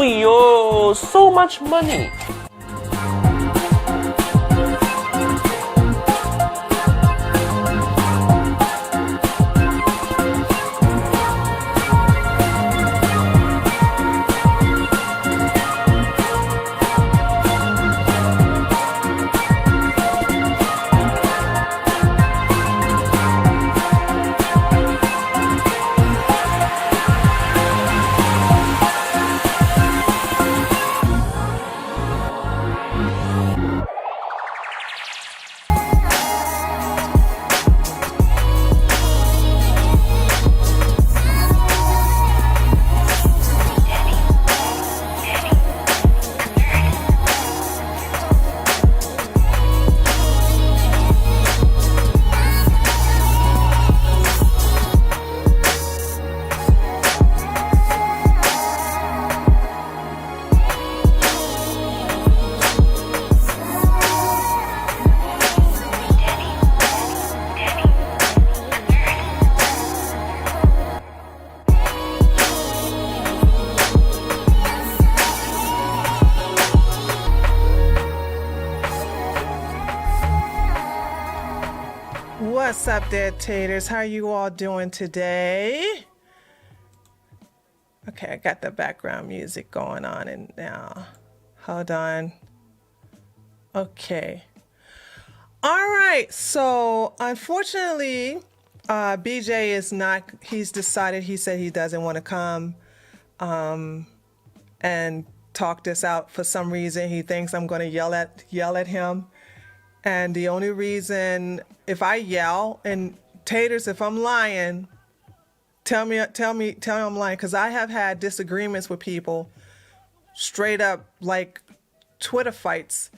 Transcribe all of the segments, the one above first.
sweet, oh, so much money. What's up there, taters? How you all doing today? Okay, I got the background music going on and now. Hold on. Okay. All right. So unfortunately, BJ is not, he's decided, he said he doesn't want to come and talk this out for some reason. He thinks I'm going to yell at him. And the only reason, if I yell, and taters, if I'm lying, tell me I'm lying, because I have had disagreements with people, straight up like Twitter fights.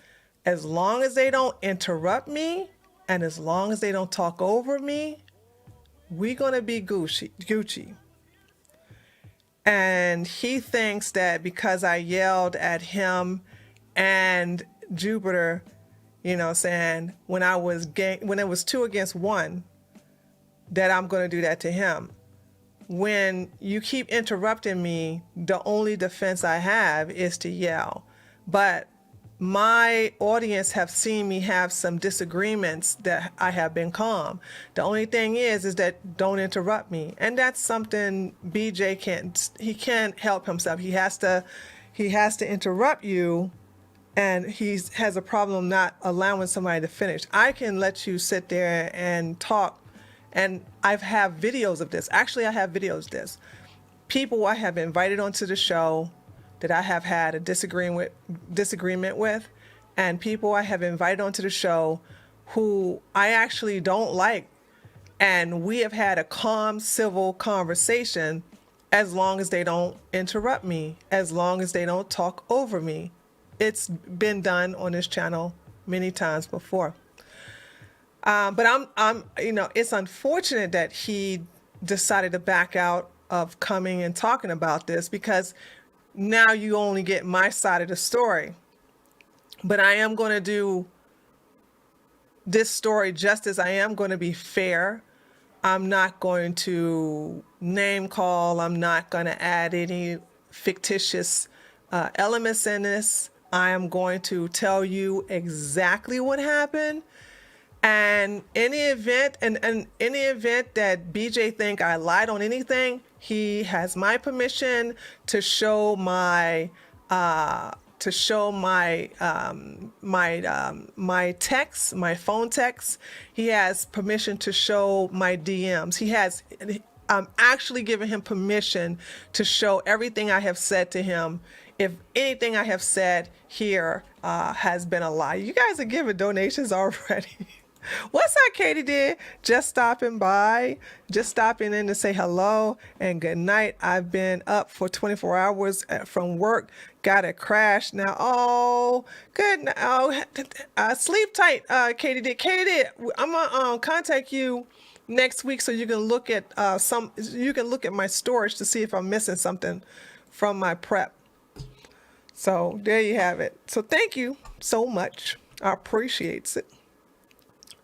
As long as they don't interrupt me, and as long as they don't talk over me, we're gonna be Gucci. And he thinks that because I yelled at him and Jupiter, you know, saying when it was 2 against 1, that I'm going to do that to him. When you keep interrupting me, the only defense I have is to yell. But my audience have seen me have some disagreements that I have been calm. The only thing is that don't interrupt me. And that's something BJ can't help himself. He has to interrupt you. And he has a problem not allowing somebody to finish. I can let you sit there and talk, and I have videos of this. Actually, I have videos of this. People I have invited onto the show that I have had a disagreement with, and people I have invited onto the show who I actually don't like. And we have had a calm, civil conversation as long as they don't interrupt me, as long as they don't talk over me. It's been done on this channel many times before. But I'm, it's unfortunate that he decided to back out of coming and talking about this, because now you only get my side of the story. But I am going to do this story justice. I am going to be fair. I'm not going to name call. I'm not going to add any fictitious elements in this. I am going to tell you exactly what happened. And any event that BJ think I lied on anything, he has my permission to show my my texts, my phone texts. He has permission to show my DMs. I'm actually giving him permission to show everything I have said to him. If anything I have said here has been a lie. You guys are giving donations already. What's up, Katie did? Just stopping by, just stopping in to say hello and good night. I've been up for 24 hours from work. Got a crash now. Oh, good. Oh, sleep tight, Katie did. Katie did. I'm gonna contact you next week so you can look at you can look at my storage to see if I'm missing something from my prep. So there you have it. So thank you so much. I appreciate it.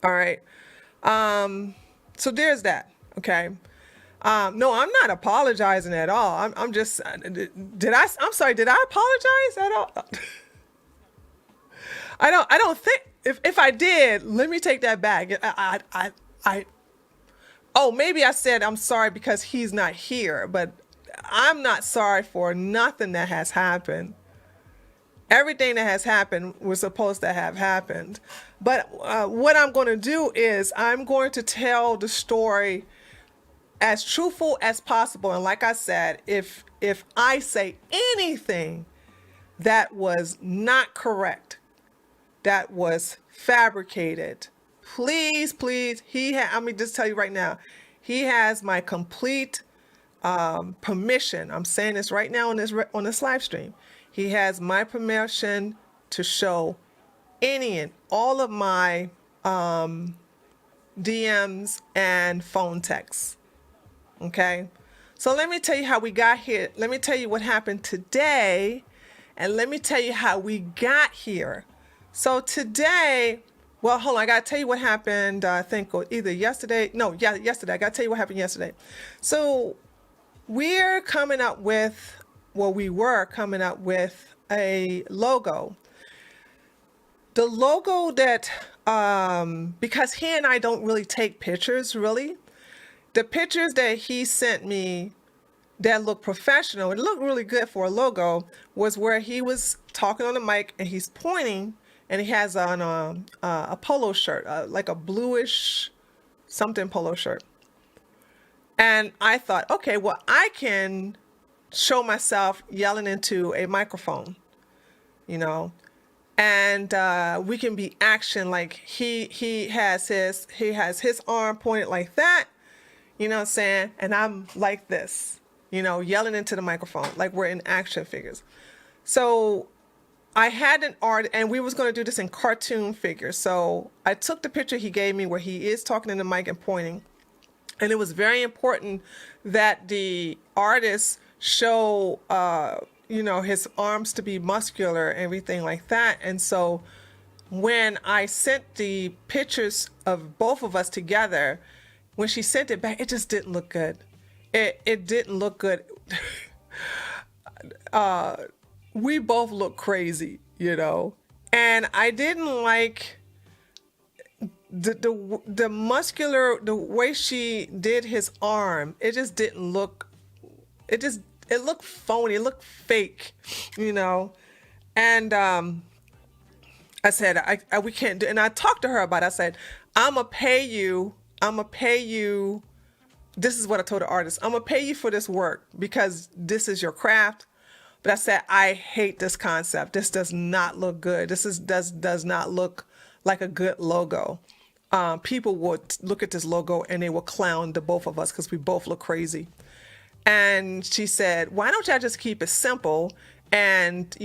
All right. So there's that. Okay. No, I'm not apologizing at all. I'm just, I'm sorry, did I apologize at all? I don't think, if I did, let me take that back. Oh, maybe I said I'm sorry because he's not here, but I'm not sorry for nothing that has happened. Everything that has happened was supposed to have happened. But what I'm going to do is I'm going to tell the story as truthful as possible. And like I said, if I say anything that was not correct, that was fabricated, please, let me just tell you right now, he has my complete permission. I'm saying this right now on this live stream. He has my permission to show any and all of my DMs and phone texts. Okay? So let me tell you how we got here. Let me tell you what happened today, and let me tell you how we got here. So today, well, hold on. I got to tell you what happened, I think either yesterday. No, yeah, yesterday. I got to tell you what happened yesterday. So we were coming up with a logo. The logo that, because he and I don't really take pictures, really. The pictures that he sent me that looked professional, it looked really good for a logo, was where he was talking on the mic and he's pointing, and he has on a polo shirt, like a bluish something polo shirt. And I thought, okay, well, I can show myself yelling into a microphone, and we can be action, like he has his arm pointed like that, you know what I'm saying? And I'm like this, yelling into the microphone, like we're in action figures. So I had an art, and we was going to do this in cartoon figures. So I took the picture he gave me where he is talking in the mic and pointing. And it was very important that the artist show, his arms to be muscular and everything like that. And so when I sent the pictures of both of us together, when she sent it back, it just didn't look good. It didn't look good. We both look crazy, and I didn't like the muscular, the way she did his arm. It just didn't look, it looked phony, it looked fake, and I said, we can't do, and I talked to her about it. I said, I'm gonna pay you, this is what I told the artist, I'm gonna pay you for this work because this is your craft. But I said, I hate this concept. This does not look good. Does not look like a good logo. People would look at this logo and they will clown the both of us because we both look crazy. And she said, why don't y'all just keep it simple? And,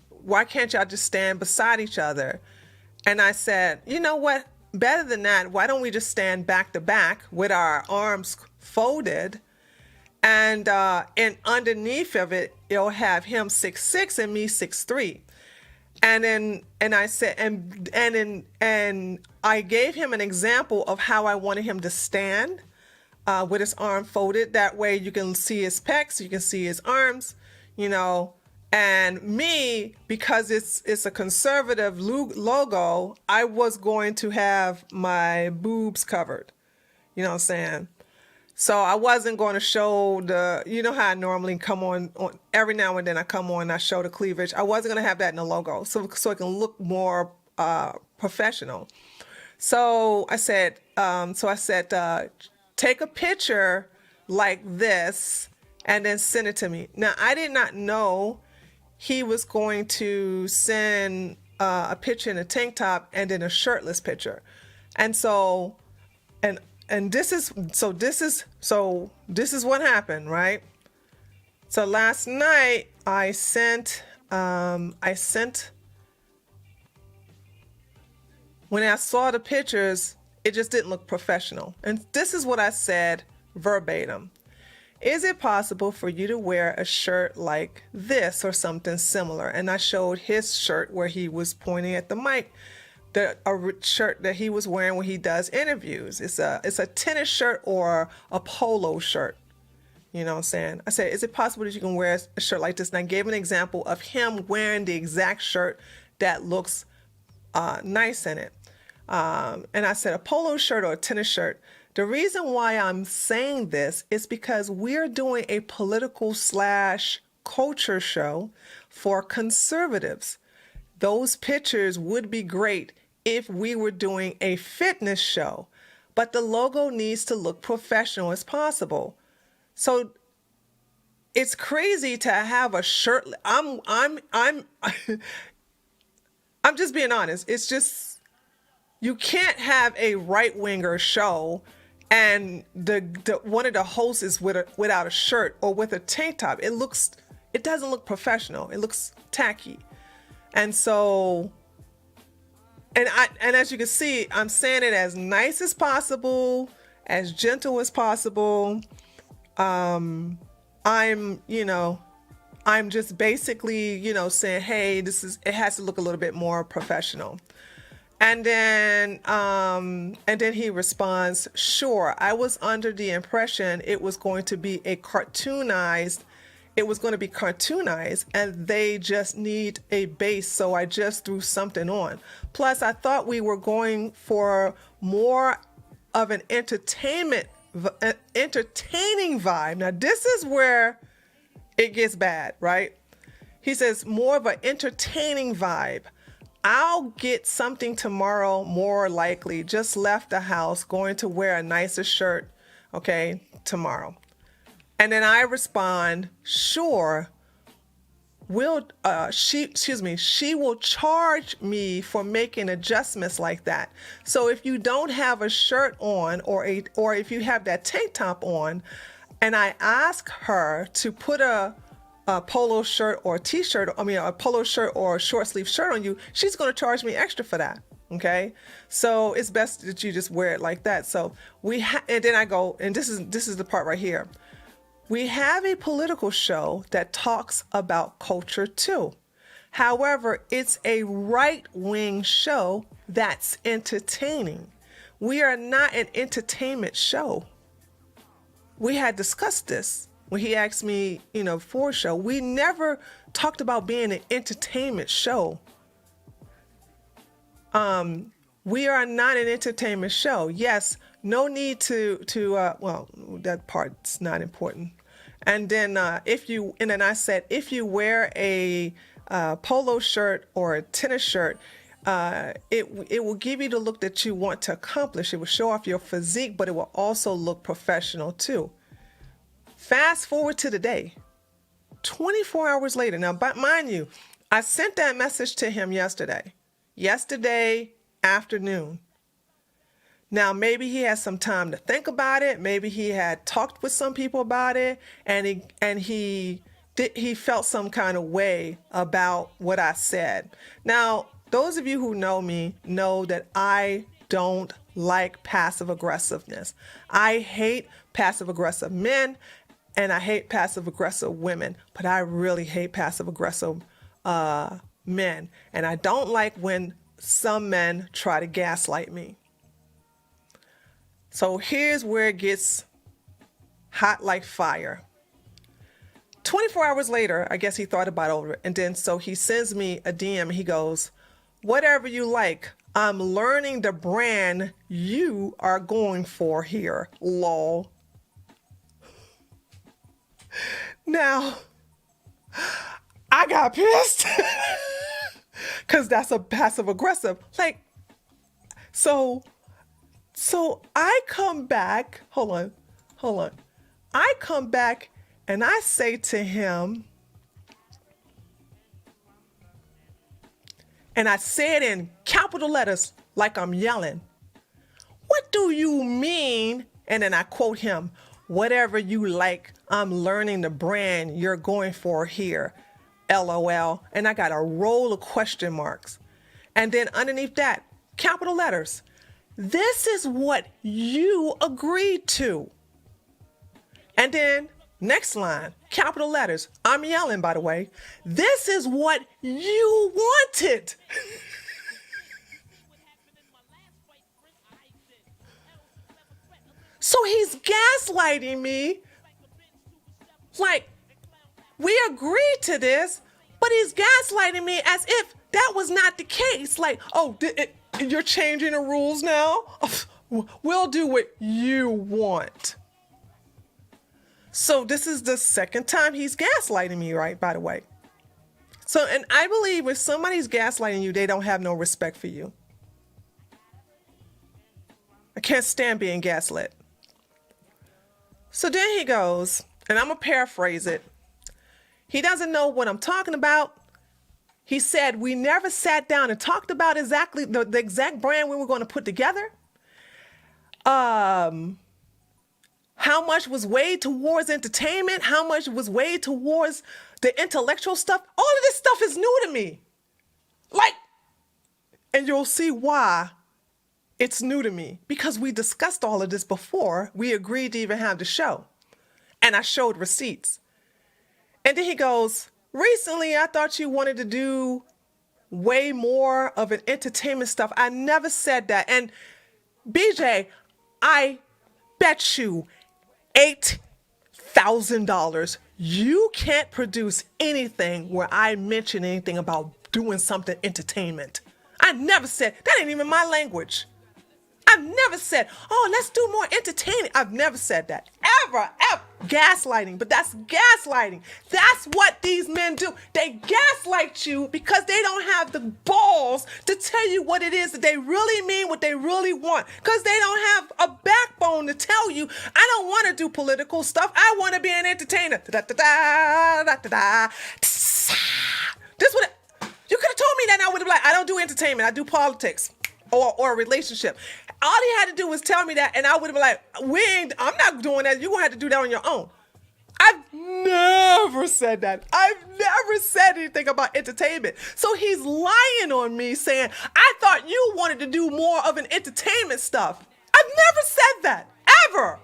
why can't y'all just stand beside each other? And I said, you know what? Better than that, why don't we just stand back to back with our arms folded? And underneath of it, it'll have him 6'6" and me 6'3". And I said, and I gave him an example of how I wanted him to stand with his arm folded. That way you can see his pecs, you can see his arms, and me, because it's a conservative logo, I was going to have my boobs covered, you know what I'm saying? So I wasn't going to show how I normally come on every now and then I come on and I show the cleavage. I wasn't going to have that in the logo, so it can look more professional. So I said, take a picture like this and then send it to me. Now, I did not know he was going to send a picture in a tank top and then a shirtless picture. And so, and this is what happened, right? So last night I sent when I saw the pictures, it just didn't look professional. And this is what I said verbatim. Is it possible for you to wear a shirt like this or something similar? And I showed his shirt where he was pointing at the mic. shirt that he was wearing when he does interviews. It's a tennis shirt or a polo shirt. You know what I'm saying? I said, is it possible that you can wear a shirt like this? And I gave an example of him wearing the exact shirt that looks nice in it. And I said a polo shirt or a tennis shirt. The reason why I'm saying this is because we're doing a political / culture show for conservatives. Those pictures would be great if we were doing a fitness show, but the logo needs to look professional as possible. So it's crazy to have a shirt. I'm just being honest. It's just, you can't have a right-winger show and the one of the hosts is without a shirt or with a tank top. It doesn't look professional. It looks tacky. And so, and as you can see, I'm saying it as nice as possible, as gentle as possible. I'm just basically, saying, hey, it has to look a little bit more professional. And then he responds, sure, I was under the impression it was going to be cartoonized, and they just need a base, so I just threw something on. Plus, I thought we were going for more of an entertaining vibe. Now, this is where it gets bad, right? He says, more of an entertaining vibe. I'll get something tomorrow, more likely. Just left the house, going to wear a nicer shirt, okay, tomorrow. And then I respond, sure, she will charge me for making adjustments like that. So if you don't have a shirt on or if you have that tank top on, and I ask her to put a polo shirt or a polo shirt or a short sleeve shirt on you, she's going to charge me extra for that. Okay. So it's best that you just wear it like that. So and then I go, and this is the part right here. We have a political show that talks about culture too. However, it's a right-wing show that's entertaining. We are not an entertainment show. We had discussed this when he asked me, for a show. We never talked about being an entertainment show. We are not an entertainment show. Yes, no need to that part's not important. And then I said, if you wear a polo shirt or a tennis shirt, it will give you the look that you want to accomplish. It will show off your physique, but it will also look professional too. Fast forward to the day, 24 hours later. Now, but mind you, I sent that message to him yesterday afternoon. Now, maybe he had some time to think about it. Maybe he had talked with some people about it, and he felt some kind of way about what I said. Now, those of you who know me know that I don't like passive aggressiveness. I hate passive aggressive men, and I hate passive aggressive women, but I really hate passive aggressive men. And I don't like when some men try to gaslight me. So here's where it gets hot like fire. 24 hours later, I guess he thought about it over, and then so he sends me a DM and he goes, whatever you like, I'm learning the brand you are going for here, lol. Now, I got pissed because that's a passive aggressive. So I come back, hold on. I come back and I say to him, and I say it in capital letters like I'm yelling, what do you mean? And then I quote him, whatever you like, I'm learning the brand you're going for here, LOL. And I got a roll of question marks. And then underneath that, capital letters, this is what you agreed to. And then next line, capital letters, I'm yelling, by the way, this is what you wanted. So he's gaslighting me. Like, we agreed to this, but he's gaslighting me as if that was not the case. Like, oh, you're changing the rules now? We'll do what you want. So this is the second time he's gaslighting me, right, by the way. So, and I believe if somebody's gaslighting you, they don't have no respect for you. I can't stand being gaslit. So then he goes, and I'm going to paraphrase it. He doesn't know what I'm talking about. He said, we never sat down and talked about exactly the exact brand we were going to put together. How much was weighed towards entertainment? How much was weighed towards the intellectual stuff? All of this stuff is new to me. Like, and you'll see why it's new to me. Because we discussed all of this before we agreed to even have the show. And I showed receipts. And then he goes, recently I thought you wanted to do way more of an entertainment stuff. I never said that. And BJ, I bet you $8,000 you can't produce anything where I mention anything about doing something entertainment. I never said, that ain't even my language. I've never said, oh, let's do more entertaining. I've never said that. Ever. Gaslighting. But that's gaslighting. That's what these men do. They gaslight you because they don't have the balls to tell you what it is that they really mean, what they really want. Because they don't have a backbone to tell you, I don't want to do political stuff. I want to be an entertainer. This would you could have told me that, and I would have been like, I don't do entertainment. I do politics or a relationship. All he had to do was tell me that, and I would have been like, I'm not doing that. You're going to have to do that on your own. I've never said that. I've never said anything about entertainment. So he's lying on me saying, I thought you wanted to do more of an entertainment stuff. I've never said that, ever.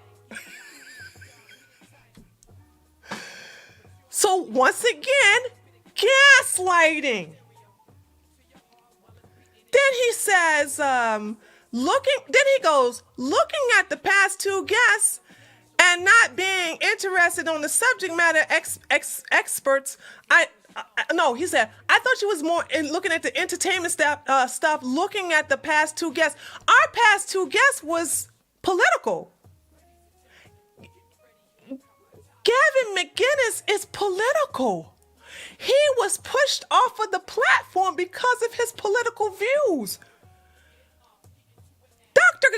So once again, gaslighting. Then he says, then he goes, looking at the past two guests and not being interested on the subject matter experts, he said, I thought you was more in looking at the entertainment stuff, looking at the past two guests. Our past two guests was political. Gavin McInnes is political. He was pushed off of the platform because of his political views. Dr.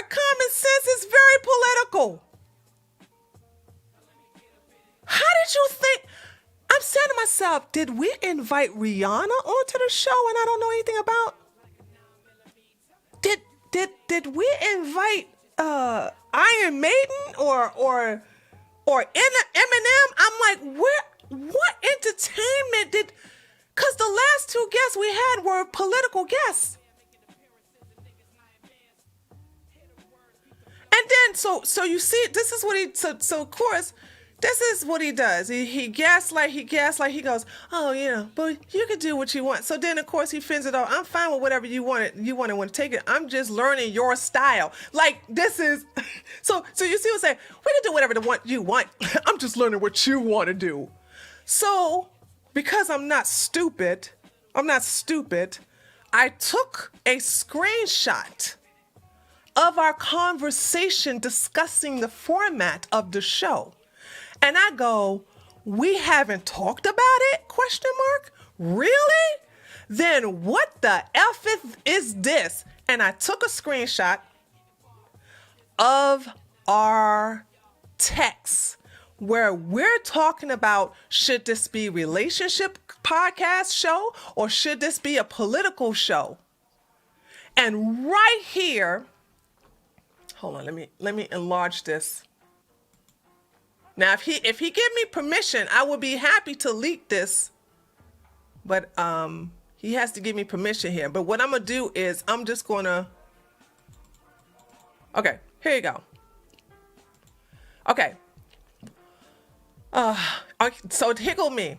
Common Sense is very political. How did you think? I'm saying to myself, did we invite Rihanna onto the show and I don't know anything about? Did we invite Iron Maiden or Eminem? I'm like, what entertainment did? Because the last two guests we had were political guests. And then, so you see, this is what so of course, this is what he does. He gaslight, he goes, oh, yeah, but you can do what you want. So then, of course, he fins it off. I'm fine with whatever you want to take it. I'm just learning your style. Like, this is, so you see what I'm saying? We can do whatever you want. I'm just learning what you want to do. So, because I'm not stupid, I took a screenshot of our conversation discussing the format of the show. And I go, we haven't talked about it? ? Really? Then what the F is this? And I took a screenshot of our text where we're talking about, should this be relationship podcast show or should this be a political show? And right here, hold on, let me enlarge this. Now, if he give me permission, I would be happy to leak this, but he has to give me permission here. But what I'm gonna do is I'm just gonna. Okay, here you go. Okay. So tickle me.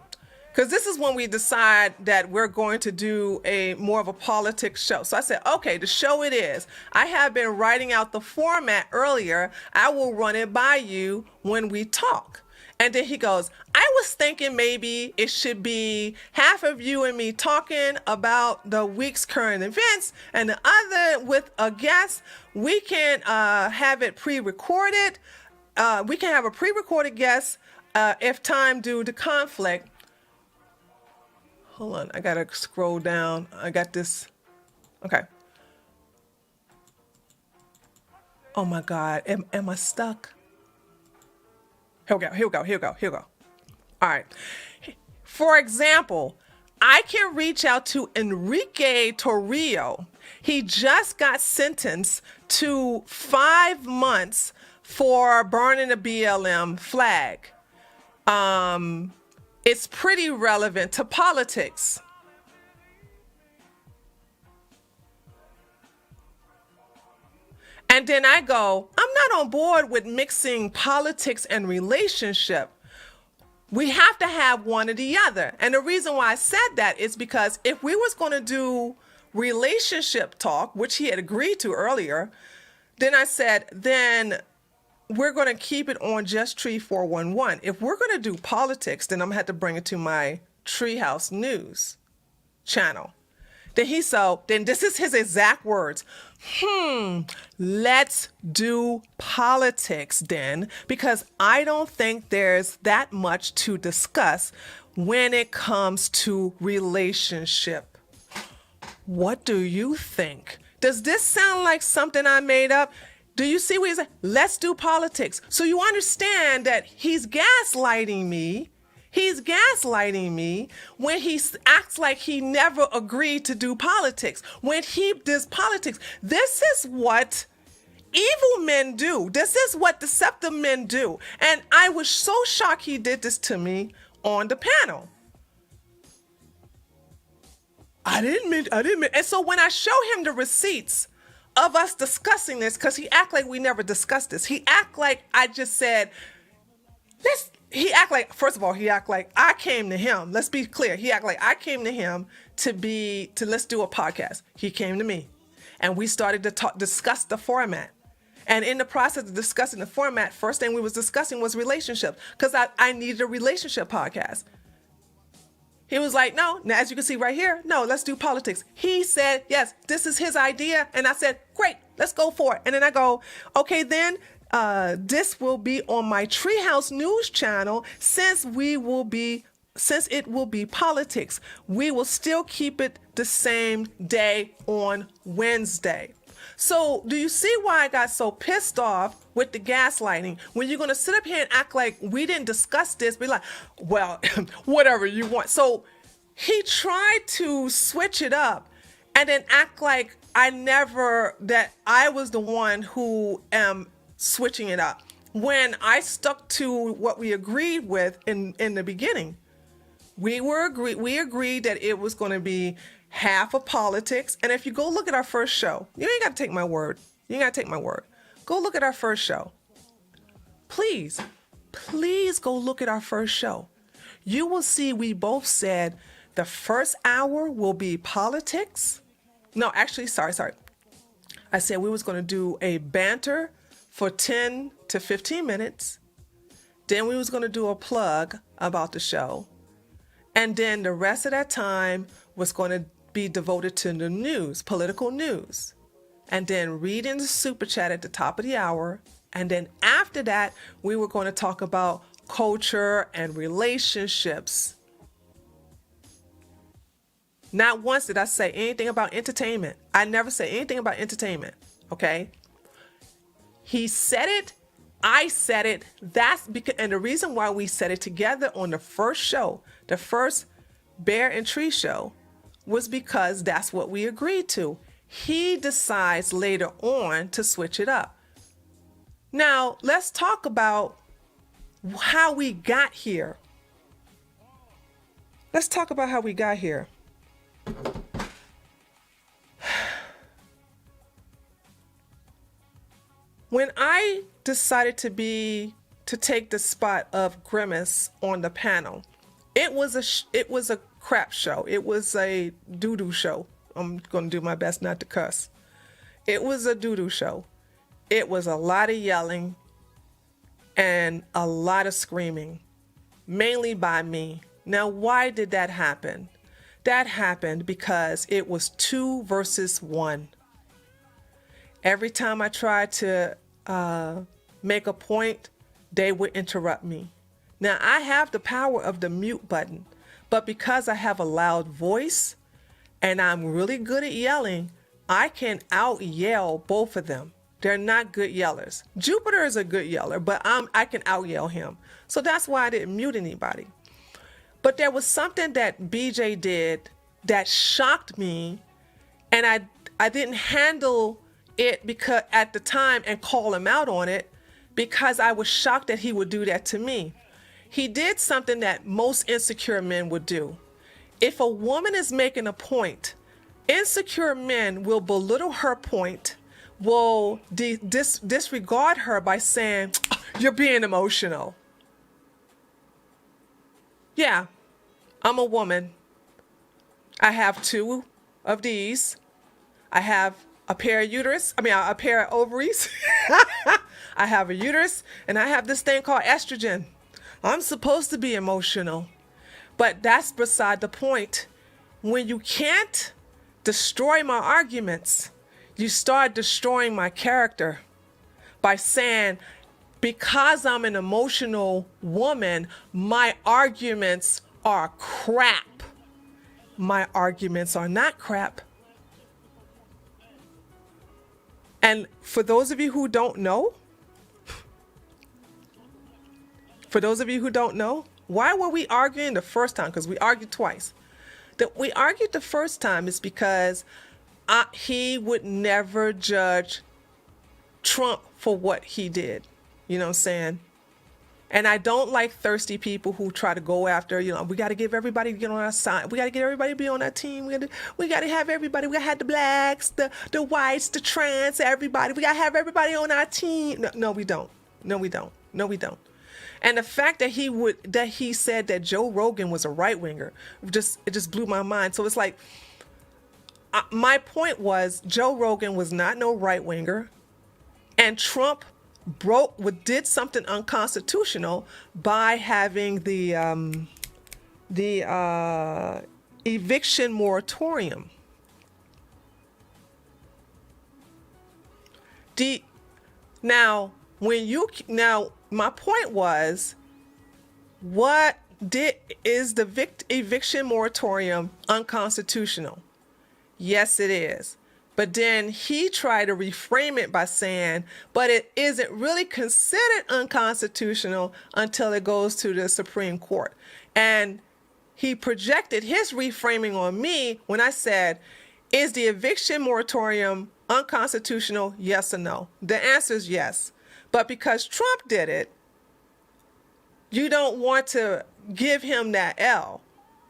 Because this is when we decide that we're going to do a more of a politics show. So I said, okay, the show it is. I have been writing out the format earlier. I will run it by you when we talk. And then he goes, I was thinking maybe it should be half of you and me talking about the week's current events and the other with a guest. We can have it pre-recorded. We can have a pre-recorded guest if time due to conflict. Hold on, I gotta scroll down. I got this. Okay. Oh my God, am I stuck? Here we go. All right. For example, I can reach out to Enrique Torrio. He just got sentenced to 5 months for burning a BLM flag. It's pretty relevant to politics. And then I go, I'm not on board with mixing politics and relationship. We have to have one or the other. And the reason why I said that is because if we was going to do relationship talk, which he had agreed to earlier, then I said, then we're going to keep it on Just Tree 411. If we're going to do politics, then I'm going to have to bring it to my Treehouse News channel. Then this is his exact words. Let's do politics then, because I don't think there's that much to discuss when it comes to relationship. What do you think? Does this sound like something I made up? Do you see what he's saying? Let's do politics. So you understand that he's gaslighting me. He's gaslighting me when he acts like he never agreed to do politics. When he does politics, this is what evil men do. This is what deceptive men do. And I was so shocked he did this to me on the panel. I didn't mean. And so when I show him the receipts of us discussing this, because he act like we never discussed this. He act like I just said, first of all, he act like I came to him. Let's be clear. He act like I came to him to let's do a podcast. He came to me and we started to discuss the format. And in the process of discussing the format, first thing we was discussing was relationships, because I needed a relationship podcast. He was like, no, now as you can see right here, no, let's do politics. He said, yes, this is his idea. And I said, great, let's go for it. And then I go, okay, then this will be on my Treehouse News channel since it will be politics. We will still keep it the same day on Wednesday. So do you see why I got so pissed off with the gaslighting? When you're going to sit up here and act like we didn't discuss this, be like, well, whatever you want. So he tried to switch it up and then act like that I was the one who am switching it up, when I stuck to what we agreed with in the beginning. We agreed that it was going to be half of politics. And if you go look at our first show, you ain't got to take my word. Go look at our first show. Please go look at our first show. You will see we both said the first hour will be politics. No, actually, sorry. I said we was going to do a banter for 10 to 15 minutes. Then we was going to do a plug about the show. And then the rest of that time was going to be devoted to the news, political news. And then reading the super chat at the top of the hour. And then after that, we were going to talk about culture and relationships. Not once did I say anything about entertainment. I never said anything about entertainment, okay? He said it, I said it. That's because, and the reason why we said it together on the first show, the first Bear and Tree show, was because that's what we agreed to. He decides later on to switch it up. Now, let's talk about how we got here. When I decided to take the spot of Grimace on the panel, it was a crap show. It was a doo-doo show. I'm going to do my best not to cuss. It was a doo-doo show. It was a lot of yelling and a lot of screaming, mainly by me. Now, why did that happen? That happened because it was 2 versus 1. Every time I tried to make a point, they would interrupt me. Now, I have the power of the mute button, but because I have a loud voice and I'm really good at yelling, I can out yell both of them. They're not good yellers. Jupiter is a good yeller, but I can out yell him. So that's why I didn't mute anybody. But there was something that BJ did that shocked me, and I didn't handle it because at the time and call him out on it because I was shocked that he would do that to me. He did something that most insecure men would do. If a woman is making a point, insecure men will belittle her point, will disregard her by saying, "You're being emotional." Yeah, I'm a woman. I have 2 of these. I have a pair of ovaries. I have a uterus, and I have this thing called estrogen. I'm supposed to be emotional, but that's beside the point. When you can't destroy my arguments, you start destroying my character by saying, because I'm an emotional woman, my arguments are crap. My arguments are not crap. And for those of you who don't know, why were we arguing the first time? Because we argued twice. That we argued the first time is because he would never judge Trump for what he did. You know what I'm saying? And I don't like thirsty people who try to go after, we got to give everybody to get on our side. We got to get everybody to be on our team. We got to have everybody. We got to have the blacks, the whites, the trans, everybody. We got to have everybody on our team. No, we don't. No, we don't. No, we don't. And the fact that he said that Joe Rogan was a right winger, it just blew my mind. So it's like, my point was Joe Rogan was not no right winger, and Trump did something unconstitutional by having the eviction moratorium. My point was, is the eviction moratorium unconstitutional? Yes, it is. But then he tried to reframe it by saying, but it isn't really considered unconstitutional until it goes to the Supreme Court. And he projected his reframing on me when I said, is the eviction moratorium unconstitutional? Yes or no? The answer is yes. But because Trump did it, you don't want to give him that L.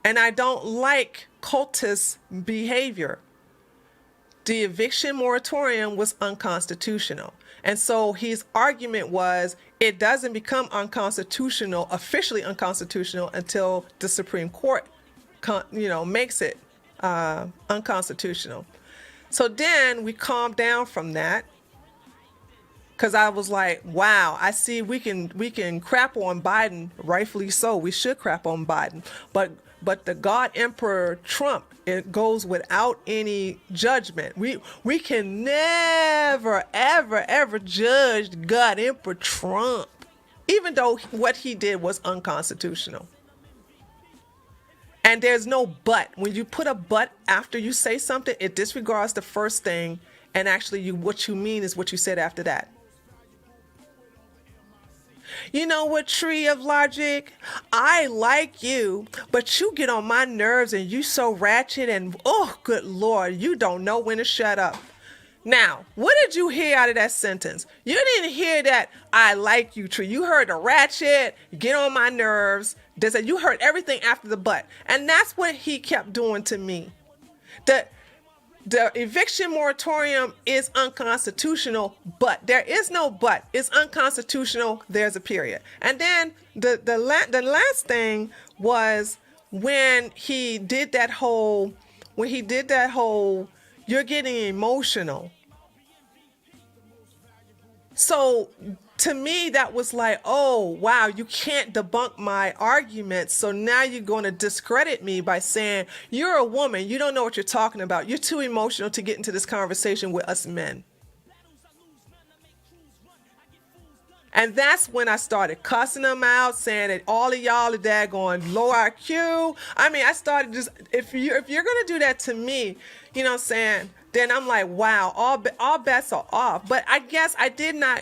And I don't like cultist behavior. The eviction moratorium was unconstitutional. And so his argument was it doesn't become unconstitutional, officially unconstitutional, until the Supreme Court, makes it unconstitutional. So then we calmed down from that, because I was like, wow, I see we can crap on Biden, rightfully so. We should crap on Biden. But the God Emperor Trump, it goes without any judgment. We can never, ever, ever judge God Emperor Trump, even though what he did was unconstitutional. And there's no but. When you put a but after you say something, it disregards the first thing, and actually what you mean is what you said after that. You know what, Tree of Logic? I like you, but you get on my nerves and you so ratchet and, oh, good Lord, you don't know when to shut up. Now, what did you hear out of that sentence? You didn't hear that I like you, Tree. You heard the ratchet, get on my nerves. You heard everything after the but. And that's what he kept doing to me. The eviction moratorium is unconstitutional, but there is no but. It's unconstitutional. There's a period. And then the last thing was when he did that whole you're getting emotional. So to me, that was like, oh, wow, you can't debunk my arguments. So now you're going to discredit me by saying you're a woman. You don't know what you're talking about. You're too emotional to get into this conversation with us men. And that's when I started cussing them out, saying that all of y'all are daggone low IQ. I mean, I started just, if you're going to do that to me, you know what I'm saying, then I'm like, wow, all bets are off. But I guess I did not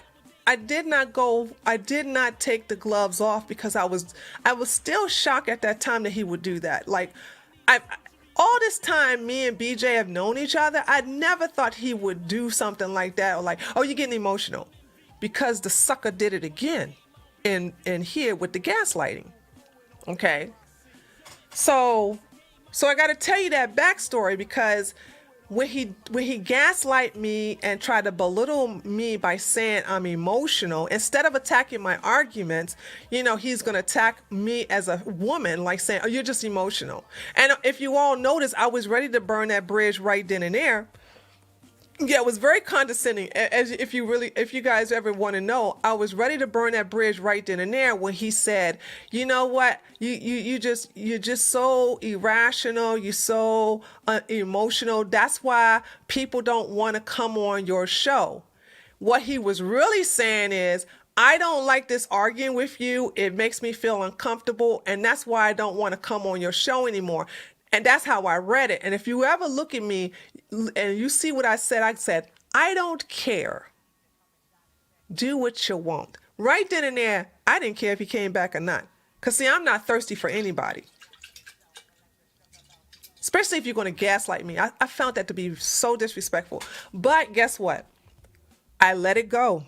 take the gloves off because I was still shocked at that time that he would do that. Like, all this time me and BJ have known each other, I never thought he would do something like that, or like, oh, you're getting emotional. Because the sucker did it again in here with the gaslighting. Okay. So I got to tell you that backstory, because when he gaslight me and try to belittle me by saying I'm emotional, instead of attacking my arguments, you know, he's going to attack me as a woman, like saying, oh, you're just emotional. And if you all notice, I was ready to burn that bridge right then and there. Yeah, it was very condescending. As if you guys ever want to know, I was ready to burn that bridge right then and there when he said, "You know what? You're just so irrational. You're so emotional. That's why people don't want to come on your show." What he was really saying is, I don't like this arguing with you. It makes me feel uncomfortable, and that's why I don't want to come on your show anymore. And that's how I read it. And if you ever look at me and you see what I said, I don't care. Do what you want. Right then and there, I didn't care if he came back or not. Because, see, I'm not thirsty for anybody. Especially if you're going to gaslight me. I found that to be so disrespectful. But guess what? I let it go.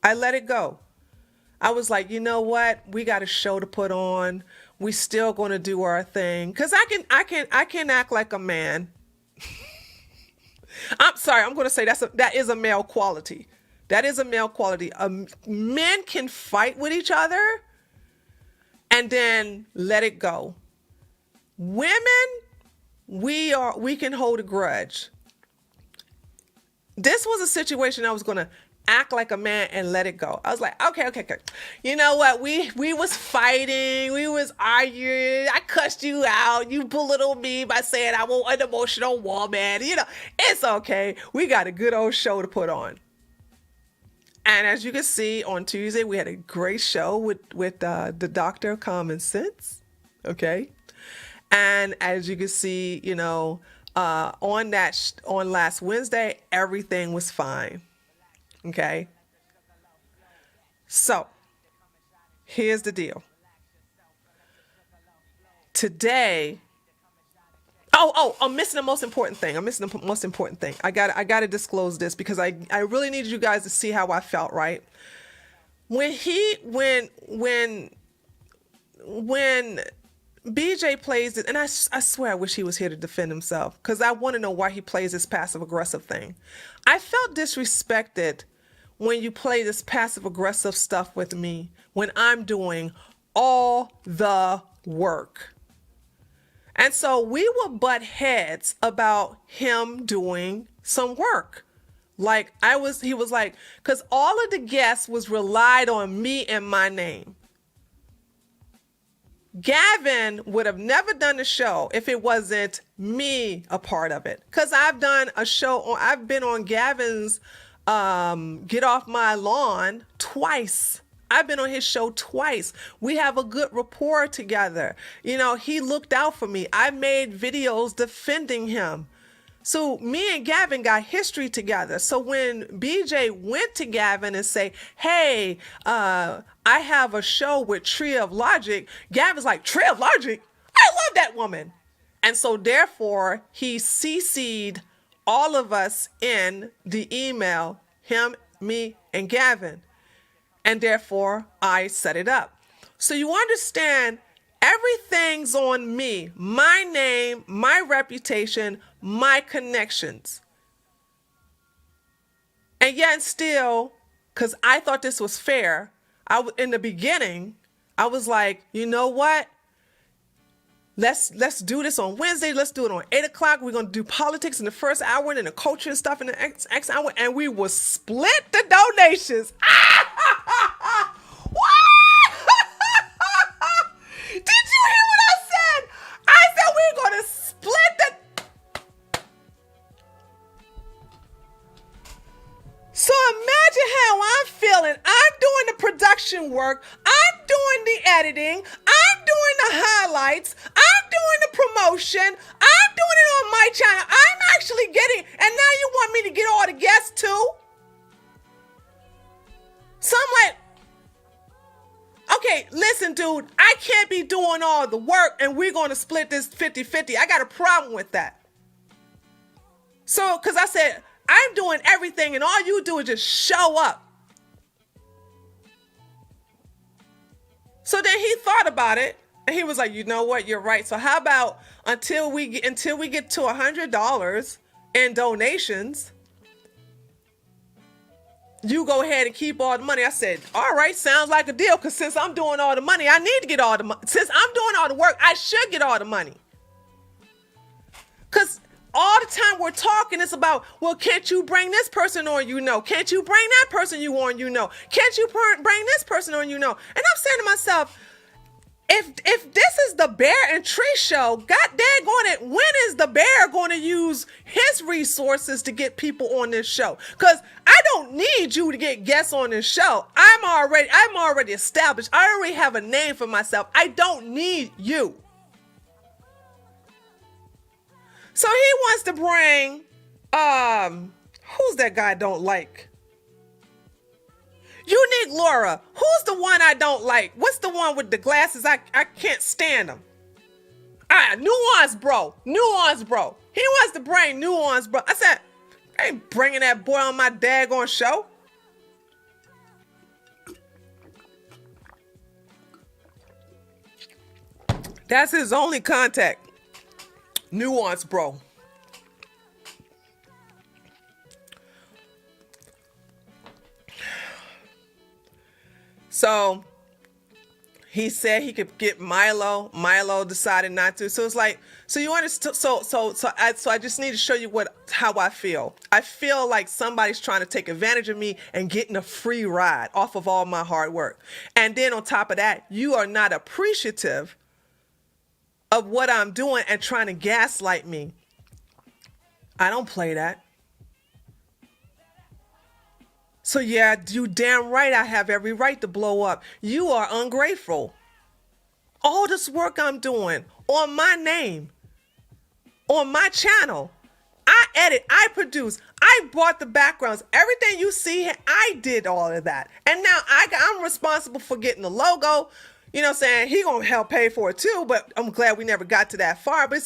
I was like, you know what? We got a show to put on. We still going to do our thing. Because I can act like a man. I'm sorry. I'm going to say that is a male quality. That is a male quality. Men can fight with each other and then let it go. Women, we can hold a grudge. This was a situation I was going to act like a man and let it go. I was like, okay. You know what? We was fighting. We was arguing. I cussed you out. You belittled me by saying I want an emotional woman. You know, it's okay. We got a good old show to put on. And as you can see, on Tuesday, we had a great show with the Doctor Common Sense. Okay. And as you can see, you know, on last Wednesday, everything was fine. Okay. So here's the deal. Today, I'm missing the most important thing. I got to disclose this because I really needed you guys to see how I felt, right? When BJ plays it, and I swear I wish he was here to defend himself, because I want to know why he plays this passive aggressive thing. I felt disrespected when you play this passive aggressive stuff with me when I'm doing all the work. And so we would butt heads about him doing some work. Like he was like, because all of the guests was relied on me and my name. Gavin would have never done the show if it wasn't me a part of it. Because I've been on Gavin's Get Off My Lawn twice. I've been on his show twice. We have a good rapport together. You know, he looked out for me. I made videos defending him. So me and Gavin got history together. So when BJ went to Gavin and say, hey, I have a show with Tree of Logic, Gavin's like, Tree of Logic? I love that woman. And so therefore, he CC'd all of us in the email, him, me, and Gavin. And therefore, I set it up. So you understand, Everything's on me, my name, my reputation, my connections. And yet still, because I thought this was fair, in the beginning, I was like, you know what? Let's do this on Wednesday. Let's do it on 8 o'clock. We're going to do politics in the first hour and then the culture and stuff in the X hour. And we will split the donations. Did you hear what I said? I said we're going to split the... So imagine how I'm feeling. I'm doing the production work. I'm doing the editing. I'm doing the highlights. I'm doing the promotion. I'm doing it on my channel. I'm actually getting... And now you want me to get all the guests too? So I'm like... Okay, listen, dude, I can't be doing all the work and we're going to split this 50-50. I got a problem with that. So, because I said, I'm doing everything and all you do is just show up. So then he thought about it and he was like, you know what, you're right. So how about until we get to $100 in donations, you go ahead and keep all the money. I said, all right, sounds like a deal. Because since I'm doing all the money, I need to get all the money. Since I'm doing all the work, I should get all the money. Because all the time we're talking, it's about, well, can't you bring this person on, you know? Can't you bring that person you on, you know? Can't you bring this person on, you know? And I'm saying to myself, if this is the Bear and Tree show, god daggone it, when is the Bear going to use his resources to get people on this show? Because I don't need you to get guests on this show. I'm already established. I already have a name for myself. I don't need you. So he wants to bring, who's that guy I don't like? Unique Laura. Who's the one I don't like? What's the one with the glasses? I can't stand him. Nuance bro. Nuance bro. He wants to bring Nuance bro. I said, I ain't bringing that boy on my daggone show. That's his only contact. Nuance bro. So he said he could get Milo. Milo decided not to. So it's like, so you understand? So I just need to show you how I feel. I feel like somebody's trying to take advantage of me and getting a free ride off of all my hard work. And then on top of that, you are not appreciative of what I'm doing and trying to gaslight me. I don't play that. So yeah, you damn right I have every right to blow up. You are ungrateful. All this work I'm doing on my name, on my channel, I edit, I produce, I bought the backgrounds. Everything you see, I did all of that. And now I'm responsible for getting the logo. You know what I'm saying? He gonna help pay for it too, but I'm glad we never got to that far. But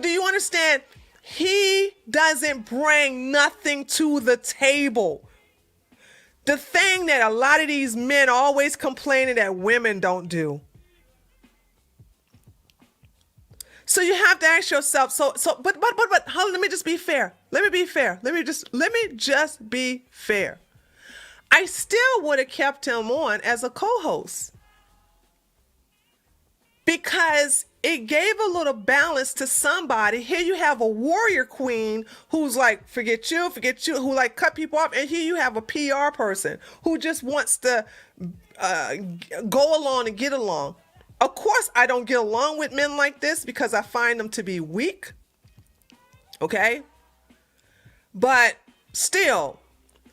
do you understand? He doesn't bring nothing to the table. The thing that a lot of these men always complaining that women don't do. So you have to ask yourself, but let me just be fair. Let me be fair. Let me just be fair. I still would have kept him on as a co-host because it gave a little balance to somebody. Here you have a warrior queen who's like, forget you, who like cut people off. And here you have a PR person who just wants to go along and get along. Of course, I don't get along with men like this because I find them to be weak. Okay? But still,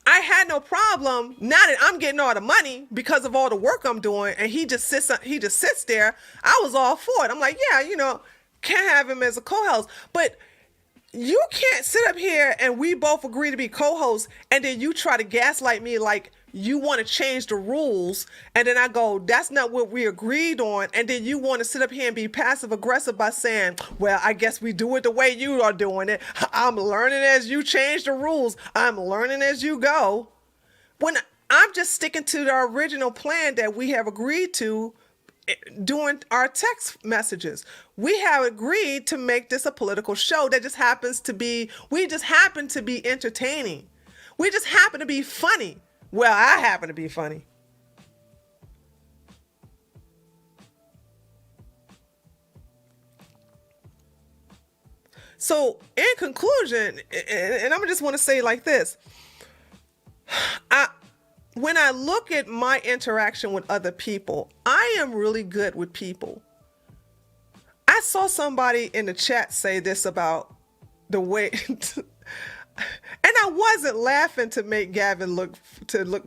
I had no problem now that I'm getting all the money because of all the work I'm doing, and he just sits there. I was all for it. I'm like, yeah, can't have him as a co-host, but you can't sit up here and we both agree to be co-hosts, and then you try to gaslight me like you want to change the rules, and then I go, that's not what we agreed on, and then you want to sit up here and be passive aggressive by saying, well, I guess we do it the way you are doing it. I'm learning as you change the rules. I'm learning as you go. When I'm just sticking to the original plan that we have agreed to during our text messages. We have agreed to make this a political show that just happens to be, we just happen to be entertaining. We just happen to be funny. Well, I happen to be funny. So in conclusion, and I just want to say like this, when I look at my interaction with other people, I am really good with people. I saw somebody in the chat say this about the way, and I wasn't laughing to make Gavin look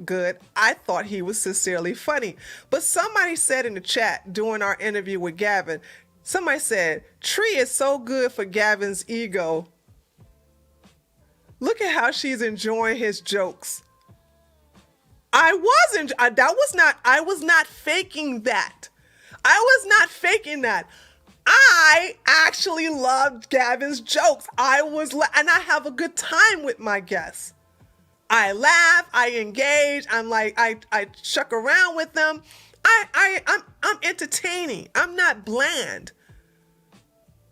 good. I thought he was sincerely funny. But somebody said in the chat during our interview with Gavin, somebody said, Tree is so good for Gavin's ego. Look at how she's enjoying his jokes. I was not faking that. I was not faking that. I actually loved Gavin's jokes. And I have a good time with my guests. I laugh, I engage, I'm like, I chuck around with them. I'm entertaining. I'm not bland.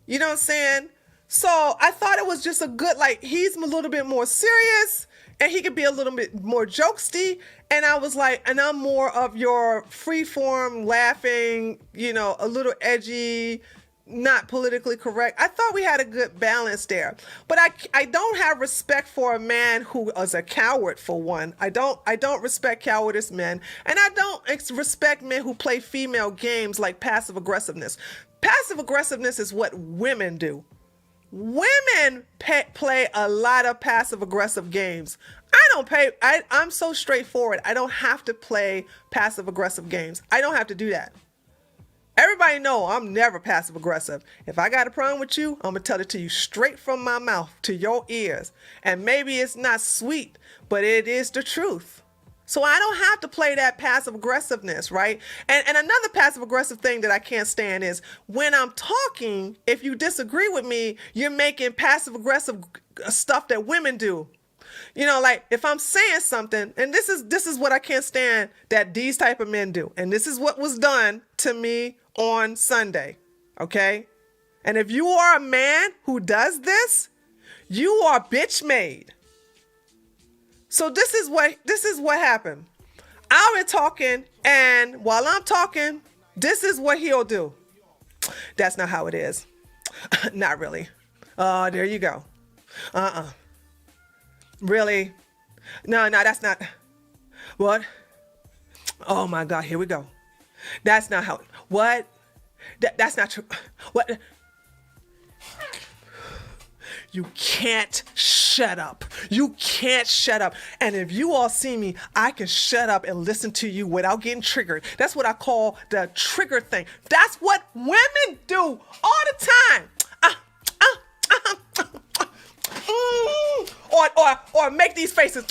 You know what I'm saying? So I thought it was just a good, like, he's a little bit more serious and he could be a little bit more jokesy. And I was like, and I'm more of your freeform laughing, you know, a little edgy, not politically correct. I thought we had a good balance there. But I don't have respect for a man who is a coward, for one. I don't respect cowardice men. And I don't respect men who play female games like passive aggressiveness. Passive aggressiveness is what women do. Women play a lot of passive aggressive games. I'm so straightforward. I don't have to play passive aggressive games. I don't have to do that. Everybody know I'm never passive aggressive. If I got a problem with you, I'm gonna tell it to you straight from my mouth to your ears. And maybe it's not sweet, but it is the truth. So I don't have to play that passive aggressiveness, right? And another passive aggressive thing that I can't stand is when I'm talking, if you disagree with me, you're making passive aggressive stuff that women do. You know, like if I'm saying something, and this is what I can't stand that these type of men do. And this is what was done to me on Sunday. Okay? And if you are a man who does this, you are bitch made. So this is what happened. I've been talking, and while I'm talking, this is what he'll do. That's not how it is. Not really. Oh, there you go. Really? No, that's not. What? Oh my God, here we go. That's not how. What? That's not true. What? You can't shut up. You can't shut up. And if you all see me, I can shut up and listen to you without getting triggered. That's what I call the trigger thing. That's what women do all the time. Or make these faces.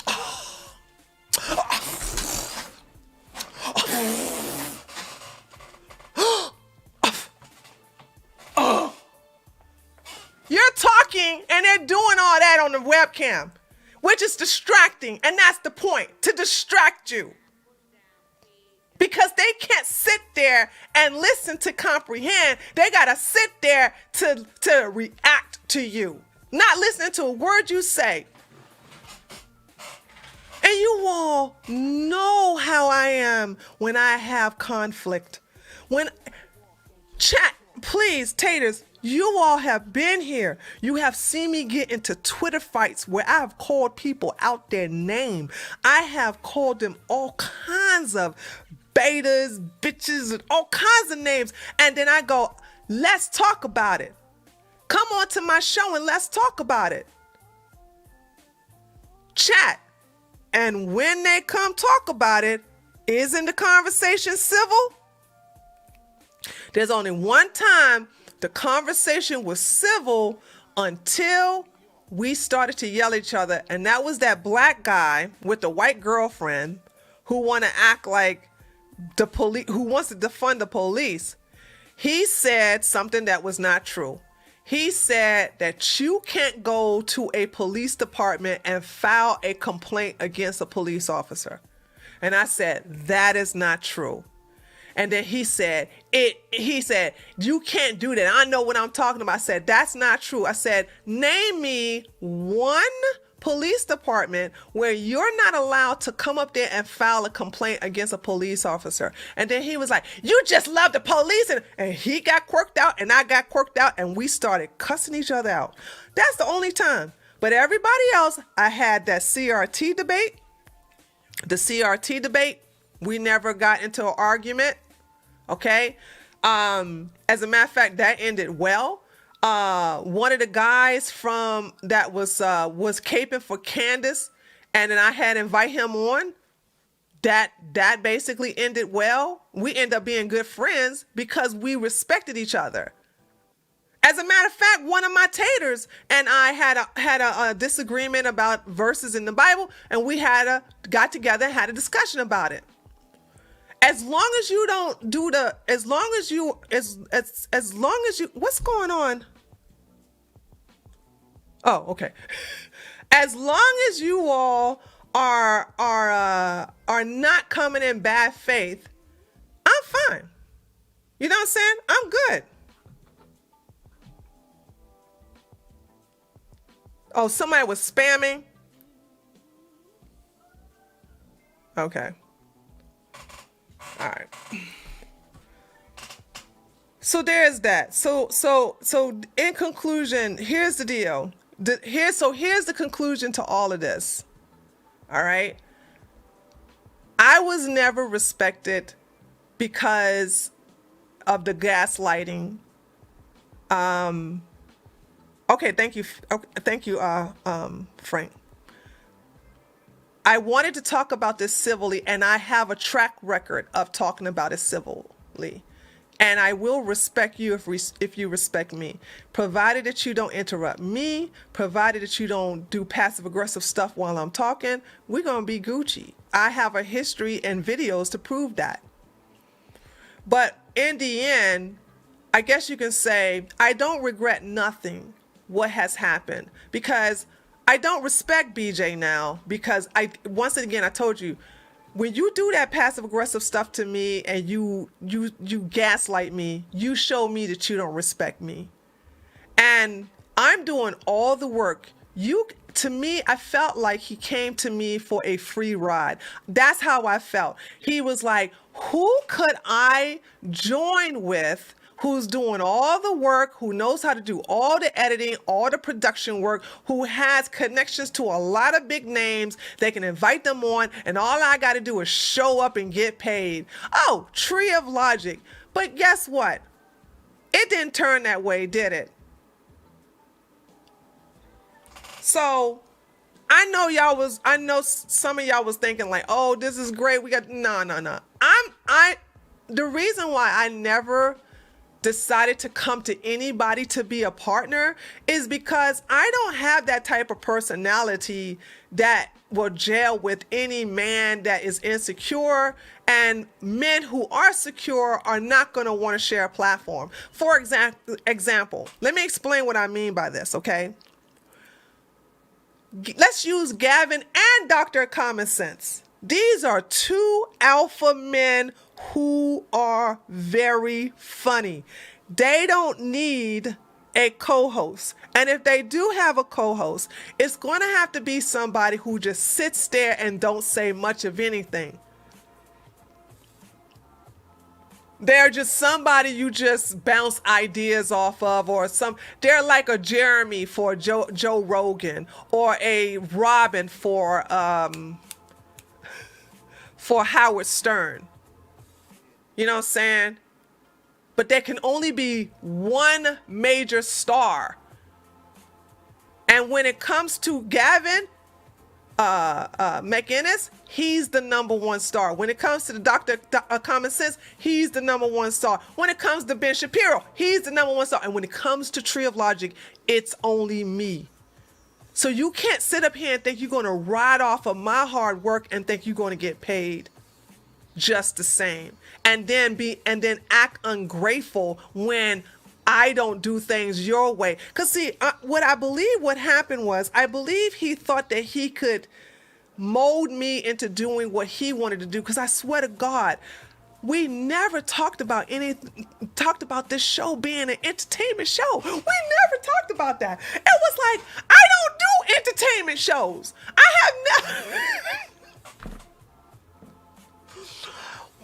You're talking and they're doing all that on the webcam, which is distracting. And that's the point, to distract you. Because they can't sit there and listen to comprehend. They got to sit there to react to you. Not listening to a word you say. And you all know how I am when I have conflict. Chat, please, taters, you all have been here. You have seen me get into Twitter fights where I have called people out their name. I have called them all kinds of betas, bitches, and all kinds of names. And then I go, let's talk about it. Come on to my show and let's talk about it. Chat. And when they come talk about it, isn't the conversation civil? There's only one time the conversation was civil until we started to yell at each other. And that was that black guy with the white girlfriend who want to act like the police, who wants to defund the police. He said something that was not true. He said that you can't go to a police department and file a complaint against a police officer. And I said, that is not true. And then he said, you can't do that. I know what I'm talking about. I said, that's not true. I said, name me one police department where you're not allowed to come up there and file a complaint against a police officer. And then he was like, you just love the police. And he got quirked out and I got quirked out and we started cussing each other out. That's the only time. But everybody else, I had that CRT debate. The CRT debate, we never got into an argument. Okay. As a matter of fact, that ended well. One of the guys from that was caping for Candace, and then I had invite him on. That basically ended well. We ended up being good friends because we respected each other. As a matter of fact, one of my taters and I had a disagreement about verses in the Bible, and we got together and had a discussion about it. As long as you don't do as long as you, what's going on? Oh, okay. As long as you all are not coming in bad faith, I'm fine. You know what I'm saying? I'm good. Oh, somebody was spamming. Okay. All right. So there's that. So in conclusion, here's the deal. Here's the conclusion to all of this. All right. I was never respected because of the gaslighting. Okay, thank you. Thank you, Frank. I wanted to talk about this civilly, and I have a track record of talking about it civilly. And I will respect you if you respect me, provided that you don't interrupt me, provided that you don't do passive aggressive stuff while I'm talking. We're going to be Gucci. I have a history and videos to prove that. But in the end, I guess you can say I don't regret nothing what has happened, because I don't respect BJ now, because once again I told you, when you do that passive aggressive stuff to me and you gaslight me, you show me that you don't respect me. And I'm doing all the work. To me, I felt like he came to me for a free ride. That's how I felt. He was like, who could I join with who's doing all the work, who knows how to do all the editing, all the production work, who has connections to a lot of big names. They can invite them on, and all I got to do is show up and get paid. Oh, Tree of Logic. But guess what? It didn't turn that way, did it? So I know some of y'all was thinking like, oh, this is great. We got, no. The reason why I never decided to come to anybody to be a partner is because I don't have that type of personality that will gel with any man that is insecure, and men who are secure are not going to want to share a platform. For example, let me explain what I mean by this, okay? Let's use Gavin and Dr. Common Sense. These are two alpha men who are very funny. They don't need a co-host. And if they do have a co-host, it's going to have to be somebody who just sits there and don't say much of anything. They're just somebody you just bounce ideas off of, or they're like a Jeremy for Joe Rogan, or a Robin for Howard Stern. You know what I'm saying? But there can only be one major star. And when it comes to Gavin McInnes, he's the number one star. When it comes to the Dr. Common Sense, he's the number one star. When it comes to Ben Shapiro, he's the number one star. And when it comes to Tree of Logic, it's only me. So you can't sit up here and think you're going to ride off of my hard work and think you're going to get paid just the same, and then act ungrateful when I don't do things your way. Because see, what happened was, I believe he thought that he could mold me into doing what he wanted to do. Because I swear to God, we never talked about this show being an entertainment show. We never talked about that. It was like, I don't do entertainment shows. I have never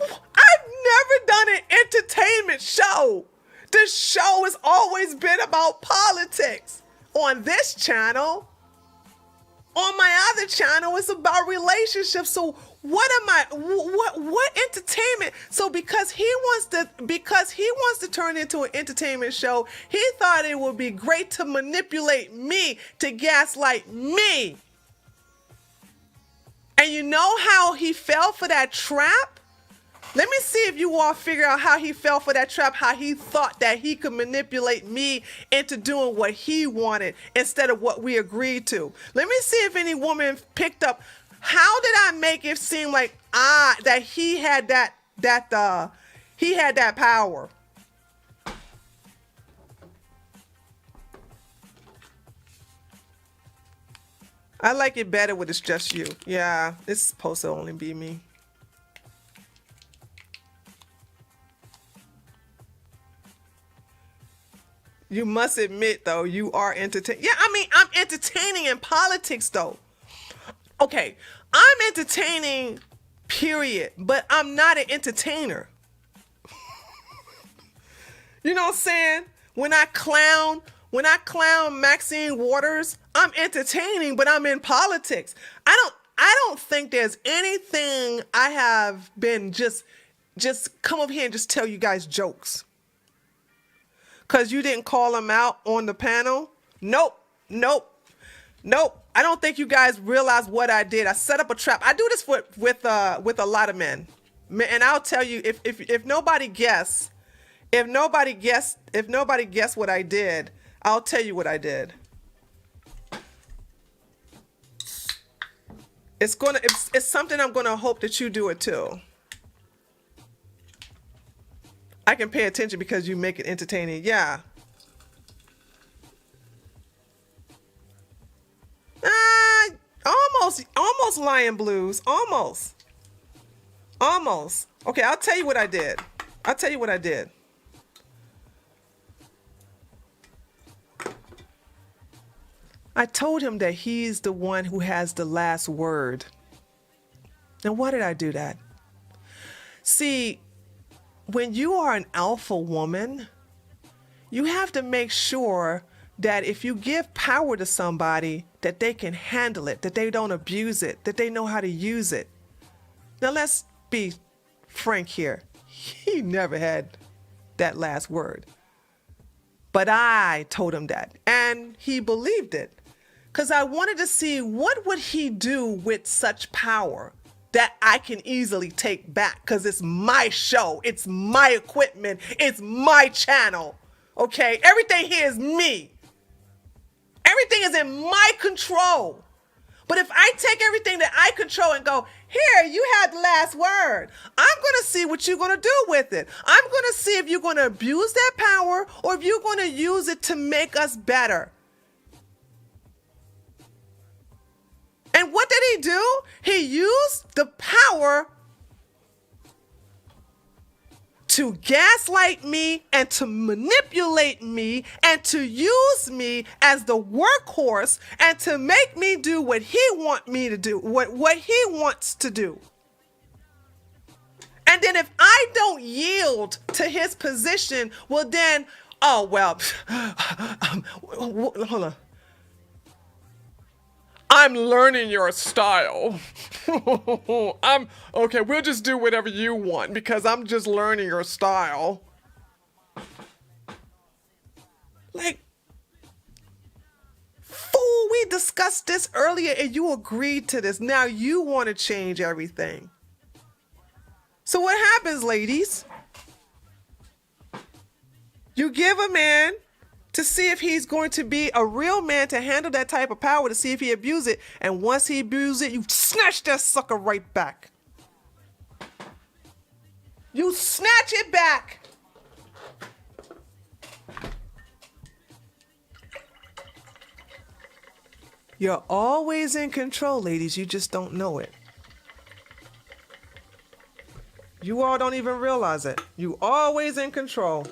I've never done an entertainment show. The show has always been about politics. On this channel, on my other channel, it's about relationships. So what entertainment? So because he wants to turn into an entertainment show, he thought it would be great to manipulate me, to gaslight me. And you know how he fell for that trap? Let me see if you all figure out how he fell for that trap, how he thought that he could manipulate me into doing what he wanted instead of what we agreed to. Let me see if any woman picked up. How did I make it seem like that he had that power? I like it better when it's just you. Yeah, it's supposed to only be me. You must admit, though, you are entertaining. Yeah, I mean, I'm entertaining in politics, though. Okay, I'm entertaining, period, but I'm not an entertainer. You know what I'm saying? When I clown Maxine Waters, I'm entertaining, but I'm in politics. I don't think there's anything I have been just come up here and just tell you guys jokes. Because you didn't call him out on the panel? Nope. I don't think you guys realize what I did. I set up a trap. I do this with a lot of men. And I'll tell you, if nobody guess what I did, I'll tell you what I did. It's something I'm gonna hope that you do it too. I can pay attention because you make it entertaining. Yeah. Almost Lion Blues. Almost. Okay, I'll tell you what I did. I told him that he's the one who has the last word. And why did I do that? See, when you are an alpha woman, you have to make sure that if you give power to somebody, that they can handle it, that they don't abuse it, that they know how to use it. Now, let's be frank here. He never had that last word. But I told him that, and he believed it. Because I wanted to see what would he do with such power that I can easily take back, because it's my show, it's my equipment, it's my channel, okay? Everything here is me. Everything is in my control. But if I take everything that I control and go, here, you had the last word, I'm going to see what you're going to do with it. I'm going to see if you're going to abuse that power or if you're going to use it to make us better. And what did he do? He used the power to gaslight me and to manipulate me and to use me as the workhorse and to make me do what he wants me to do, what he wants to do. And then if I don't yield to his position, well then, hold on. I'm learning your style. Okay, we'll just do whatever you want because I'm just learning your style. Like, fool, we discussed this earlier and you agreed to this. Now you want to change everything. So what happens, ladies? You give a man to see if he's going to be a real man to handle that type of power, to see if he abuses it. And once he abuses it, you snatch that sucker right back. You snatch it back. You're always in control, ladies. You just don't know it. You all don't even realize it. You always in control.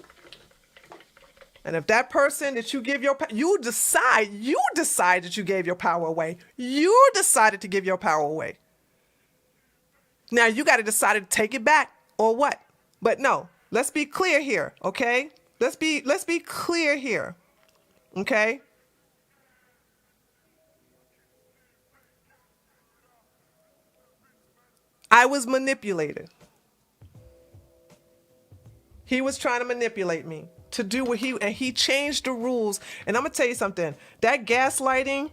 And if that person that you give your, you decide that you gave your power away. You decided to give your power away. Now you got to decide to take it back or what? But no, let's be clear here, okay? Let's be clear here, okay? I was manipulated. He was trying to manipulate me to do what he changed the rules. And I'm going to tell you something. That gaslighting,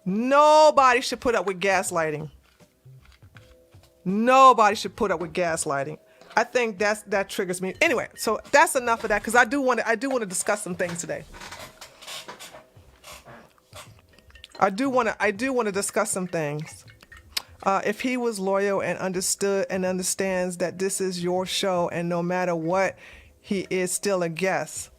nobody should put up with gaslighting. Nobody should put up with gaslighting. I think that triggers me. Anyway, so that's enough of that because I do want to discuss some things today. I do want to discuss some things. If he was loyal and understood and understands that this is your show and no matter what, he is still a guest.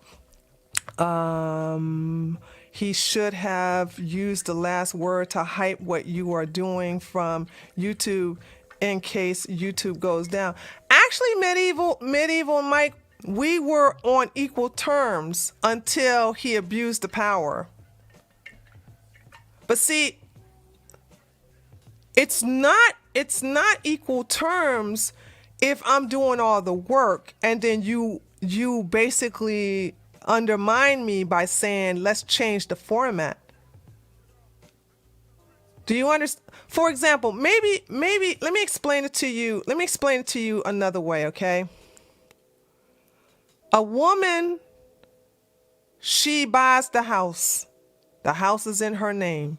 He should have used the last word to hype what you are doing from YouTube in case YouTube goes down. Actually, medieval Mike, we were on equal terms until he abused the power. But see, it's not equal terms if I'm doing all the work and then you basically undermine me by saying, let's change the format. Do you understand? For example, maybe let me explain it to you. Let me explain it to you another way, okay? A woman, she buys the house. The house is in her name.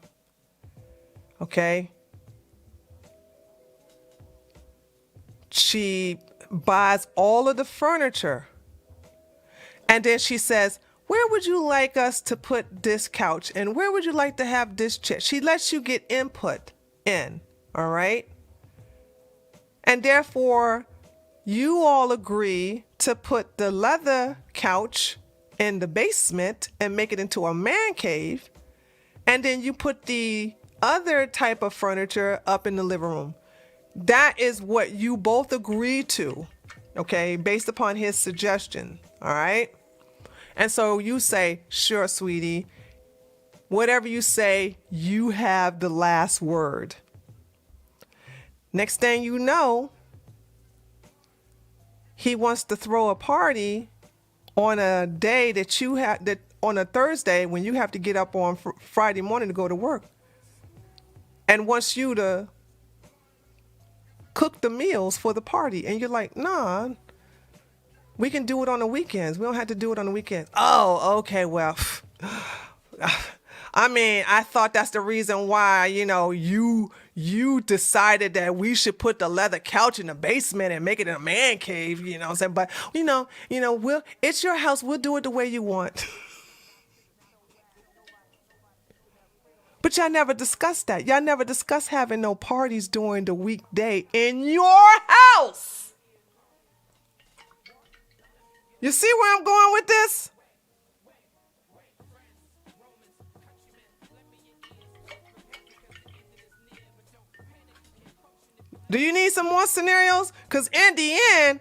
Okay? She buys all of the furniture. And then she says, where would you like us to put this couch? And where would you like to have this chair? She lets you get input in, all right? And therefore, you all agree to put the leather couch in the basement and make it into a man cave. And then you put the other type of furniture up in the living room. That is what you both agree to, okay, based upon his suggestion, all right? And so you say, sure, sweetie, whatever you say, you have the last word. Next thing you know, he wants to throw a party on a day that you have, that on a Thursday when you have to get up on Friday morning to go to work, and wants you to cook the meals for the party. And you're like, nah, we can do it on the weekends. We don't have to do it on the weekends. Oh, okay, well, I mean, I thought that's the reason why, you decided that we should put the leather couch in the basement and make it a man cave, you know what I'm saying? But, it's your house. We'll do it the way you want. But y'all never discussed that. Y'all never discussed having no parties during the weekday in your house. You see where I'm going with this? Do you need some more scenarios? Because in the end,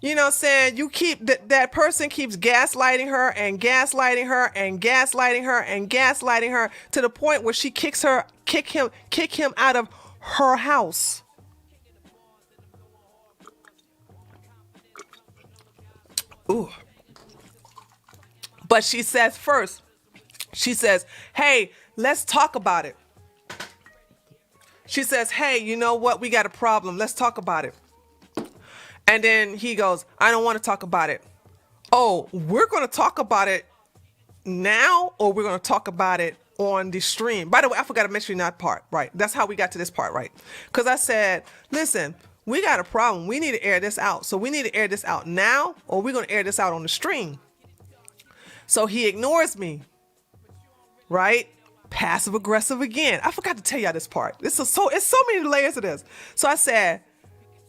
you keep that person keeps gaslighting her and gaslighting her and gaslighting her and gaslighting her to the point where she kick him out of her house. Ooh. But she says first, hey, let's talk about it. She says, hey, you know what? We got a problem. Let's talk about it. And then he goes, I don't want to talk about it. Oh, we're going to talk about it now, or we're going to talk about it on the stream. By the way, I forgot to mention that part, right? That's how we got to this part, right? Because I said, listen, we got a problem. We need to air this out. So we need to air this out now, or we're going to air this out on the stream. So he ignores me, right? Passive aggressive again. I forgot to tell y'all this part. It's so many layers to this. So I said,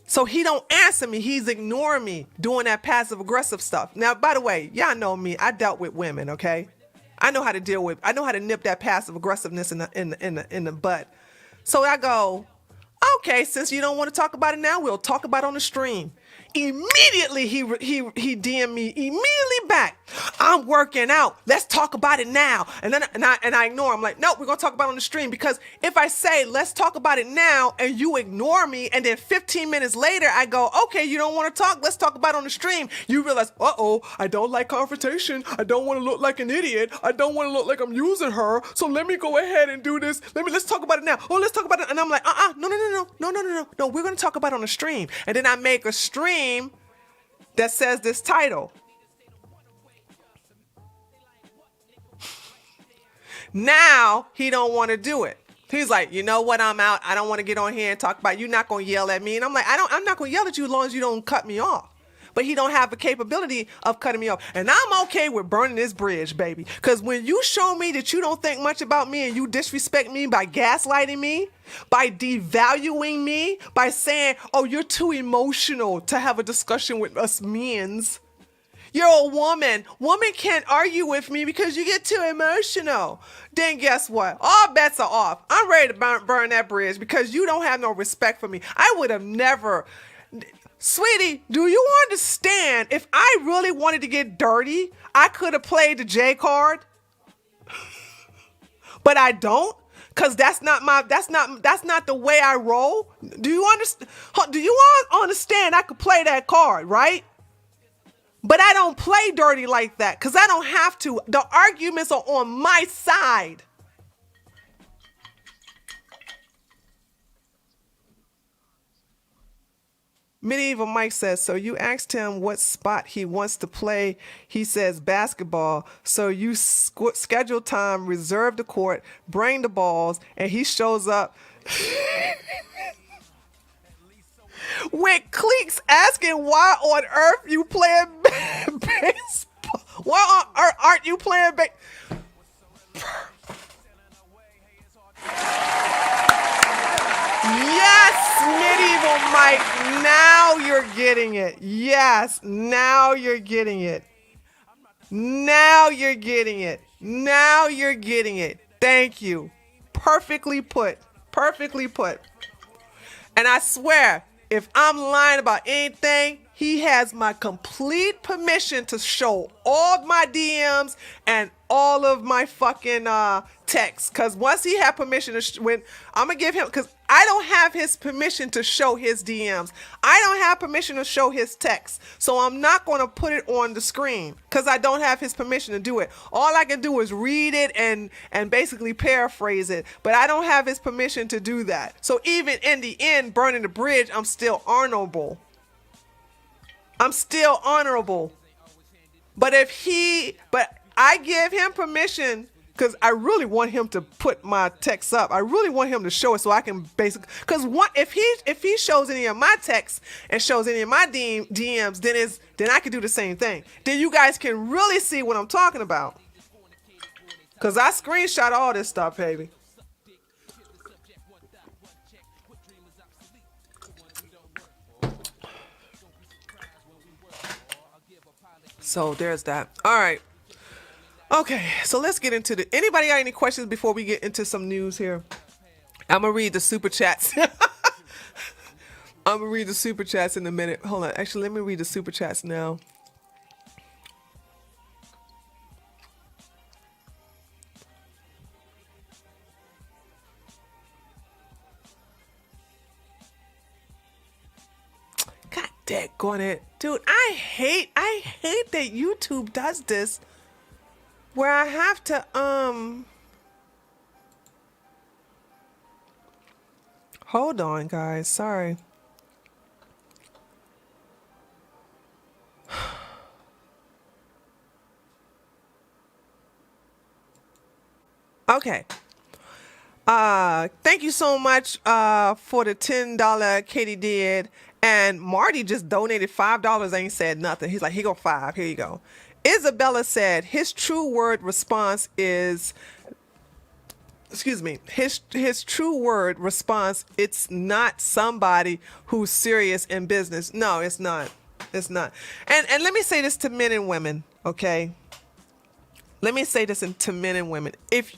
so he don't answer me. He's ignoring me, doing that passive aggressive stuff. Now, by the way, y'all know me. I dealt with women, okay? I know how to nip that passive aggressiveness in the bud. So I go, okay, since you don't want to talk about it now, we'll talk about it on the stream. Immediately he DM'd me immediately back. I'm working out. Let's talk about it now. And then I ignore. I'm like, no, we're gonna talk about it on the stream, because if I say let's talk about it now and you ignore me, and then 15 minutes later I go, okay, you don't want to talk. Let's talk about it on the stream. You realize, I don't like confrontation. I don't want to look like an idiot. I don't want to look like I'm using her. So let me go ahead and do this. Let's talk about it now. Oh, let's talk about it. And I'm like, no. We're gonna talk about it on the stream. And then I make a stream that says this title. Now he don't want to do it. He's like, you know what? I'm out. I don't want to get on here and talk about it. You're not going to yell at me. And I'm like, I'm not going to yell at you as long as you don't cut me off. But he don't have the capability of cutting me off. And I'm okay with burning this bridge, baby. Because when you show me that you don't think much about me and you disrespect me by gaslighting me, by devaluing me, by saying, oh, you're too emotional to have a discussion with us men's. You're a woman. Women can't argue with me because you get too emotional. Then guess what? All bets are off. I'm ready to burn that bridge because you don't have no respect for me. I would have never... Sweetie, do you understand? If I really wanted to get dirty, I could have played the J card. But I don't, because that's not the way I roll. Do you understand? Do you all understand I could play that card, right? But I don't play dirty like that because I don't have to. The arguments are on my side. Medieval Mike says, so you asked him what spot he wants to play. He says basketball. So you schedule time, reserve the court, bring the balls, and he shows up with cleats asking why on earth you playing baseball. Why on earth aren't you playing baseball? Yes, Medieval Mike, now you're getting it. Yes, now you're getting it. Now you're getting it. Now you're getting it. Thank you. Perfectly put. Perfectly put. And I swear, if I'm lying about anything, he has my complete permission to show all my DMs and all of my fucking texts. Because once he had permission to, when I'm going to give him, because I don't have his permission to show his DMs. I don't have permission to show his texts. So I'm not going to put it on the screen because I don't have his permission to do it. All I can do is read it and basically paraphrase it. But I don't have his permission to do that. So even in the end, burning the bridge, I'm still honorable. I'm still honorable. But I give him permission because I really want him to put my text up. I really want him to show it so I can basically, because if he shows any of my texts and shows any of my DMs, then I can do the same thing. Then you guys can really see what I'm talking about. Because I screenshot all this stuff, baby. So there's that. All right. Okay, so let's get into anybody got any questions before we get into some news here? I'm going to read the super chats. I'm going to read the super chats in a minute. Hold on. Actually, let me read the super chats now. God daggone it. Dude, I hate that YouTube does this. Where I have to, hold on, guys. Sorry. Okay. Thank you so much, for the $10 Katie did. And Marty just donated $5. Ain't said nothing. He's like, here go $5. Here you go. Isabella said his true word response is, his true word response, it's not somebody who's serious in business. No, it's not. It's not. And let me say this to men and women, okay? Let me say this to men and women. If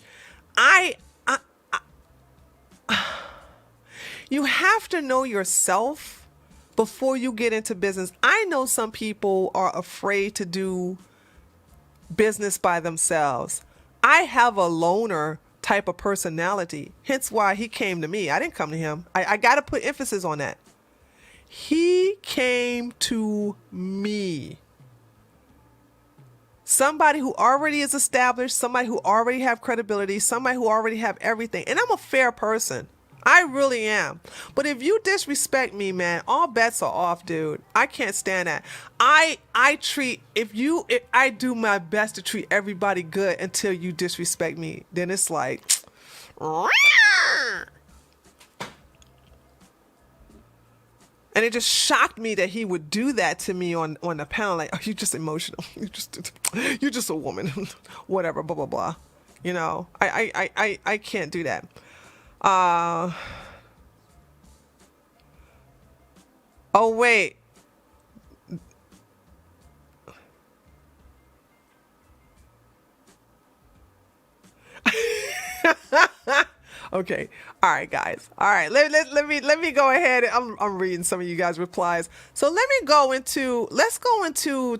you have to know yourself before you get into business. I know some people are afraid to do business by themselves. I have a loner type of personality, hence why he came to me. I didn't come to him. I got to put emphasis on that. He came to me. Somebody who already is established, somebody who already have credibility, somebody who already have everything. And I'm a fair person. I really am. But if you disrespect me, man, all bets are off, dude. I can't stand that. I do my best to treat everybody good until you disrespect me. Then it's like, and it just shocked me that he would do that to me on the panel. Like, oh, you're just emotional. You're just a woman. Whatever, blah, blah, blah. You know, I can't do that. Oh, wait. Okay. All right, guys. All right. Let me go ahead. I'm reading some of you guys' replies. So let's go into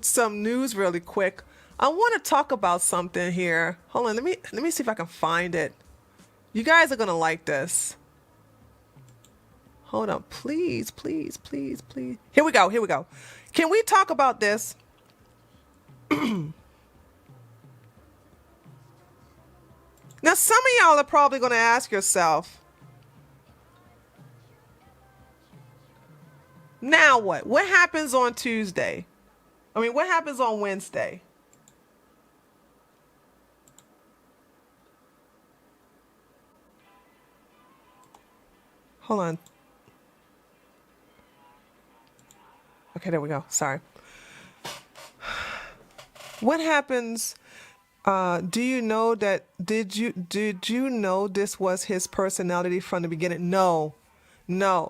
some news really quick. I want to talk about something here. Hold on. Let me see if I can find it. You guys are going to like this. Hold on. Please, please, please, please. Here we go. Can we talk about this? Now, some of y'all are probably going to ask yourself, now what? What happens on Tuesday? I mean, what happens on Wednesday? Hold on. Okay, there we go. Sorry. What happens? Do you know that? Did you know this was his personality from the beginning? No.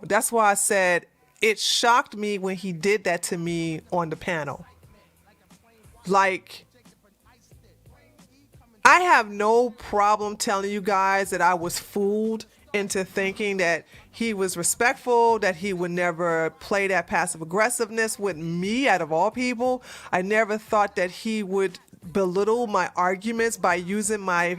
That's why I said it shocked me when he did that to me on the panel. Like, I have no problem telling you guys that I was fooled into thinking that he was respectful, that he would never play that passive aggressiveness with me out of all people. I never thought that he would belittle my arguments by using my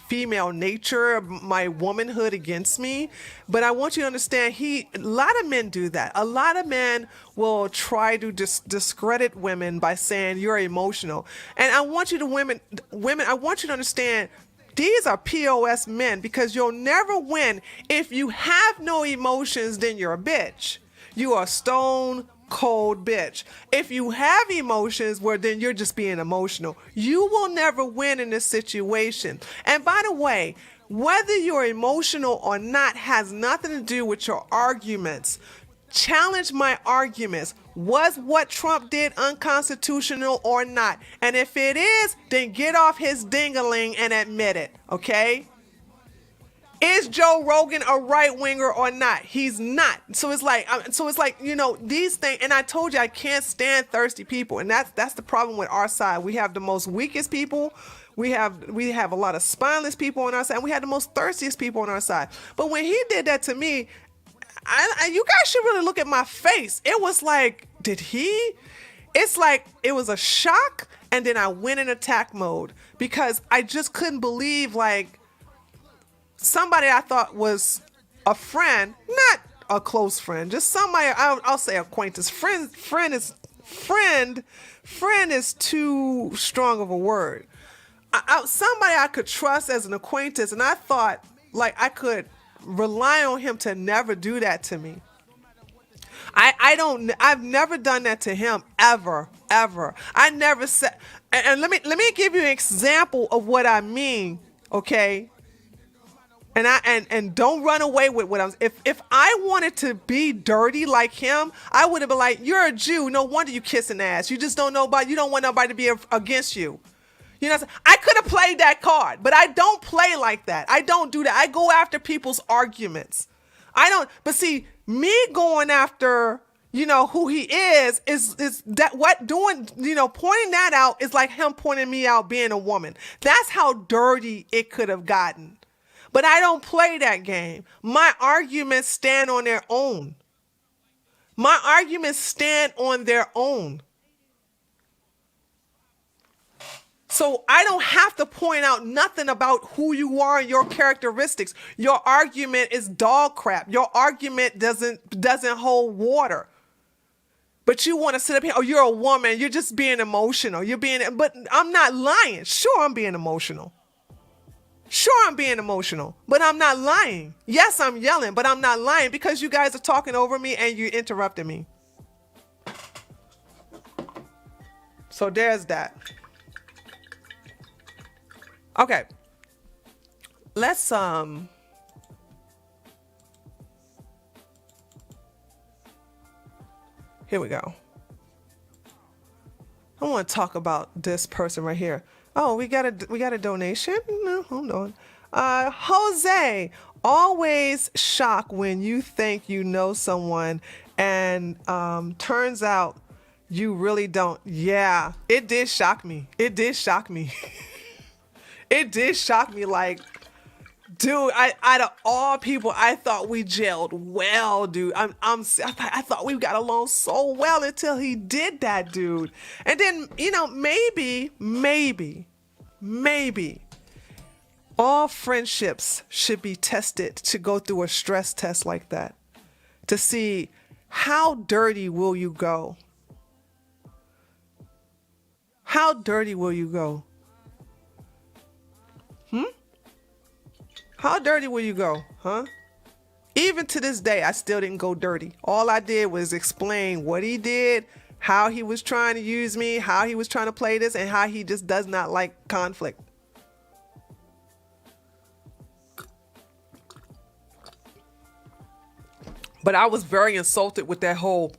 female nature, my womanhood against me. But I want you to understand, a lot of men do that. A lot of men will try to discredit women by saying you're emotional. And I want you to women, I want you to understand, these are POS men, because you'll never win. If you have no emotions, then you're a bitch. You are a stone cold bitch. If you have emotions, well, then you're just being emotional. You will never win in this situation. And by the way, whether you're emotional or not has nothing to do with your arguments. Challenge my arguments. Was what Trump did unconstitutional or not? And if it is, then get off his ding-a-ling and admit it, okay? Is Joe Rogan a right winger or not? He's not. So it's like, you know, these things. And I told you I can't stand thirsty people, and that's the problem with our side. We have the most weakest people. We have a lot of spineless people on our side, and we have the most thirstiest people on our side. But when he did that to me, you guys should really look at my face. It was like, it's like it was a shock, and then I went in attack mode because I just couldn't believe, like, somebody I thought was a friend, not a close friend, just somebody, I'll say acquaintance. Friend is too strong of a word. Somebody I could trust as an acquaintance, and I thought, like, I could rely on him to never do that to me. I've never done that to him ever. I never said, and let me give you an example of what I mean, okay? And don't run away with what I was. If I wanted to be dirty like him, I would have been like, you're a Jew, no wonder you kissing ass. You just don't know about, you don't want nobody to be against you. You know what I'm saying? I could have played that card, but I don't play like that. I don't do that. I go after people's arguments. But see, me going after, you know, who he is that what doing, you know, pointing that out is like him pointing me out being a woman. That's how dirty it could have gotten. But I don't play that game. My arguments stand on their own. My arguments stand on their own. So I don't have to point out nothing about who you are and your characteristics. Your argument is dog crap. Your argument doesn't hold water. But you want to sit up here, oh, you're a woman, you're just being emotional. But I'm not lying. Sure, I'm being emotional. Sure, I'm being emotional, but I'm not lying. Yes, I'm yelling, but I'm not lying because you guys are talking over me and you interrupted me. So there's that. Okay. Let's here we go. I want to talk about this person right here. Oh, we got a donation? No, hold on. Jose, always shocked when you think you know someone and turns out you really don't. Yeah, it did shock me. It did shock me. It did shock me. Like, dude, out of all people, I thought we gelled well, dude. I thought we got along so well until he did that, dude. And then, maybe all friendships should be tested to go through a stress test like that to see how dirty will you go. How dirty will you go? How dirty will you go, huh? Even to this day, I still didn't go dirty. All I did was explain what he did, how he was trying to use me, how he was trying to play this, and how he just does not like conflict. But I was very insulted with that whole,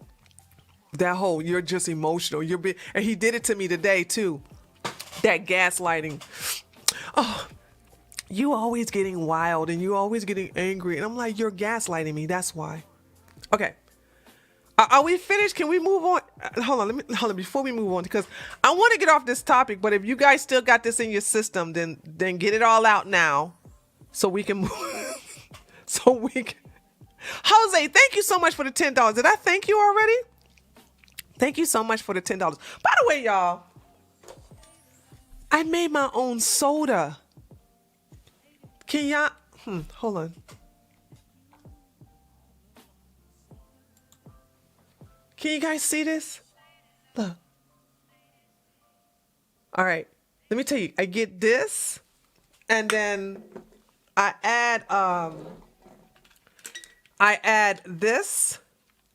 you're just emotional. And he did it to me today too. That gaslighting. Oh, you always getting wild and you always getting angry. And I'm like, you're gaslighting me. That's why. Okay. Are we finished? Can we move on? Hold on. Before we move on, because I want to get off this topic, but if you guys still got this in your system, then get it all out now so we can move. Jose, thank you so much for the $10. Did I thank you already? Thank you so much for the $10. By the way, y'all, I made my own soda. Can y'all, hold on. Can you guys see this? Look. All right. Let me tell you, I get this and then I add this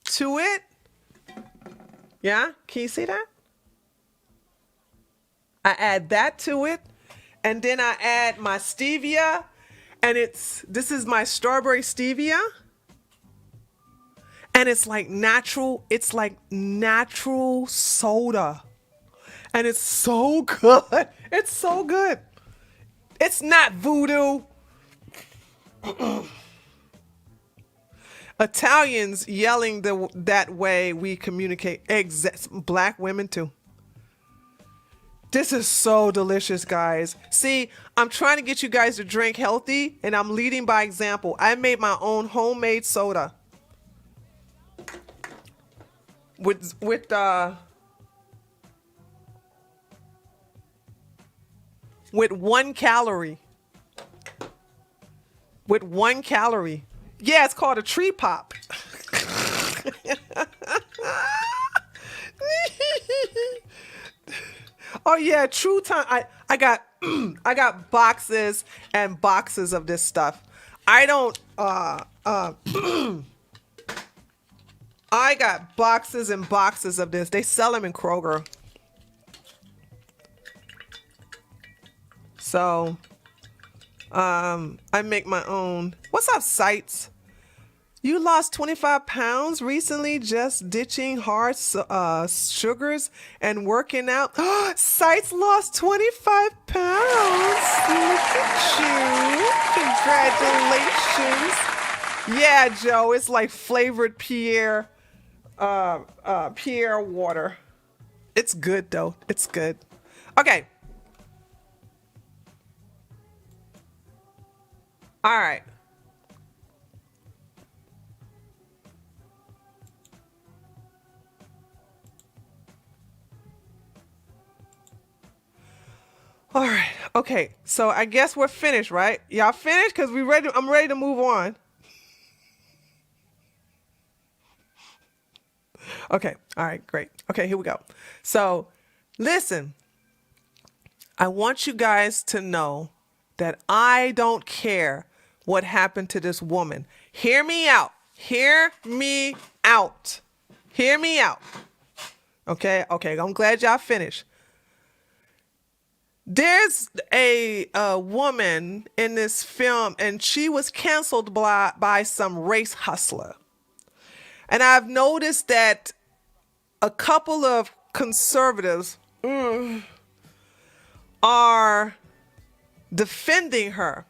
to it. Yeah? Can you see that? I add that to it and then I add my stevia. And this is my strawberry stevia. And it's like natural soda. And it's so good. It's so good. It's not voodoo. Italians yelling that way we communicate. Black women too. This is so delicious, guys. See, I'm trying to get you guys to drink healthy, and I'm leading by example. I made my own homemade soda with 1 calorie. With 1 calorie. Yeah, it's called a tree pop. Oh yeah, true time. I got I got boxes and boxes of this stuff. I don't I got boxes and boxes of this. They sell them in Kroger. So I make my own. What's up, Sites? You lost 25 pounds recently just ditching hard sugars and working out. Sites lost 25 pounds. Look at you. Congratulations. Yeah, Joe, it's like flavored Pierre water. It's good, though. It's good. Okay. All right. All right. Okay. So I guess we're finished, right? Y'all finished? Because we ready. I'm ready to move on. Okay. All right. Great. Okay. Here we go. So listen, I want you guys to know that I don't care what happened to this woman. Hear me out. Hear me out. Hear me out. Okay. Okay. I'm glad y'all finished. There's a woman in this film, and she was canceled by some race hustler. And I've noticed that a couple of conservatives are defending her.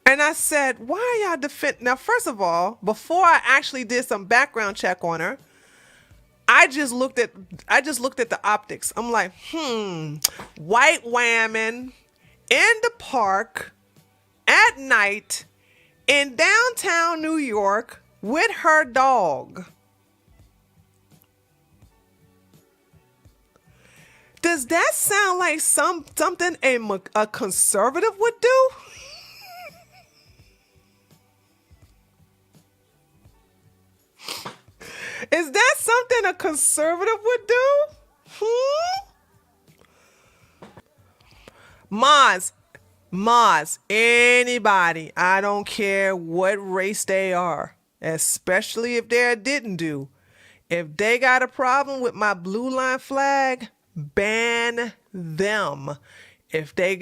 And I said, why are y'all defending? Now, first of all, before I actually did some background check on her, I just looked at the optics. I'm like, white woman in the park at night in downtown New York with her dog. Does that sound like something a conservative would do? Is that something a conservative would do? Moz, anybody, I don't care what race they are, especially if they're a didn't do. If they got a problem with my blue line flag, ban them. If they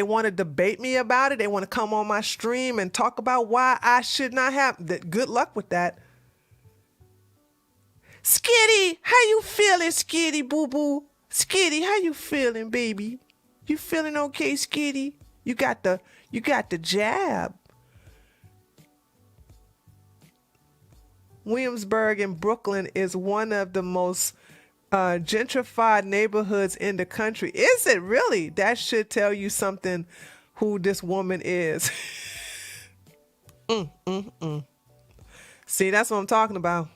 want to debate me about it, they want to come on my stream and talk about why I should not have that. Good luck with that. Skitty, how you feeling, Skitty, boo-boo? Skitty, how you feeling, baby? You feeling okay, Skitty? You got the jab. Williamsburg in Brooklyn is one of the most gentrified neighborhoods in the country. Is it really? That should tell you something who this woman is. See, that's what I'm talking about.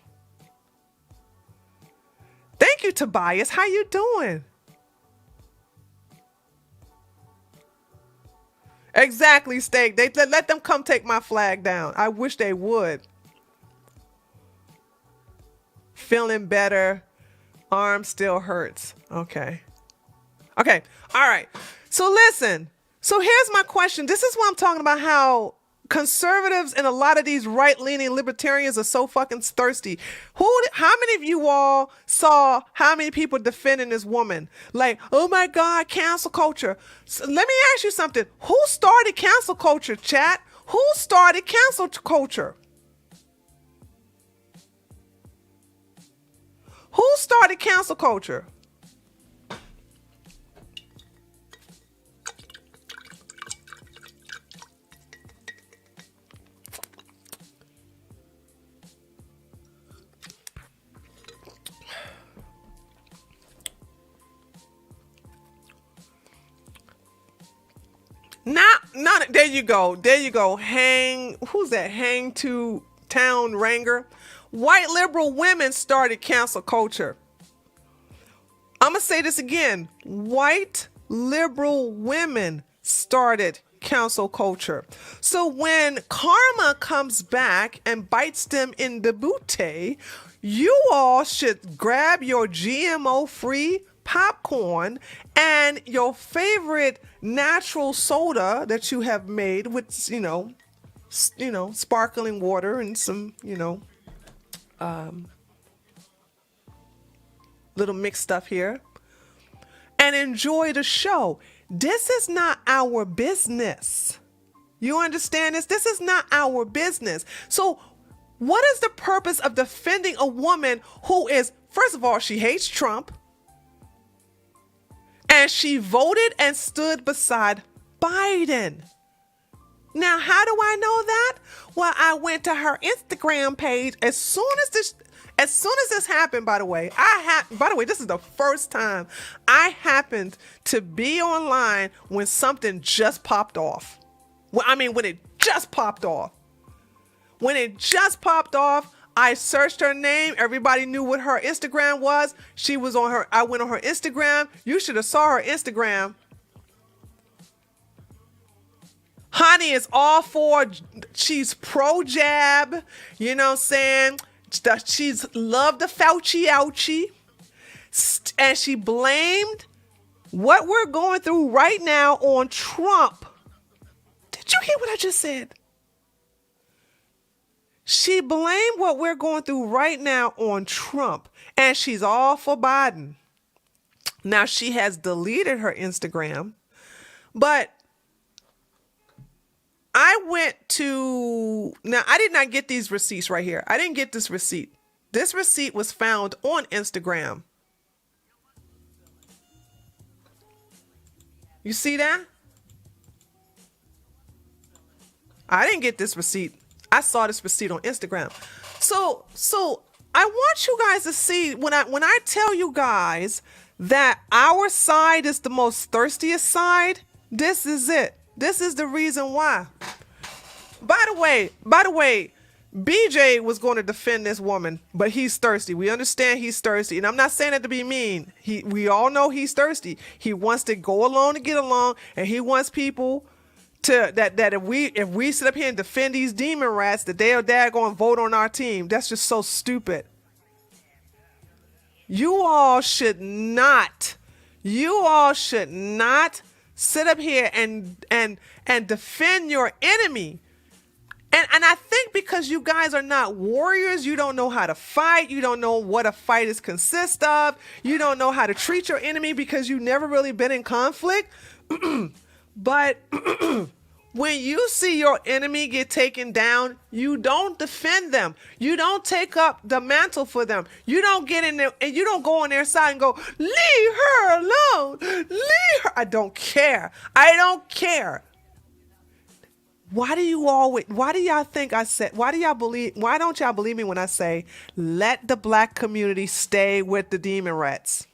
Thank you, Tobias. How you doing? Exactly, Steak. They let them come take my flag down. I wish they would. Feeling better. Arm still hurts. Okay. Okay. All right. So listen. So here's my question. This is what I'm talking about, how conservatives and a lot of these right-leaning libertarians are so fucking thirsty. How many of you all saw how many people defending this woman? Like, oh my God, cancel culture. So let me ask you something. Who started cancel culture, chat? Who started cancel culture? Who started cancel culture? Not there you go. There you go. Who's that? Hang to town ranger. White liberal women started cancel culture. I'm going to say this again. White liberal women started cancel culture. So when karma comes back and bites them in the booty, you all should grab your GMO-free popcorn and your favorite natural soda that you have made with, sparkling water and some, little mixed stuff here, and enjoy the show. This is not our business. You understand this? This is not our business. So what is the purpose of defending a woman who is, first of all, she hates Trump, and she voted and stood beside Biden? Now, how do I know that? Well, I went to her Instagram page as soon As soon as this happened, by the way, this is the first time I happened to be online when something just popped off. Well, I mean, when it just popped off. When it just popped off, I searched her name. Everybody knew what her Instagram was. She was on her, I went on her Instagram. You should have saw her Instagram. Honey is all for, she's pro-jab, you know what I'm saying? She's loved the Fauci ouchie. And she blamed what we're going through right now on Trump. Did you hear what I just said? She blamed what we're going through right now on Trump. And she's all for Biden. Now, she has deleted her Instagram. But I went to, now I did not get these receipts right here. I didn't get this receipt. This receipt was found on Instagram. You see that? I didn't get this receipt. I saw this receipt on Instagram. So I want you guys to see when I tell you guys that our side is the most thirstiest side, this is it. This is the reason why. By the way, BJ was going to defend this woman, but he's thirsty. We understand he's thirsty. And I'm not saying that to be mean. We all know he's thirsty. He wants to go along to get along, and he wants people to that if we sit up here and defend these demon rats, that they're going to vote on our team. That's just so stupid. You all should not sit up here and defend your enemy. And I think because you guys are not warriors, you don't know how to fight, you don't know what a fight is consist of, you don't know how to treat your enemy because you've never really been in conflict. But when you see your enemy get taken down, you don't defend them. You don't take up the mantle for them. You don't get in there and you don't go on their side and go, leave her alone. Leave her. I don't care. Why don't y'all believe me when I say, let the black community stay with the demon rats?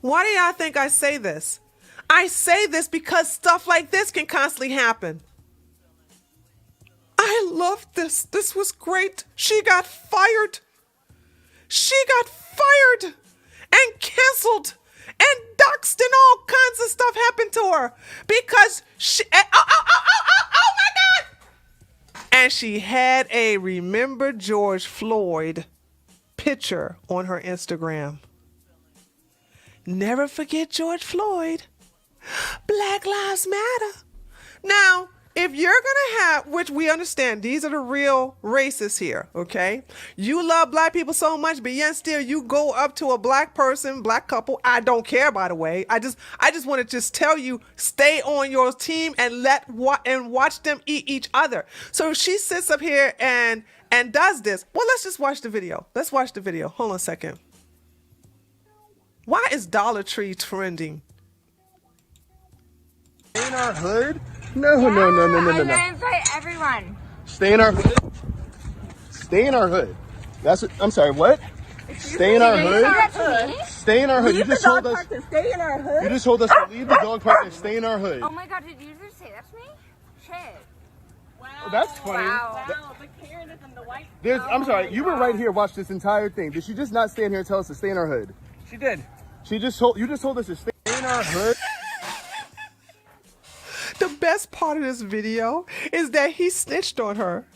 Why do y'all think I say this? I say this because stuff like this can constantly happen. I love this. This was great. She got fired. And canceled and doxed and all kinds of stuff happened to her because oh my God. And she had a Remember George Floyd picture on her Instagram. Never forget George Floyd. Black Lives Matter. Now, if you're going to have, which we understand, these are the real racists here, okay? You love black people so much, but yet still you go up to a black person, black couple. I don't care, by the way. I just want to just tell you, stay on your team and watch them eat each other. So she sits up here and does this. Well, let's just watch the video. Let's watch the video. Hold on a second. Why is Dollar Tree trending? Stay in our hood? No. I invite everyone. Stay in our hood? Stay in our hood. That's what, I'm sorry, what? Stay in our hood? Stay in our hood. You just told us to stay in our hood? You just told us to leave the dog park and stay in our hood. Oh my God, did you just say that to me? Shit. Wow. Oh, that's funny. Wow. The Karen is in the white. I'm sorry, you were right here, watch this entire thing. Did she just not stand here and tell us to stay in our hood? She did. You just told us to stay in our hood? The best part of this video is that he snitched on her.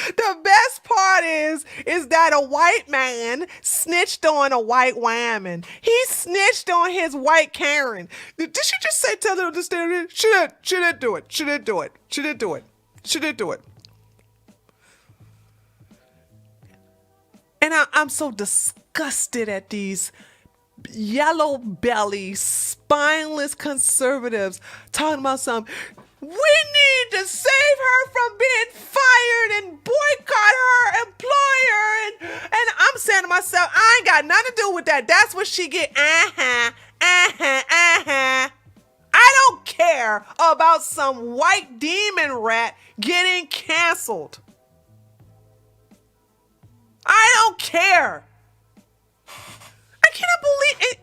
The best part is that a white man snitched on a white woman. He snitched on his white Karen. Did she just say tell her to stay there? She didn't do it. And I'm so disgusted at these yellow belly, spineless conservatives talking about we need to save her from being fired and boycott her employer. And I'm saying to myself, I ain't got nothing to do with that. That's what she get. I don't care. care about some white demon rat getting canceled. I don't care. I cannot believe it.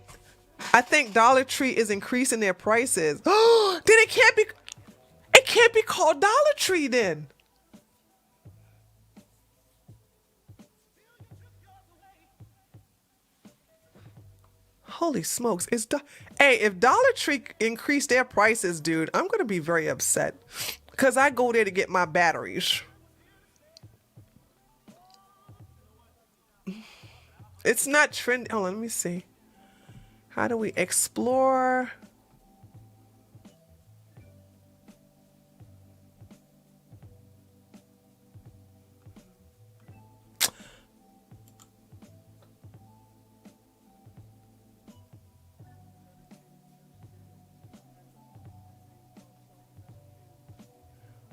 I think Dollar Tree is increasing their prices. Then it can't be called Dollar Tree then. Holy smokes. Hey, if Dollar Tree increased their prices, dude, I'm going to be very upset. Because I go there to get my batteries. It's not trendy. Hold on, let me see. How do we explore?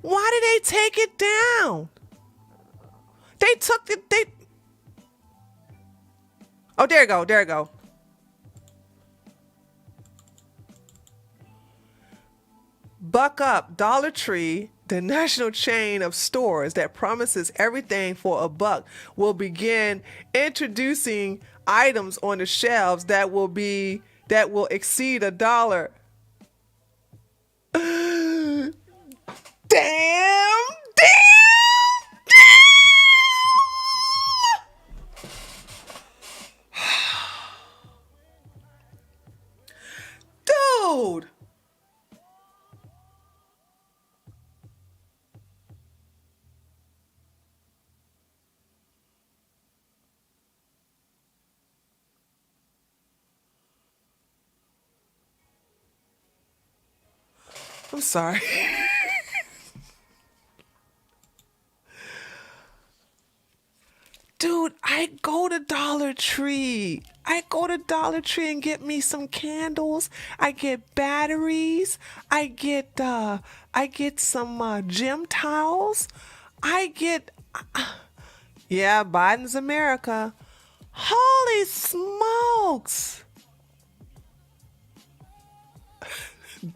Why did they take it down? They took it. Oh, there you go. There you go. Buck up. Dollar Tree, the national chain of stores that promises everything for a buck, will begin introducing items on the shelves that will exceed $1. Damn! Dude! I'm sorry. Dude, I go to Dollar Tree. I go to Dollar Tree and get me some candles. I get batteries. I get some gym towels. Yeah, Biden's America. Holy smokes.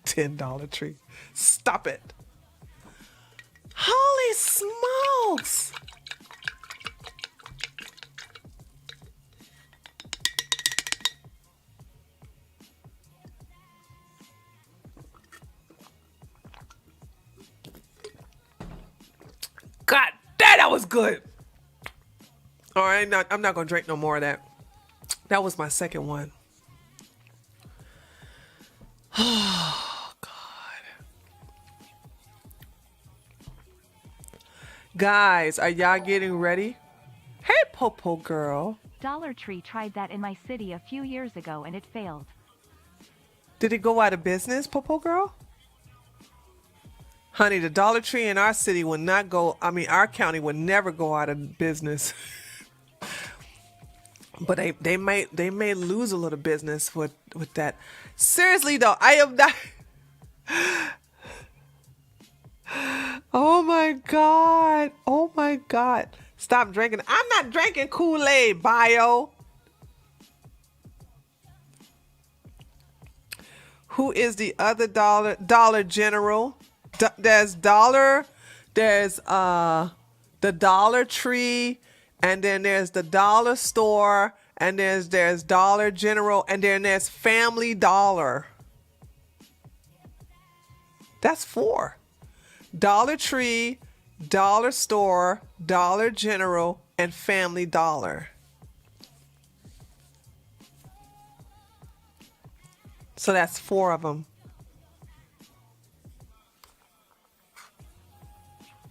$10 Tree. Stop it. Holy smokes. God damn, that was good. All right, I'm not going to drink no more of that. That was my second one. Oh, God. Guys, are y'all getting ready? Hey, Popo girl. Dollar Tree tried that in my city a few years ago and it failed. Did it go out of business, Popo girl? Honey, the Dollar Tree in our city would not go, our county would never go out of business. But they may lose a little business with that. Seriously though, I am not. Oh my God. Oh my God. Stop drinking. I'm not drinking Kool-Aid, Bio. Who is the other Dollar General? There's the Dollar Tree, and then there's the Dollar Store, and there's Dollar General, and then there's Family Dollar. That's 4. Dollar Tree, Dollar Store, Dollar General, and Family Dollar. So that's 4 of them.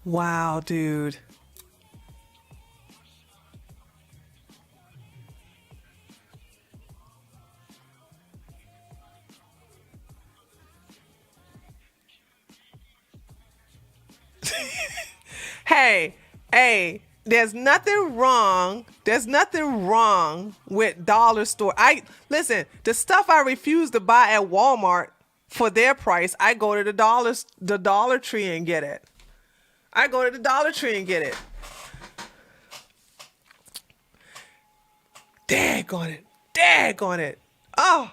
Wow, dude. Hey, there's nothing wrong. There's nothing wrong with Dollar Store. Listen, the stuff I refuse to buy at Walmart for their price, I go to the Dollar Tree and get it. I go to the Dollar Tree and get it. Daggone it. Daggone it. Oh.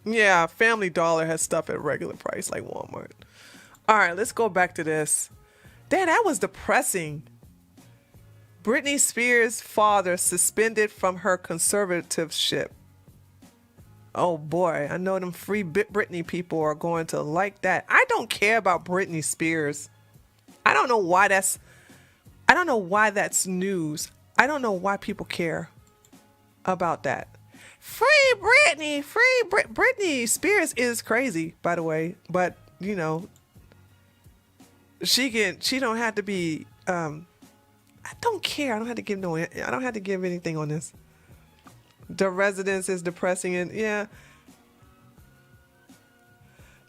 Yeah, Family Dollar has stuff at regular price like Walmart. All right, let's go back to this. Damn, that was depressing. Britney Spears' father suspended from her conservatorship. Oh boy, I know them free Britney people are going to like that. I don't care about Britney Spears. I don't know why that's news. I don't know why people care about that. Free Britney, Britney Spears is crazy, by the way, but you know, she don't have to be I don't care. I don't have to give anything on this. The residence is depressing and yeah.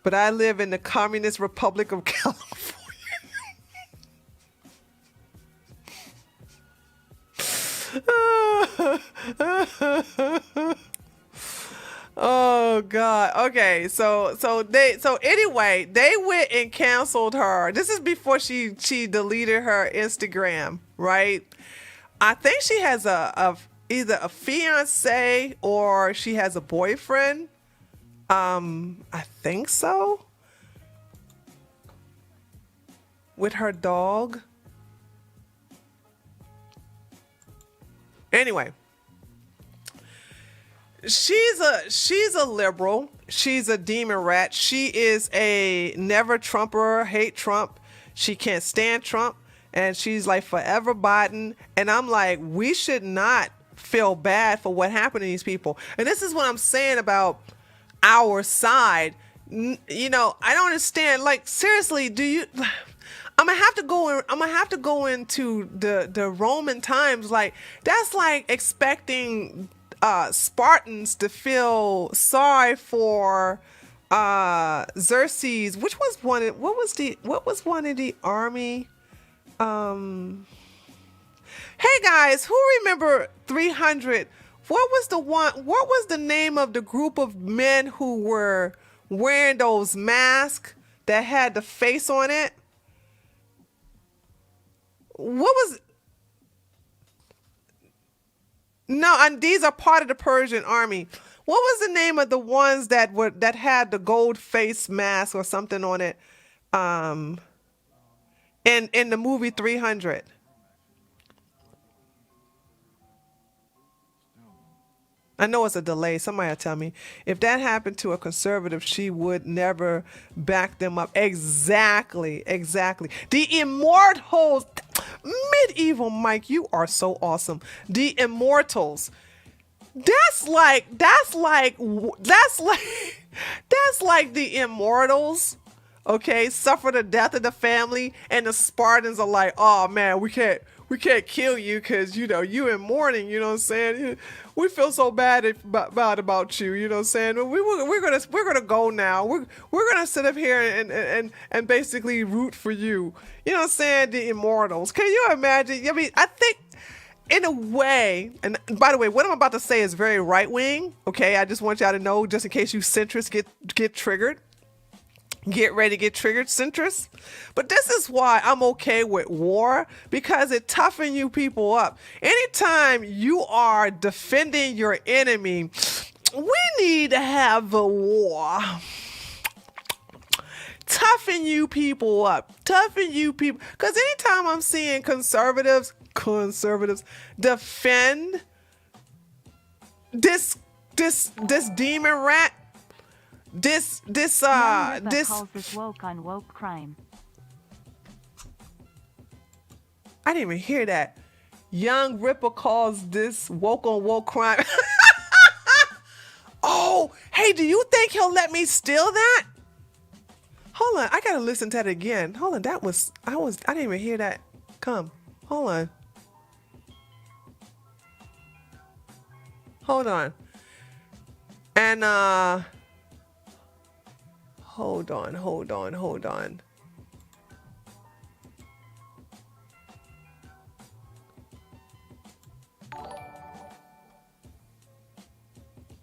But I live in the Communist Republic of California. Oh God. Okay. So anyway, they went and canceled her. This is before she deleted her Instagram, right? I think she has either a fiance or she has a boyfriend. I think so. With her dog. Anyway, she's a liberal. She's a demon rat. She is a never Trumper, hate Trump. She can't stand Trump. And she's like forever Biden. And I'm like, we should not feel bad for what happened to these people. And this is what I'm saying about our side. You know, I don't understand. Like, seriously, do you... I'm gonna have to go into the Roman times. Like, that's like expecting Spartans to feel sorry for Xerxes, which was what was one of the army. Hey guys, who remember 300? What was the name of the group of men who were wearing those masks that had the face on it? And these are part of the Persian army. What was the name of the ones that had the gold face mask or something on it? In the movie 300. I know it's a delay. Somebody will tell me. If that happened to a conservative, she would never back them up. Exactly. The Immortals. Medieval Mike, you are so awesome. The Immortals. That's like the Immortals. Okay, suffer the death of the family, and the Spartans are like, oh man, we can't kill you because you know you in mourning. You know what I'm saying? We feel so bad about you. You know what I'm saying? We're gonna go now. We're gonna sit up here and basically root for you. You know what I'm saying? The Immortals. Can you imagine? I mean, I think in a way, and by the way, what I'm about to say is very right wing. Okay, I just want y'all to know, just in case you centrists get triggered. Get ready to get triggered, centrists. But this is why I'm okay with war, because it toughens you people up. Anytime you are defending your enemy, we need to have a war. Toughen you people up. Toughen you people. Because anytime I'm seeing conservatives defend this demon rat, this calls this woke on woke crime. I didn't even hear that. Young Ripper calls this woke on woke crime. Oh, hey, do you think he'll let me steal that? Hold on, I gotta listen to that again. Hold on, I didn't even hear that. Hold on. And hold on.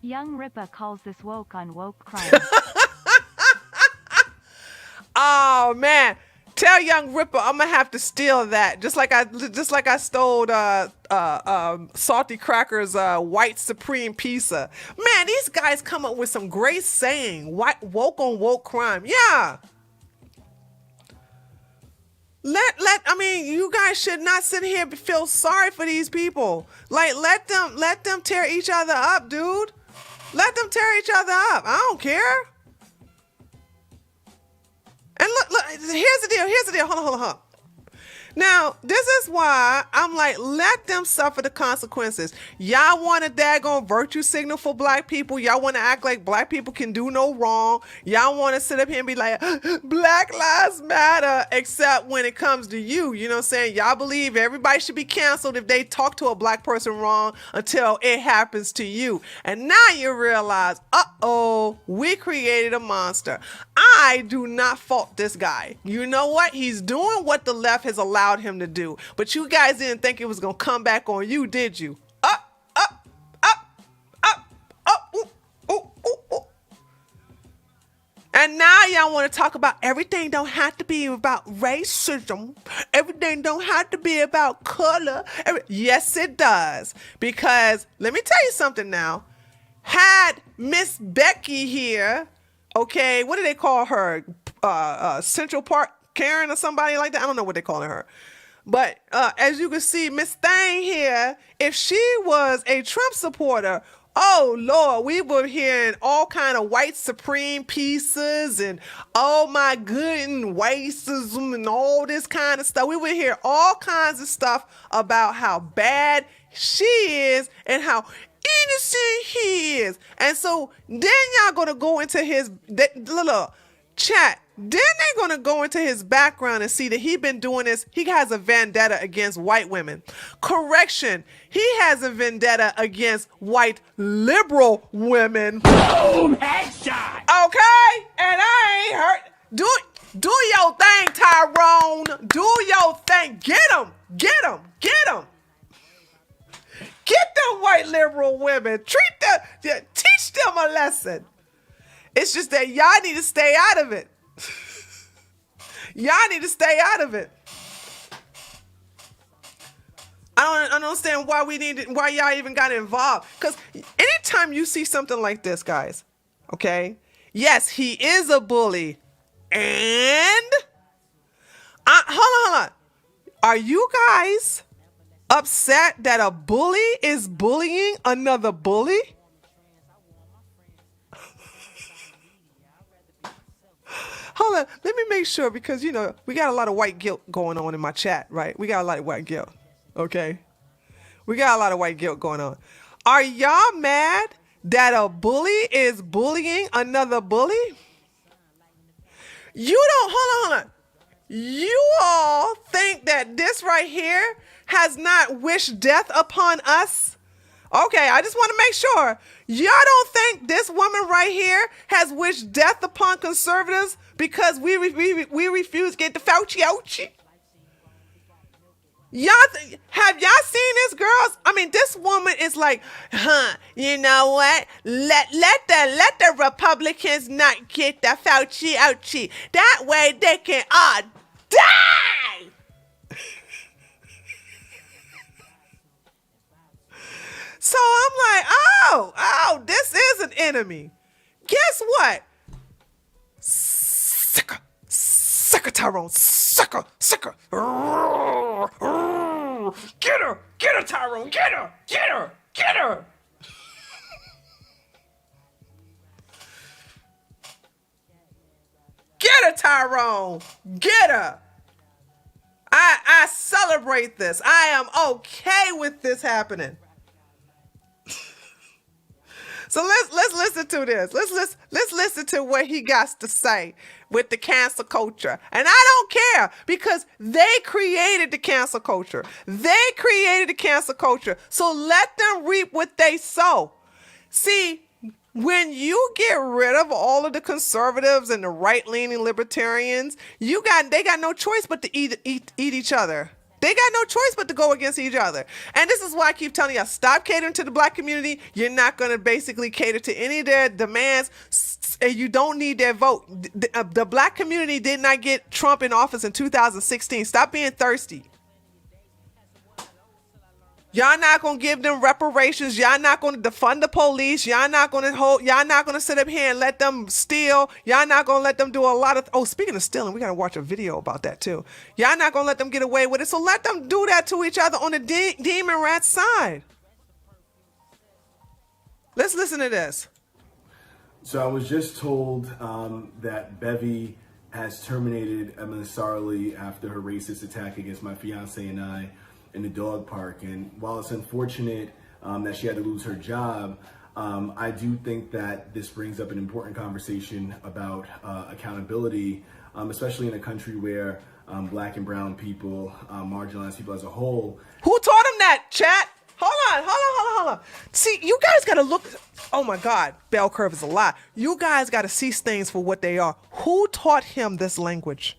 Young Ripper calls this woke on woke crime. Oh man, tell Young Ripper I'm gonna have to steal that, just like I stole Salty Crackers white supreme pizza. Man, these guys come up with some great saying. Woke on woke crime. Yeah. I mean, you guys should not sit here and feel sorry for these people. Like, let them tear each other up, dude. Let them tear each other up. I don't care. And look, here's the deal. Hold on. Now, this is why I'm like, let them suffer the consequences. Y'all want a daggone virtue signal for black people. Y'all want to act like black people can do no wrong. Y'all want to sit up here and be like, Black Lives Matter, except when it comes to you. You know what I'm saying? Y'all believe everybody should be canceled if they talk to a black person wrong until it happens to you. And now you realize, we created a monster. I do not fault this guy. You know what? He's doing what the left has allowed him to do. But you guys didn't think it was going to come back on you, did you? And now y'all want to talk about everything don't have to be about racism. Everything don't have to be about color. Yes, it does. Because let me tell you something now. Had Miss Becky here, okay, what do they call her? Central Park Karen or somebody like that? I don't know what they're calling her. But as you can see, Miss Thang here, if she was a Trump supporter, oh Lord, we were hearing all kind of white supreme pieces and oh my good and racism and all this kind of stuff. We would hear all kinds of stuff about how bad she is and how innocent he is. And so then y'all gonna go into his little chat. Then they're going to go into his background and see that he's been doing this. He has a vendetta against white women. Correction. He has a vendetta against white liberal women. Boom! Headshot! Okay? And I ain't hurt. Do your thing, Tyrone. Do your thing. Get him. Get him. Get him. Get them white liberal women. Teach them a lesson. It's just that y'all need to stay out of it. Y'all need to stay out of it. I don't understand why why y'all even got involved. Because anytime you see something like this, guys, okay? Yes, he is a bully. And hold on. Are you guys upset that a bully is bullying another bully? Hold on, let me make sure because, you know, we got a lot of white guilt going on in my chat, right? We got a lot of white guilt, okay? We got a lot of white guilt going on. Are y'all mad that a bully is bullying another bully? Hold on. You all think that this right here has not wished death upon us? Okay, I just want to make sure. Y'all don't think this woman right here has wished death upon conservatives because we refuse to get the Fauci-ouchie? Have y'all seen this, girls? I mean, this woman is like, you know what? Let the Republicans not get the Fauci-ouchie. That way they can all die. So I'm like, oh, this is an enemy. Guess what? Sucker, Tyrone, sucker. Get her, Tyrone, get her. Get her, Tyrone, get her. I celebrate this. I am okay with this happening. So let's listen to this. Let's listen to what he got to say with the cancel culture. And I don't care because they created the cancel culture. So let them reap what they sow. See, when you get rid of all of the conservatives and the right-leaning libertarians, they got no choice but to eat each other. They got no choice but to go against each other. And this is why I keep telling you, stop catering to the black community. You're not going to basically cater to any of their demands. And you don't need their vote. The black community did not get Trump in office in 2016. Stop being thirsty. Y'all not gonna give them reparations. Y'all not gonna defund the police. Y'all not gonna sit up here and let them steal. Y'all not gonna let them do a lot of, speaking of stealing, we gotta watch a video about that too. Y'all not gonna let them get away with it. So let them do that to each other on the demon rat side. Let's listen to this. So I was just told that Bevy has terminated Emily Sarley after her racist attack against my fiance and I in the dog park. And while it's unfortunate that she had to lose her job, I do think that this brings up an important conversation about accountability, especially in a country where Black and brown people, marginalized people as a whole. Who taught him that, chat? Hold on. See, you guys gotta look. Oh my God, bell curve is a lot. You guys gotta see things for what they are. Who taught him this language?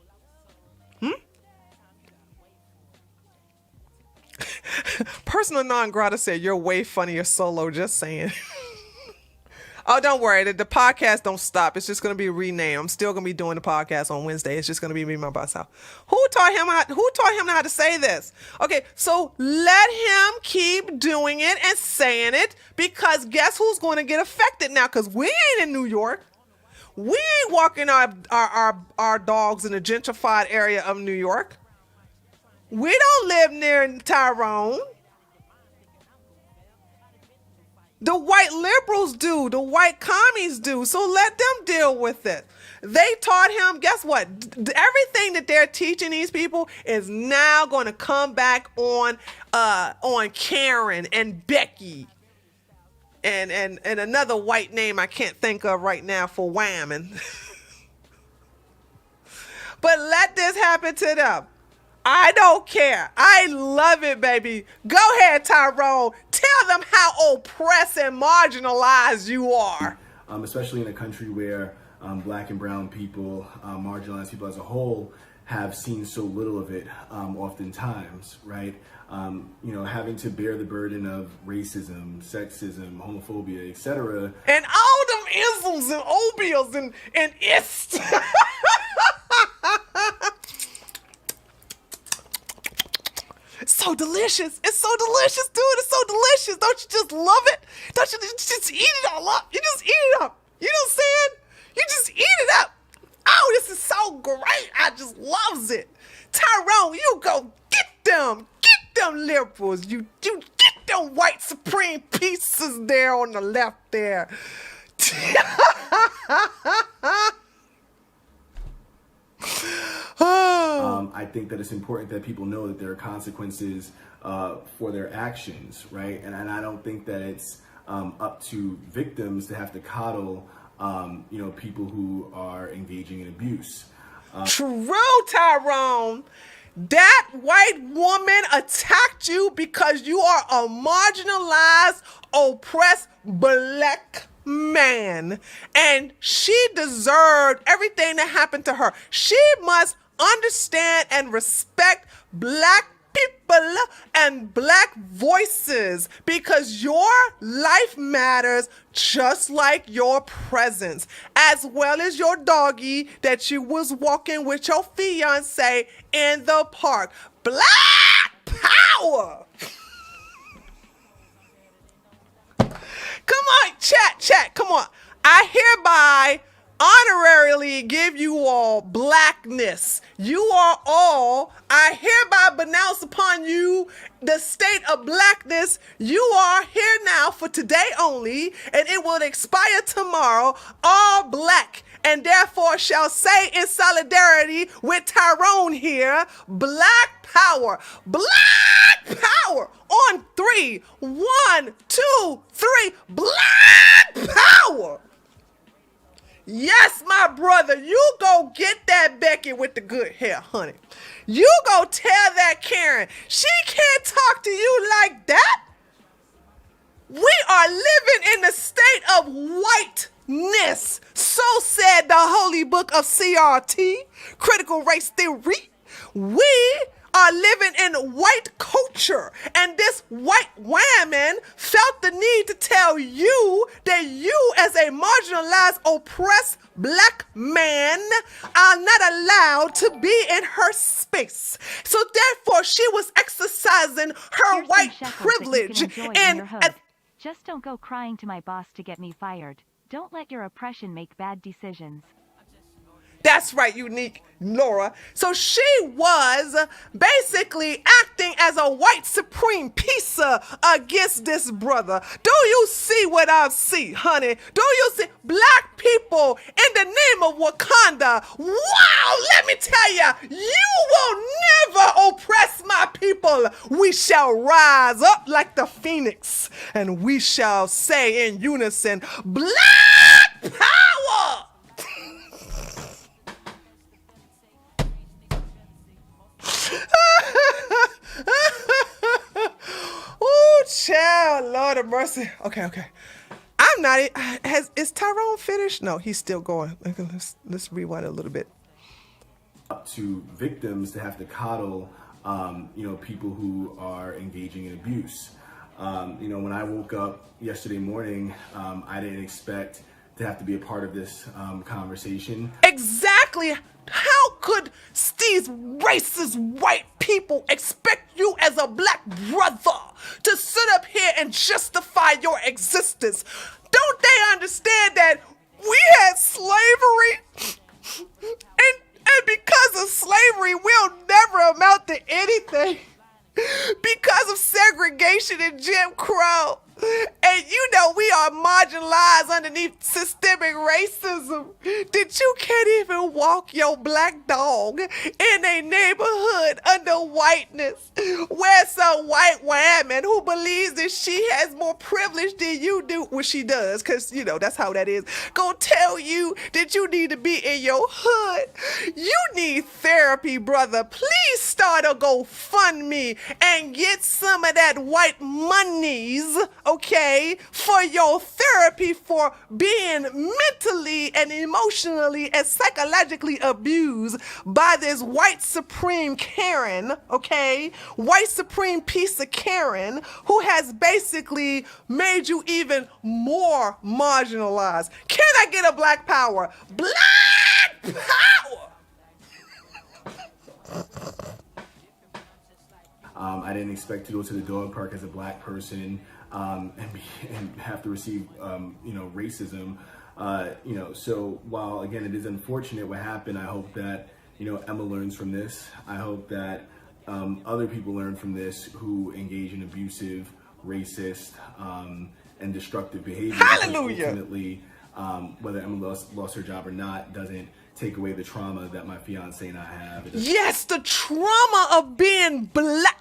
Personal non grata said, you're way funnier solo, just saying. Oh, don't worry. The podcast don't stop. It's just going to be renamed. I'm still going to be doing the podcast on Wednesday. It's just going to be me by myself. Who taught him how to say this? Okay, so let him keep doing it and saying it, because guess who's going to get affected now? Because we ain't in New York. We ain't walking our dogs in a gentrified area of New York. We don't live near Tyrone. The white liberals do. The white commies do. So let them deal with it. They taught him, guess what? Everything that they're teaching these people is now going to come back on Karen and Becky and another white name I can't think of right now for whamming. But let this happen to them. I don't care. I love it, baby. Go ahead, Tyrone. Tell them how oppressed and marginalized you are. Especially in a country where Black and brown people, marginalized people as a whole, have seen so little of it oftentimes, right? Having to bear the burden of racism, sexism, homophobia, etc. And all them isms and obials and ist. It's so delicious. It's so delicious, dude. It's so delicious. Don't you just love it? Don't you just eat it all up? You just eat it up. You know what I'm saying? You just eat it up. Oh, this is so great. I just loves it. Tyrone, you go get them. Get them liberals. You get them white supreme pieces there on the left there. I think that it's important that people know that there are consequences for their actions, right? And I don't think that it's up to victims to have to coddle, people who are engaging in abuse. True, Tyrone. That white woman attacked you because you are a marginalized, oppressed Black man, and she deserved everything that happened to her. She must understand and respect Black people and Black voices, because your life matters just like your presence, as well as your doggy that you was walking with your fiance in the park. Black power. Come on, chat, come on. I hereby honorarily give you all blackness. You are all, I hereby pronounce upon you the state of blackness. You are here now for today only, and it will expire tomorrow, all Black. And therefore shall say in solidarity with Tyrone here, Black power. Black power. On 3. 1, 2, 3. Black power. Yes, my brother, you go get that Becky with the good hair, honey. You go tell that Karen, she can't talk to you like that. We are living in the state of whiteness. So said the holy book of CRT, critical race theory. We are living in white culture, and this white woman felt the need to tell you that you, as a marginalized, oppressed black man, are not allowed to be in her space. So therefore, she was exercising her Here's white some shekels that privilege you can enjoy in your and hood. Just don't go crying to my boss to get me fired. Don't let your oppression make bad decisions. that's right, Unique Laura. So she was basically acting as a white supreme pizza against this brother. Do you see what I see, honey? Do you see black people in the name of Wakanda? Wow, let me tell you, you will never oppress my people. We shall rise up like the phoenix, and we shall say in unison, Black Power! Oh, child, Lord of mercy. Okay. I'm not. Is Tyrone finished? No, he's still going. Let's rewind a little bit. Up to victims to have to coddle, people who are engaging in abuse. When I woke up yesterday morning, I didn't expect to have to be a part of this conversation. Exactly. How could these racist white people expect you as a black brother to sit up here and justify your existence? Don't they understand that we had slavery? And because of slavery, we'll never amount to anything. Because of segregation and Jim Crow. And we are marginalized underneath systemic racism. That you can't even walk your black dog in a neighborhood under whiteness, where some white woman who believes that she has more privilege than you do, well, she does, because that's how that is, gonna tell you that you need to be in your hood. You need therapy, brother. Please start a GoFundMe and get some of that white monies, okay, for your therapy for being mentally and emotionally and psychologically abused by this white supreme Karen, okay? White supreme piece of Karen who has basically made you even more marginalized. Can I get a black power? Black power! I didn't expect to go to the dog park as a black person and have to receive, racism. So while, again, it is unfortunate what happened, I hope that, Emma learns from this. I hope that other people learn from this who engage in abusive, racist, and destructive behavior. Hallelujah! Ultimately, whether Emma lost her job or not doesn't take away the trauma that my fiance and I have. Yes, the trauma of being black.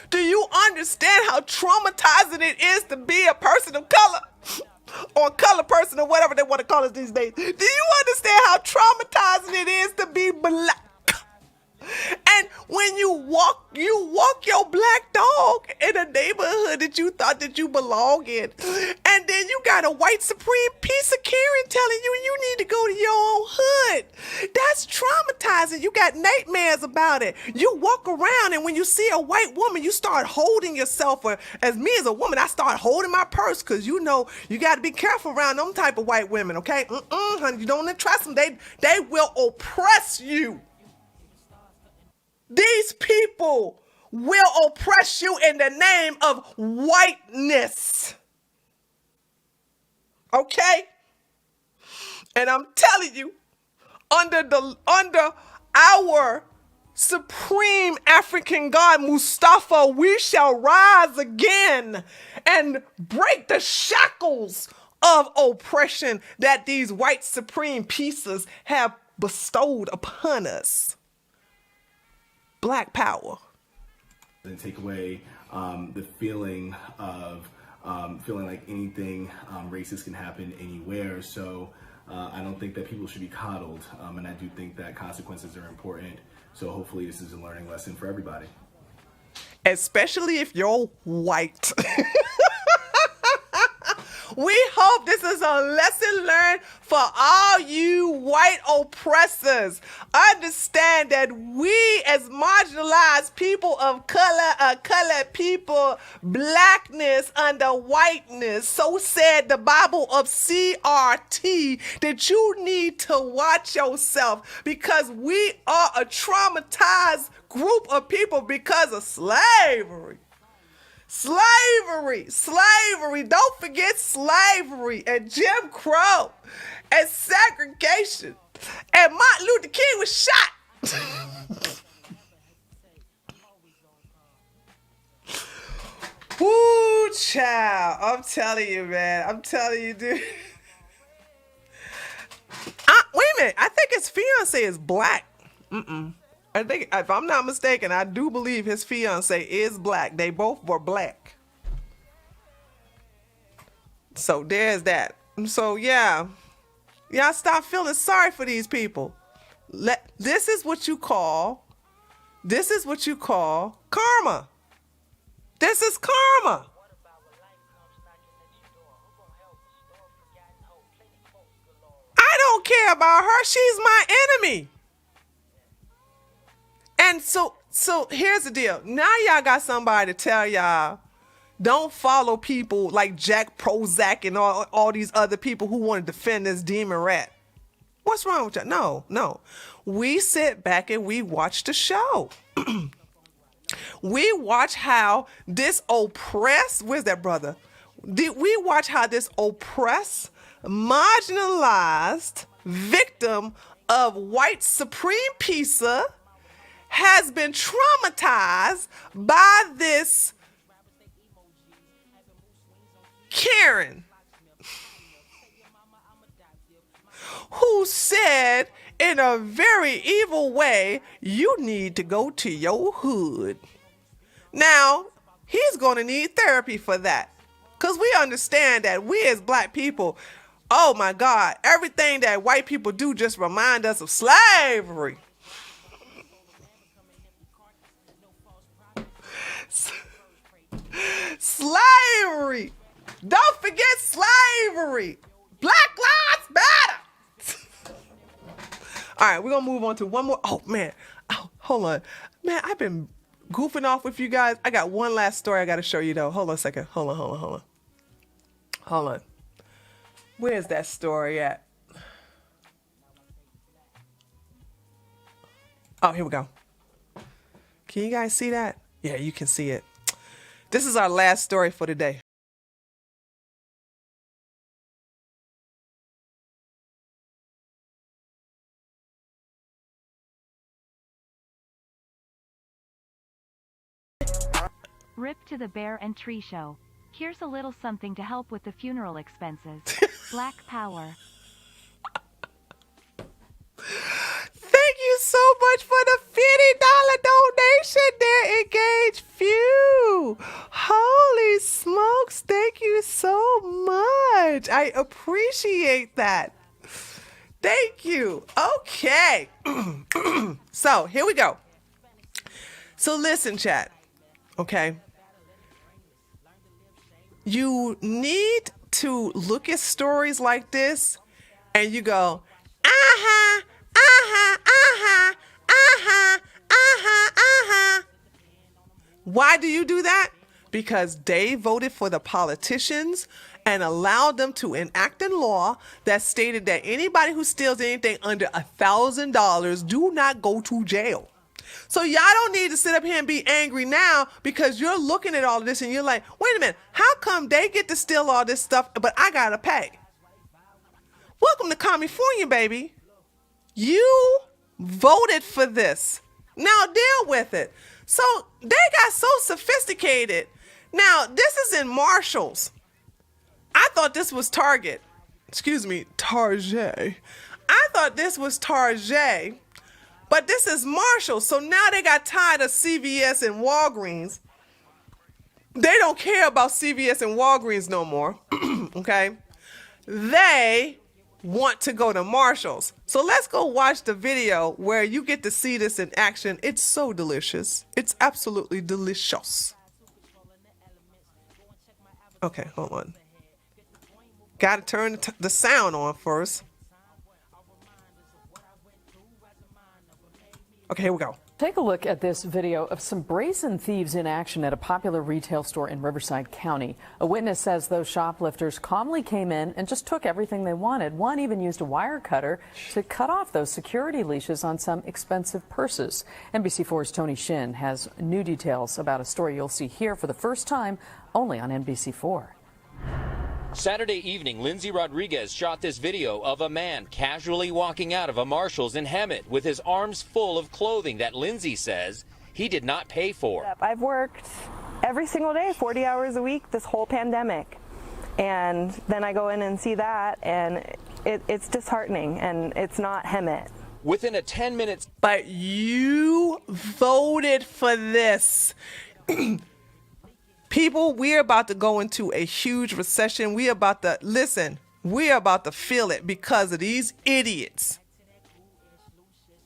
Do you understand how traumatizing it is to be a person of color? Or a color person, or whatever they want to call us these days. Do you understand how traumatizing it is to be black? And when you walk your black dog in a neighborhood that you thought that you belong in. And then you got a white supreme piece of Karen telling you need to go to your own hood. That's traumatizing. You got nightmares about it. You walk around and when you see a white woman, you start holding yourself. Or as me as a woman, I start holding my purse because you got to be careful around them type of white women, okay? Honey, you don't trust them. They will oppress you. These people will oppress you in the name of whiteness. Okay? And I'm telling you, under our supreme African God, Mustafa, we shall rise again and break the shackles of oppression that these white supreme pieces have bestowed upon us. Black power. And take away the feeling of feeling like anything racist can happen anywhere. So I don't think that people should be coddled, and I do think that consequences are important. So hopefully this is a learning lesson for everybody. Especially if you're white. We hope this is a lesson learned for all you white oppressors. Understand that we as marginalized people of color, colored people, blackness under whiteness, so said the Bible of CRT, that you need to watch yourself because we are a traumatized group of people because of slavery. Slavery. Don't forget slavery and Jim Crow and segregation. And Martin Luther King was shot. Woo, child. I'm telling you, man. I'm telling you, dude. Wait a minute. I think his fiance is black. I think, if I'm not mistaken, I do believe his fiance is black. They both were black. So there's that. So yeah, y'all stop feeling sorry for these people. This is what you call karma. This is karma. I don't care about her. She's my enemy. And so here's the deal. Now y'all got somebody to tell y'all, don't follow people like Jack Prozac and all these other people who want to defend this demon rat. What's wrong with y'all? No. We sit back and we watch the show. We watch how this oppressed, where's that brother? We watch how this oppressed, marginalized victim of white supreme pizza has been traumatized by this Karen who said in a very evil way, you need to go to your hood. Now, he's going to need therapy for that because we understand that we as black people, oh my God, everything that white people do just remind us of slavery. Slavery. Don't forget slavery. Black lives matter. All right, we're going to move on to one more. Oh, man. Oh, hold on. Man, I've been goofing off with you guys. I got one last story I got to show you, though. Hold on a second. Hold on. Where's that story at? Oh, here we go. Can you guys see that? Yeah, you can see it. This is our last story for today. Rip to the Bear and Tree Show. Here's a little something to help with the funeral expenses. Black Power. Thank you so much for the $50 donation there, Engage Few. Holy smokes, thank you so much. I appreciate that. Thank you. Okay. So here we go. So listen, chat. Okay. You need to look at stories like this and you go, aha, aha, aha, aha, aha, aha. Why do you do that? Because they voted for the politicians and allowed them to enact a law that stated that anybody who steals anything under $1,000 do not go to jail. So y'all don't need to sit up here and be angry now because you're looking at all of this and you're like, wait a minute, how come they get to steal all this stuff, but I gotta pay? Welcome to California, baby. You voted for this. Now deal with it. So they got so sophisticated. Now this is in Marshalls. I thought this was Target. Excuse me, Target. I thought this was Target. But this is Marshall. So now they got tired of CVS and Walgreens. They don't care about CVS and Walgreens no more. Okay? They want to go to Marshall's. So let's go watch the video where you get to see this in action. It's so delicious. It's absolutely delicious. Okay, hold on. Got to turn the sound on first. Okay, here we go. Take a look at this video of some brazen thieves in action at a popular retail store in Riverside County. A witness says those shoplifters calmly came in and just took everything they wanted. One even used a wire cutter to cut off those security leashes on some expensive purses. NBC4's Tony Shin has new details about a story you'll see here for the first time only on NBC4. Saturday evening, Lindsay Rodriguez shot this video of a man casually walking out of a Marshall's in Hemet with his arms full of clothing that Lindsay says he did not pay for. I've worked every single day, 40 hours a week, this whole pandemic. And then I go in and see that, and it's disheartening, and it's not Hemet. Within a 10-minute... But you voted for this. People, we're about to go into a huge recession. We're about to feel it because of these idiots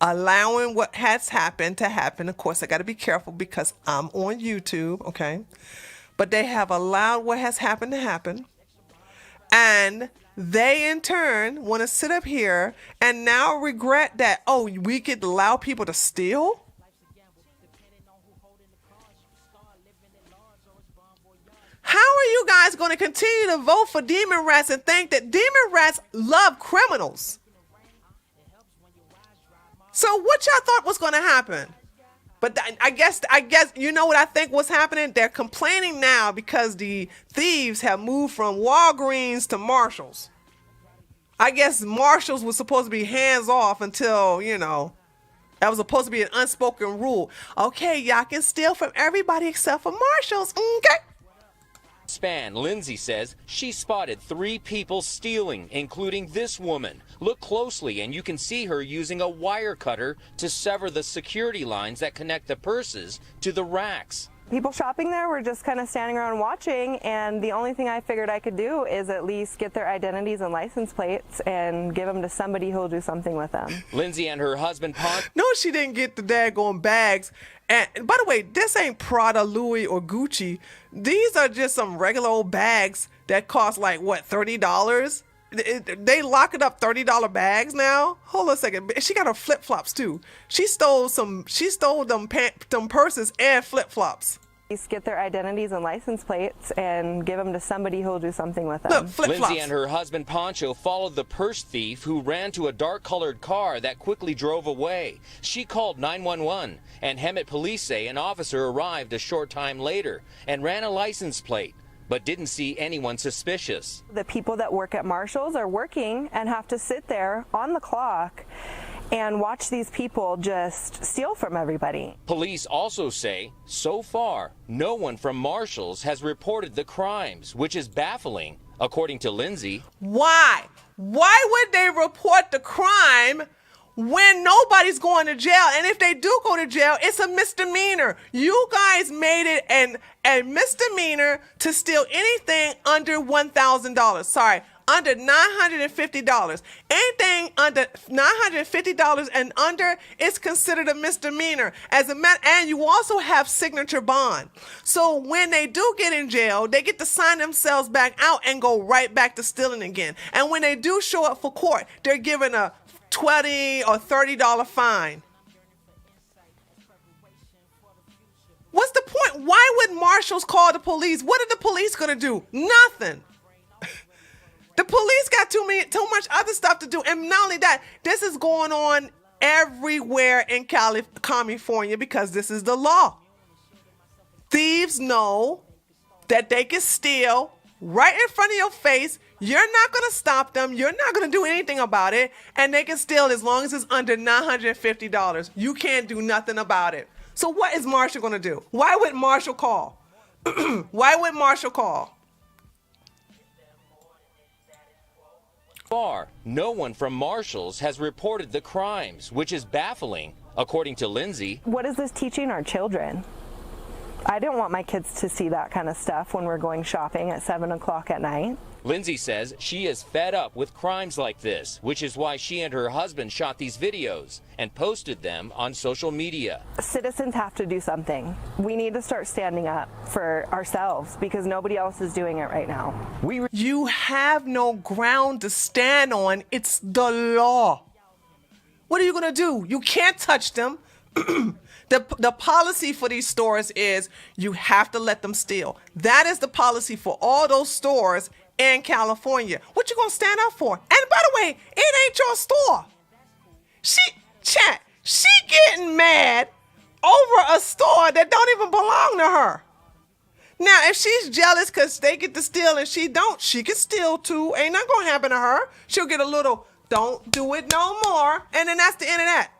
allowing what has happened to happen. Of course, I got to be careful because I'm on YouTube, okay? But they have allowed what has happened to happen. And they, in turn, want to sit up here and now regret that, oh, we could allow people to steal? How are you guys going to continue to vote for demon rats and think that demon rats love criminals? So what y'all thought was going to happen? But I guess you know what I think was happening? They're complaining now because the thieves have moved from Walgreens to Marshalls. I guess Marshalls was supposed to be hands off until, you know, that was supposed to be an unspoken rule. Okay, y'all can steal from everybody except for Marshalls. Okay. Span, Lindsay says she spotted 3 people stealing, including this woman. Look closely and you can see her using a wire cutter to sever the security lines that connect the purses to the racks. People shopping there were just kind of standing around watching, and the only thing I figured I could do is at least get their identities and license plates and give them to somebody who'll do something with them. Lindsay and her husband No, she didn't get the daggone bags. And by the way, this ain't Prada, Louis, or Gucci. These are just some regular old bags that cost like, what, $30? They lock it up $30 bags now. Hold on a second. She got her flip flops too. She stole them purses and flip flops. Get their identities and license plates and give them to somebody who'll do something with them. Look, Lindsay and her husband Poncho followed the purse thief who ran to a dark-colored car that quickly drove away. She called 911, and Hemet police say an officer arrived a short time later and ran a license plate, but didn't see anyone suspicious. The people that work at Marshall's are working and have to sit there on the clock and watch these people just steal from everybody. Police also say, so far, no one from Marshall's has reported the crimes, which is baffling, according to Lindsay. Why? Why would they report the crime when nobody's going to jail? And if they do go to jail, it's a misdemeanor. You guys made it a misdemeanor to steal anything under $1,000. Sorry. Under $950. Anything under $950 and under is considered a misdemeanor. And you also have signature bond. So when they do get in jail, they get to sign themselves back out and go right back to stealing again. And when they do show up for court, they're given a $20 or $30 fine. What's the point? Why would marshals call the police? What are the police going to do? Nothing. The police got too much other stuff to do. And not only that, this is going on everywhere in California because this is the law. Thieves know that they can steal right in front of your face. You're not going to stop them. You're not going to do anything about it. And they can steal as long as it's under $950. You can't do nothing about it. So what is Marshall going to do? Why would Marshall call? Why would Marshall call? Far, no one from Marshall's has reported the crimes, which is baffling, according to Lindsay. What is this teaching our children? I don't want my kids to see that kind of stuff when we're going shopping at 7 o'clock at night. Lindsay says she is fed up with crimes like this, which is why she and her husband shot these videos and posted them on social media. Citizens have to do something. We need to start standing up for ourselves because nobody else is doing it right now. You have no ground to stand on. It's the law. What are you going to do? You can't touch them. The policy for these stores is you have to let them steal. That is the policy for all those stores in California. What you gonna stand up for? And by the way, it ain't your store. She getting mad over a store that don't even belong to her. Now, if she's jealous because they get to steal and she don't, she can steal too. Ain't nothing gonna happen to her. She'll get a little, don't do it no more. And then that's the end of that.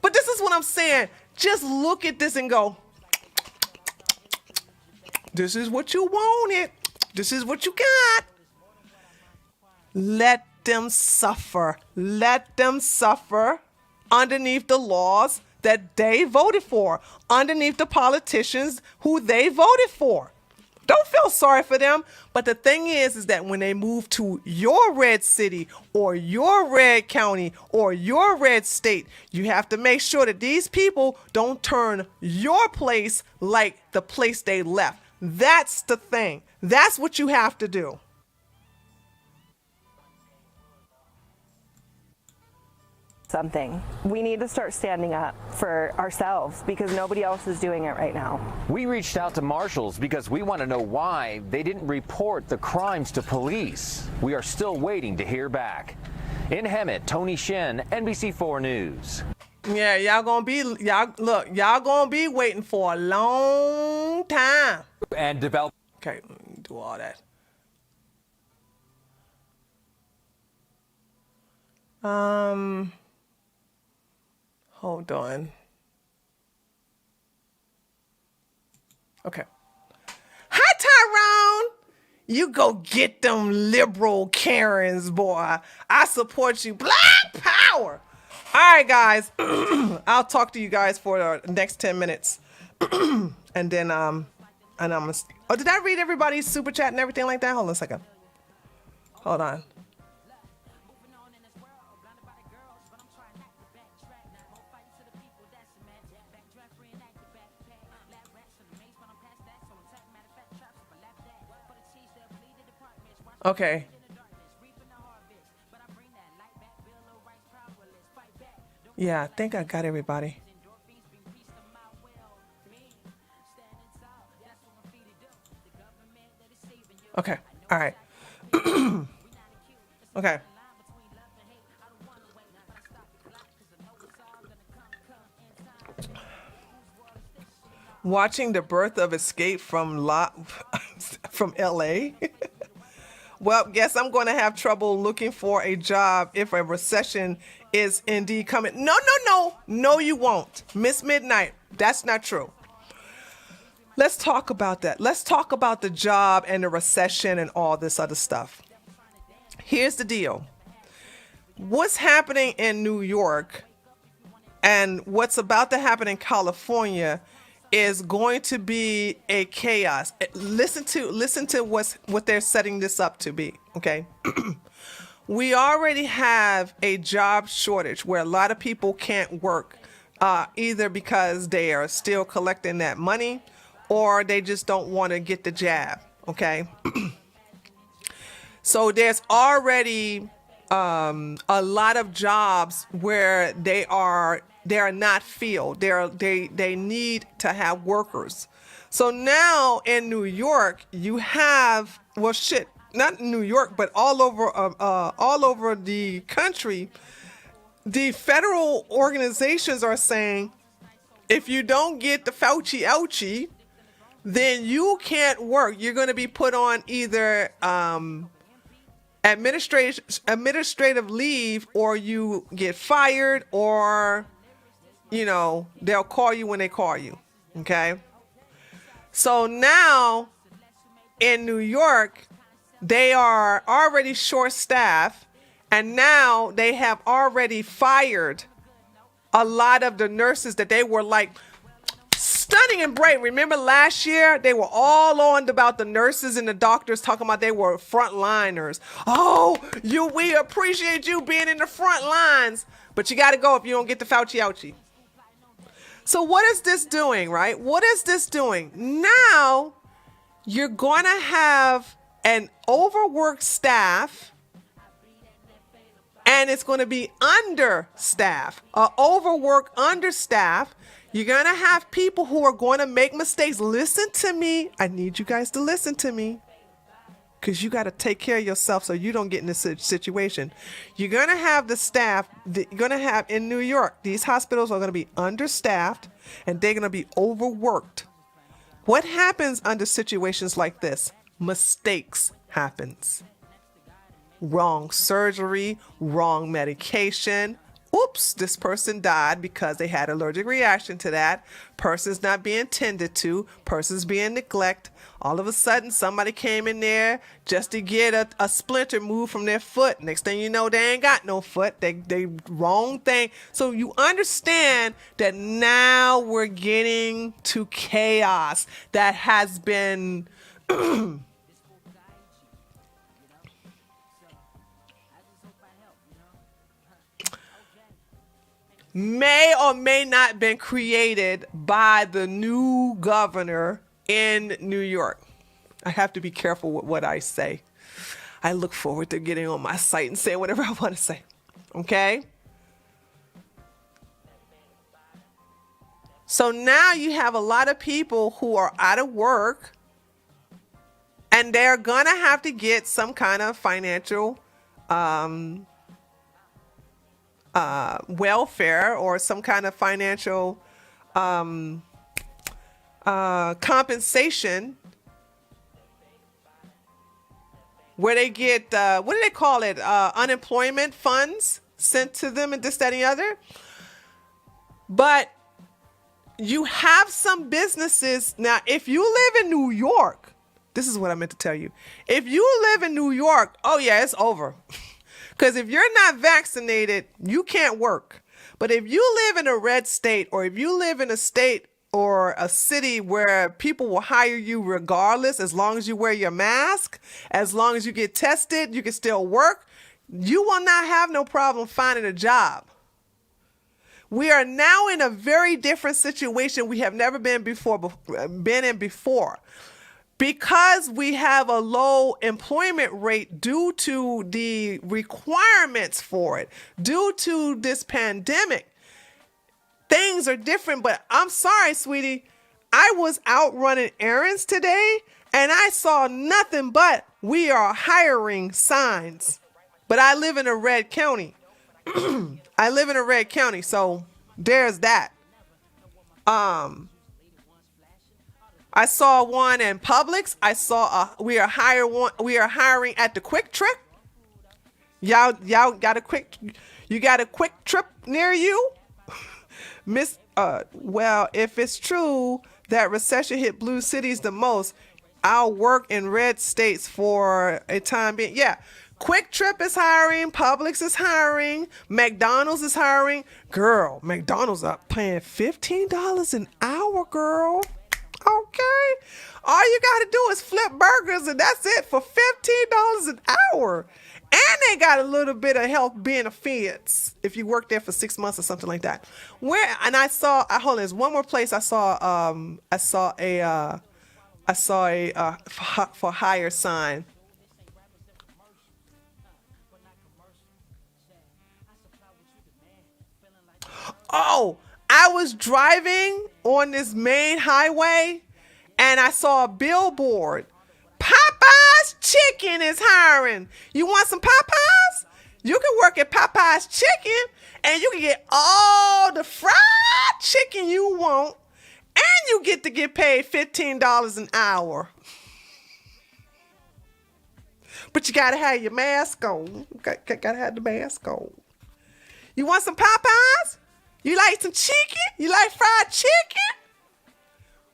But this is what I'm saying. Just look at this and go, this is what you wanted. This is what you got. Let them suffer. Let them suffer underneath the laws that they voted for, underneath the politicians who they voted for. Don't feel sorry for them. But the thing is that when they move to your red city or your red county or your red state, you have to make sure that these people don't turn your place like the place they left. That's the thing. That's what you have to do. Something. We need to start standing up for ourselves because nobody else is doing it right now. We reached out to marshals because we want to know why they didn't report the crimes to police. We are still waiting to hear back. In Hemet, Tony Shen, NBC4 News. Yeah, y'all gonna be waiting for a long time. And develop. Okay, do all that. Hold on. Okay. Hi, Tyrone. You go get them liberal Karens, boy. I support you. Black power. All right, guys. I'll talk to you guys for the next 10 minutes. And then, and I'm gonna, oh, did I read everybody's super chat and everything like that? Hold on a second. Hold on. Okay. Yeah, I think I got everybody. Okay. All right. Okay. Watching the birth of Escape from LA. Well, guess I'm going to have trouble looking for a job if a recession is indeed coming. No, you won't. Miss Midnight, that's not true. Let's talk about that. Let's talk about the job and the recession and all this other stuff. Here's the deal. What's happening in New York and what's about to happen in California is going to be a chaos. Listen to what they're setting this up to be, okay? We already have a job shortage where a lot of people can't work, either because they are still collecting that money or they just don't want to get the jab, okay? So there's already a lot of jobs where they are not filled. They need to have workers. So now in New York, you have, well, shit, not New York, but all over the country, the federal organizations are saying, if you don't get the Fauci ouchie, then you can't work. You're going to be put on either administrative leave, or you get fired, or they'll call you when they call you. Okay. So now in New York, they are already short-staffed, and now they have already fired a lot of the nurses that they were like, stop Stunning and Brave. Remember last year, they were all on about the nurses and the doctors talking about they were frontliners. Oh, we appreciate you being in the front lines, but you got to go if you don't get the Fauci ouchie. So what is this doing, right? What is this doing? Now you're going to have an overworked staff, and it's going to be understaffed, overworked, understaffed. You're going to have people who are going to make mistakes. Listen to me. I need you guys to listen to me, because you got to take care of yourself so you don't get in this situation. You're going to have the staff that you're going to have in New York. These hospitals are going to be understaffed, and they're going to be overworked. What happens under situations like this? Mistakes happens. Wrong surgery, wrong medication. Oops, this person died because they had allergic reaction to that. Person's not being tended to. Person's being neglected. All of a sudden, somebody came in there just to get a splinter moved from their foot. Next thing you know, they ain't got no foot. They wrong thing. So you understand that now we're getting to chaos that has been may or may not been created by the new governor in New York. I have to be careful with what I say. I look forward to getting on my site and saying whatever I want to say. Okay? So now you have a lot of people who are out of work, and they're going to have to get some kind of financial welfare or some kind of financial compensation, where they get what do they call it, unemployment funds sent to them, and this, that, and the other. But you have some businesses now. If you live in New York, this is what I meant to tell you. If you live in New York, oh yeah, it's over. Because if you're not vaccinated, you can't work. But if you live in a red state, or if you live in a state or a city where people will hire you regardless, as long as you wear your mask, as long as you get tested, you can still work, you will not have no problem finding a job. We are now in a very different situation we have never been in before. Because we have a low employment rate due to the requirements for it, due to this pandemic, things are different. But I'm sorry, sweetie, I was out running errands today, and I saw nothing but "we are hiring" signs. But I live in a red county. I live in a red county, so there's that. I saw one in Publix. I saw we are hiring at the Quick Trip. Y'all got a quick trip near you? Well, if it's true that recession hit blue cities the most, I'll work in red states for a time being. Yeah. Quick Trip is hiring, Publix is hiring, McDonald's is hiring. Girl, McDonald's are paying $15 an hour, girl. Okay, all you gotta do is flip burgers, and that's it for $15 an hour. And they got a little bit of health benefits if you work there for 6 months or something like that. I saw hold on, there's one more place I saw a for hire sign. Oh, I was driving on this main highway, and I saw a billboard. Popeye's Chicken is hiring. You want some Popeyes? You can work at Popeye's Chicken, and you can get all the fried chicken you want, and you get to get paid $15 an hour. But you gotta have your mask on. Gotta have the mask on. You want some Popeyes? You like some chicken? You like fried chicken?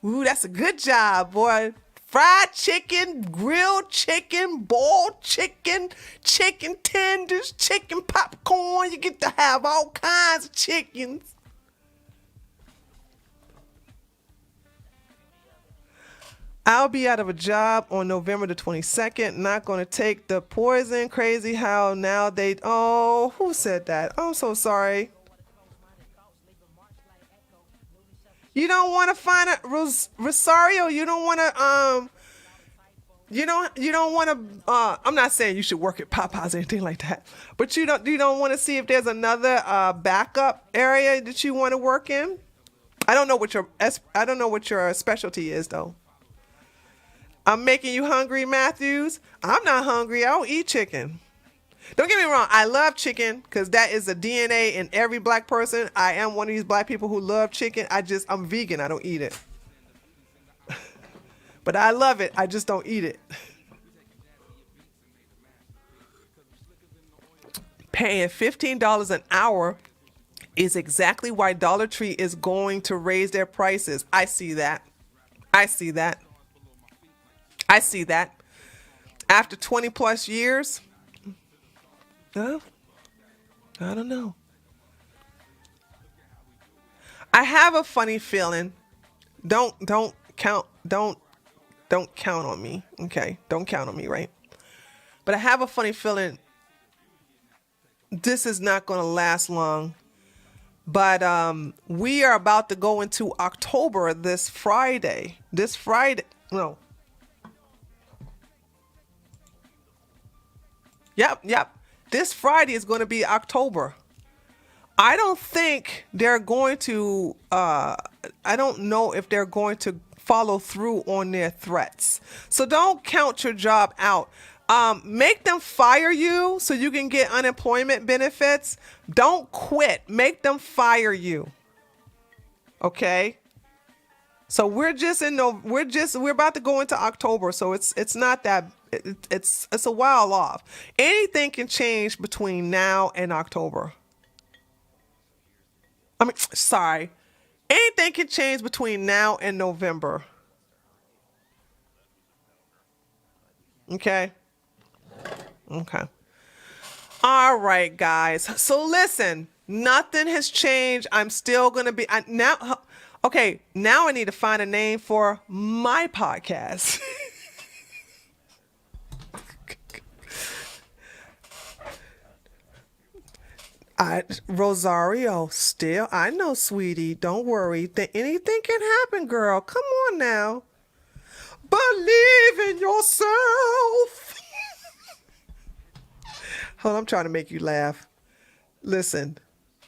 Ooh, that's a good job, boy. Fried chicken, grilled chicken, boiled chicken, chicken tenders, chicken popcorn. You get to have all kinds of chickens. I'll be out of a job on November the 22nd. Not going to take the poison. Crazy how now they... Oh, who said that? I'm so sorry. You don't want to find a... Rosario, you don't want to... You don't want to... I'm not saying you should work at Popeyes or anything like that. But you don't want to see if there's another backup area that you want to work in? I don't know what your specialty is, though. I'm making you hungry, Matthews. I'm not hungry. I don't eat chicken. Don't get me wrong. I love chicken because that is a DNA in every black person. I am one of these black people who love chicken. I'm vegan. I don't eat it. But I love it. I just don't eat it. Paying $15 an hour is exactly why Dollar Tree is going to raise their prices. I see that. After 20 plus years, I don't know. I have a funny feeling. Don't count on me. Okay. Don't count on me, right? But I have a funny feeling this is not going to last long. But we are about to go into October this Friday. No. Yep. This Friday is going to be October. I don't think they're going to, I don't know if they're going to follow through on their threats. So don't count your job out. Make them fire you so you can get unemployment benefits. Don't quit. Make them fire you. Okay? So we're about to go into October, so it's not that it's a while off. Anything can change between now and October. Anything can change between now and November. Okay. All right, guys. So listen, nothing has changed. I'm still going to be now. Okay, now I need to find a name for my podcast. Rosario, still, I know, sweetie. Don't worry. Anything can happen, girl. Come on now. Believe in yourself. Hold on, I'm trying to make you laugh. Listen,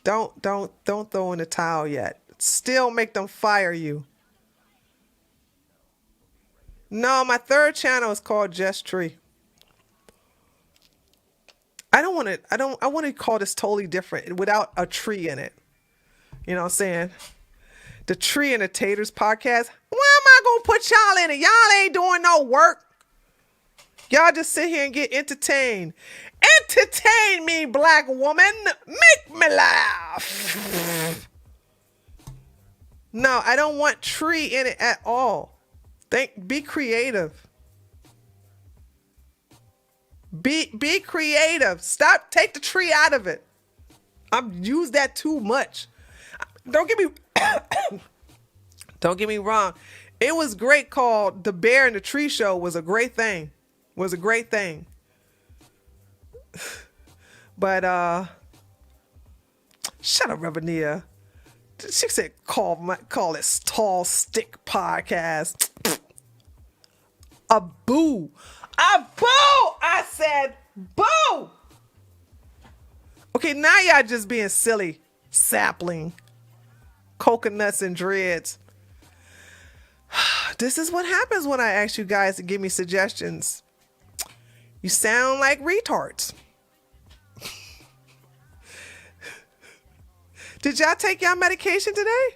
don't throw in the towel yet. Still make them fire you. No, my third channel is called Just Tree. I want to call this totally different without a tree in it. You know what I'm saying? The Tree and the Taters podcast. Why am I going to put y'all in it? Y'all ain't doing no work. Y'all just sit here and get entertained. Entertain me, black woman. Make me laugh. No, I don't want tree in it at all. Be creative. Be creative. Take the tree out of it. I've used that too much. Don't get me wrong. It was great called The Bear and the Tree Show was a great thing. But shut up, Ravania. She said call it Tall Stick Podcast. A boo. I said boo. Okay, now y'all just being silly. Sapling. Coconuts and dreads. This is what happens when I ask you guys to give me suggestions. You sound like retards. Did y'all take y'all medication today?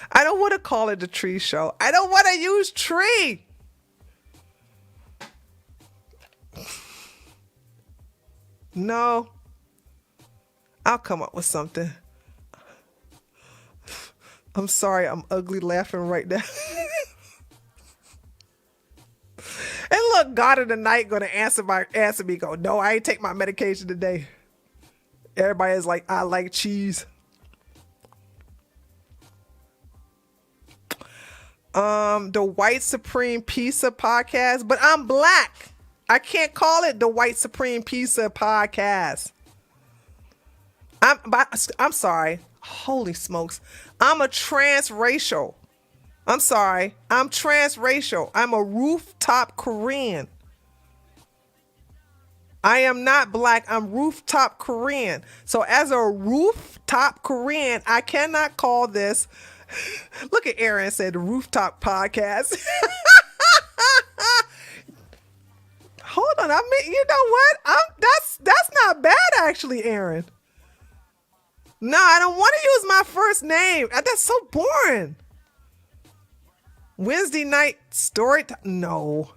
I don't want to call it the Tree Show. I don't want to use tree. No. I'll come up with something. I'm sorry, I'm ugly laughing right now. And look, God of the night gonna answer me. Go, no, I ain't take my medication today. Everybody is like, I like cheese. The White Supreme Pizza Podcast, but I'm black. I can't call it the White Supreme Pizza Podcast. I'm sorry. Holy smokes. I'm a transracial. I'm sorry. I'm transracial. I'm a rooftop Korean. I am not black. I'm rooftop Korean. So as a rooftop Korean, I cannot call this. Look at Aaron said the rooftop podcast. Hold on. I mean, you know what? That's not bad actually, Aaron. No, I don't want to use my first name. That's so boring. Wednesday night story. No.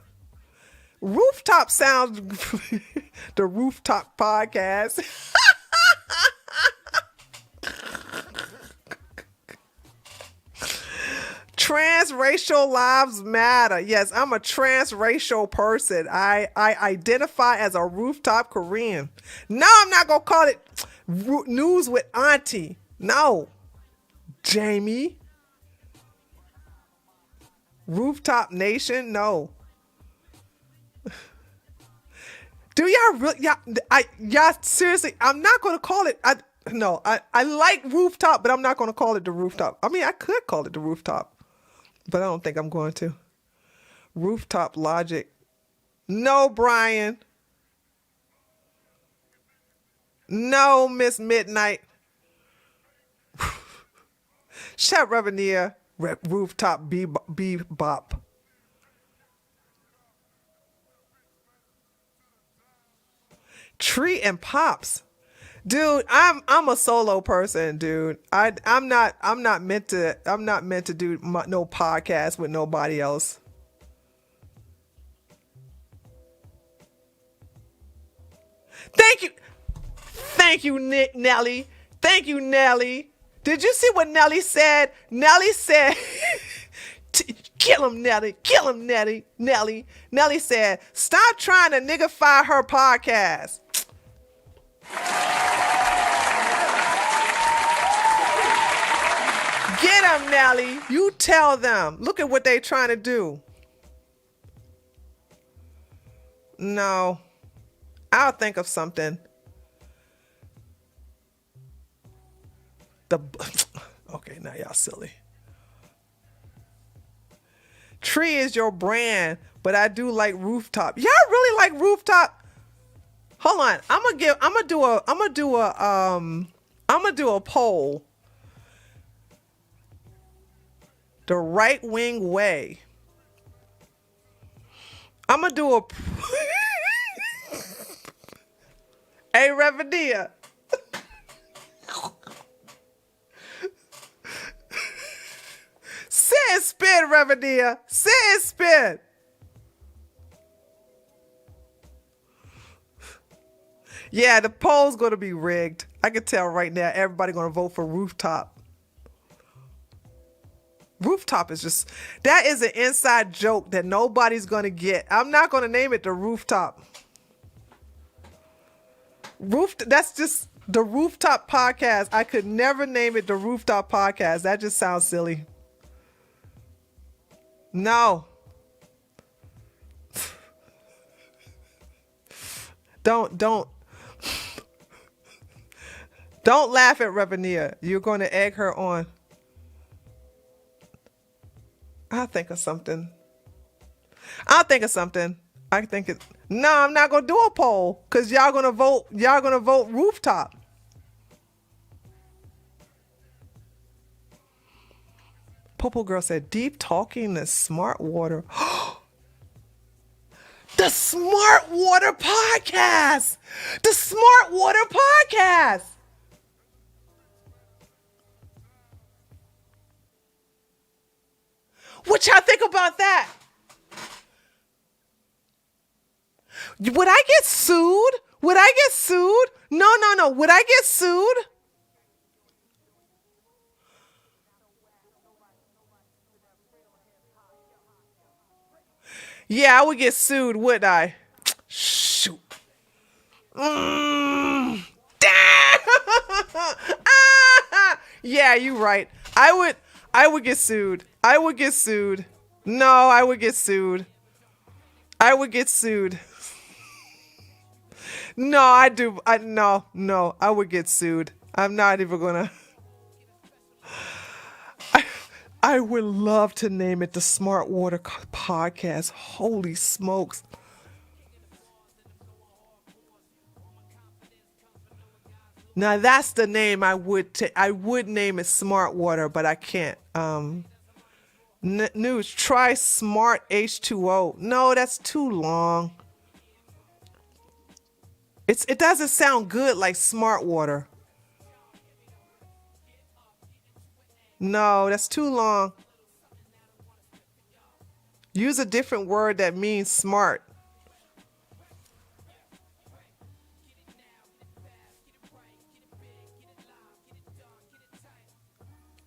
Rooftop sounds the rooftop podcast. Transracial lives matter. Yes, I'm a transracial person. I identify as a rooftop Korean. No, I'm not going to call it news with auntie. No. Jamie. Rooftop nation. No. Do y'all really? Y'all seriously? I'm not going to call it. I like rooftop, but I'm not going to call it the rooftop. I mean, I could call it the rooftop, but I don't think I'm going to. Rooftop logic. No, Brian. No, Miss Midnight. Shut Reveneer. Rooftop bebop. Tree and Pops. Dude, I'm a solo person, dude. I'm not meant to do no podcast with nobody else. Thank you, Nick Nelly. Thank you, Nelly. Did you see what Nelly said? Nelly said, kill him, Nelly. Kill him, Nelly. Nelly said, stop trying to niggify her podcast. Get them, Nelly. You tell them. Look at what they trying to do. No. I'll think of something. Okay, now y'all silly. Tree is your brand, but I do like rooftop. Y'all really like rooftop? Hold on. I'm gonna do a poll. The right wing way. I'm gonna do a Hey, Revedia. Sit and spin, Revedia. Sit and spin. Yeah, the poll's going to be rigged. I can tell right now everybody going to vote for rooftop. Rooftop is just, that is an inside joke that nobody's going to get. I'm not going to name it the rooftop. That's just the rooftop podcast. I could never name it the rooftop podcast. That just sounds silly. No. Don't laugh at Reveneer. You're going to egg her on. I'll think of something. No, I'm not going to do a poll because y'all going to vote rooftop. Popo Girl said, deep talking the smart water. The Smart Water Podcast. The Smart Water Podcast. What y'all think about that? Would I get sued? No. Would I get sued? Yeah, I would get sued, wouldn't I? Shoot. Damn. Yeah, you're right. I would get sued. I would get sued. No, I would get sued. I would get sued. No, I would get sued. I'm not even gonna. I would love to name it the Smart Water Podcast. Holy smokes. Now that's the name I would name it Smart Water, but I can't. News, try Smart H2O. No, that's too long. It doesn't sound good like Smart Water. No, that's too long. Use a different word that means smart.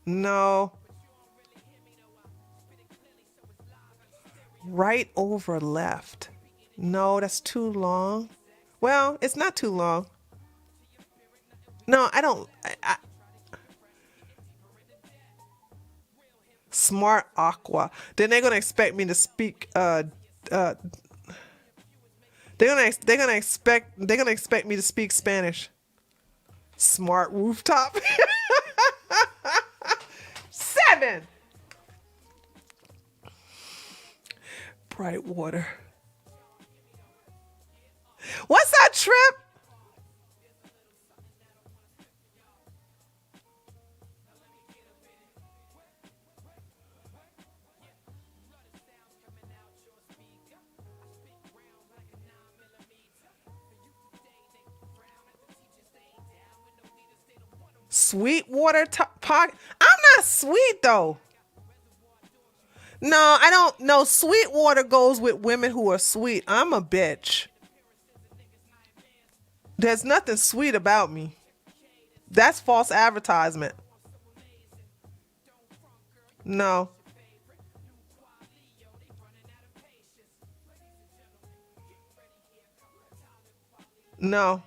No. Right over left. No, that's too long. Well, it's not too long. No, I don't. Smart Aqua. Then they're gonna expect me to speak. They're gonna expect me to speak Spanish. Smart Rooftop. 7. Bright water. What's that, Trip? Sweetwater pocket. I'm not sweet though. No, I don't know. Sweetwater goes with women who are sweet. I'm a bitch. There's nothing sweet about me. That's false advertisement. No. No.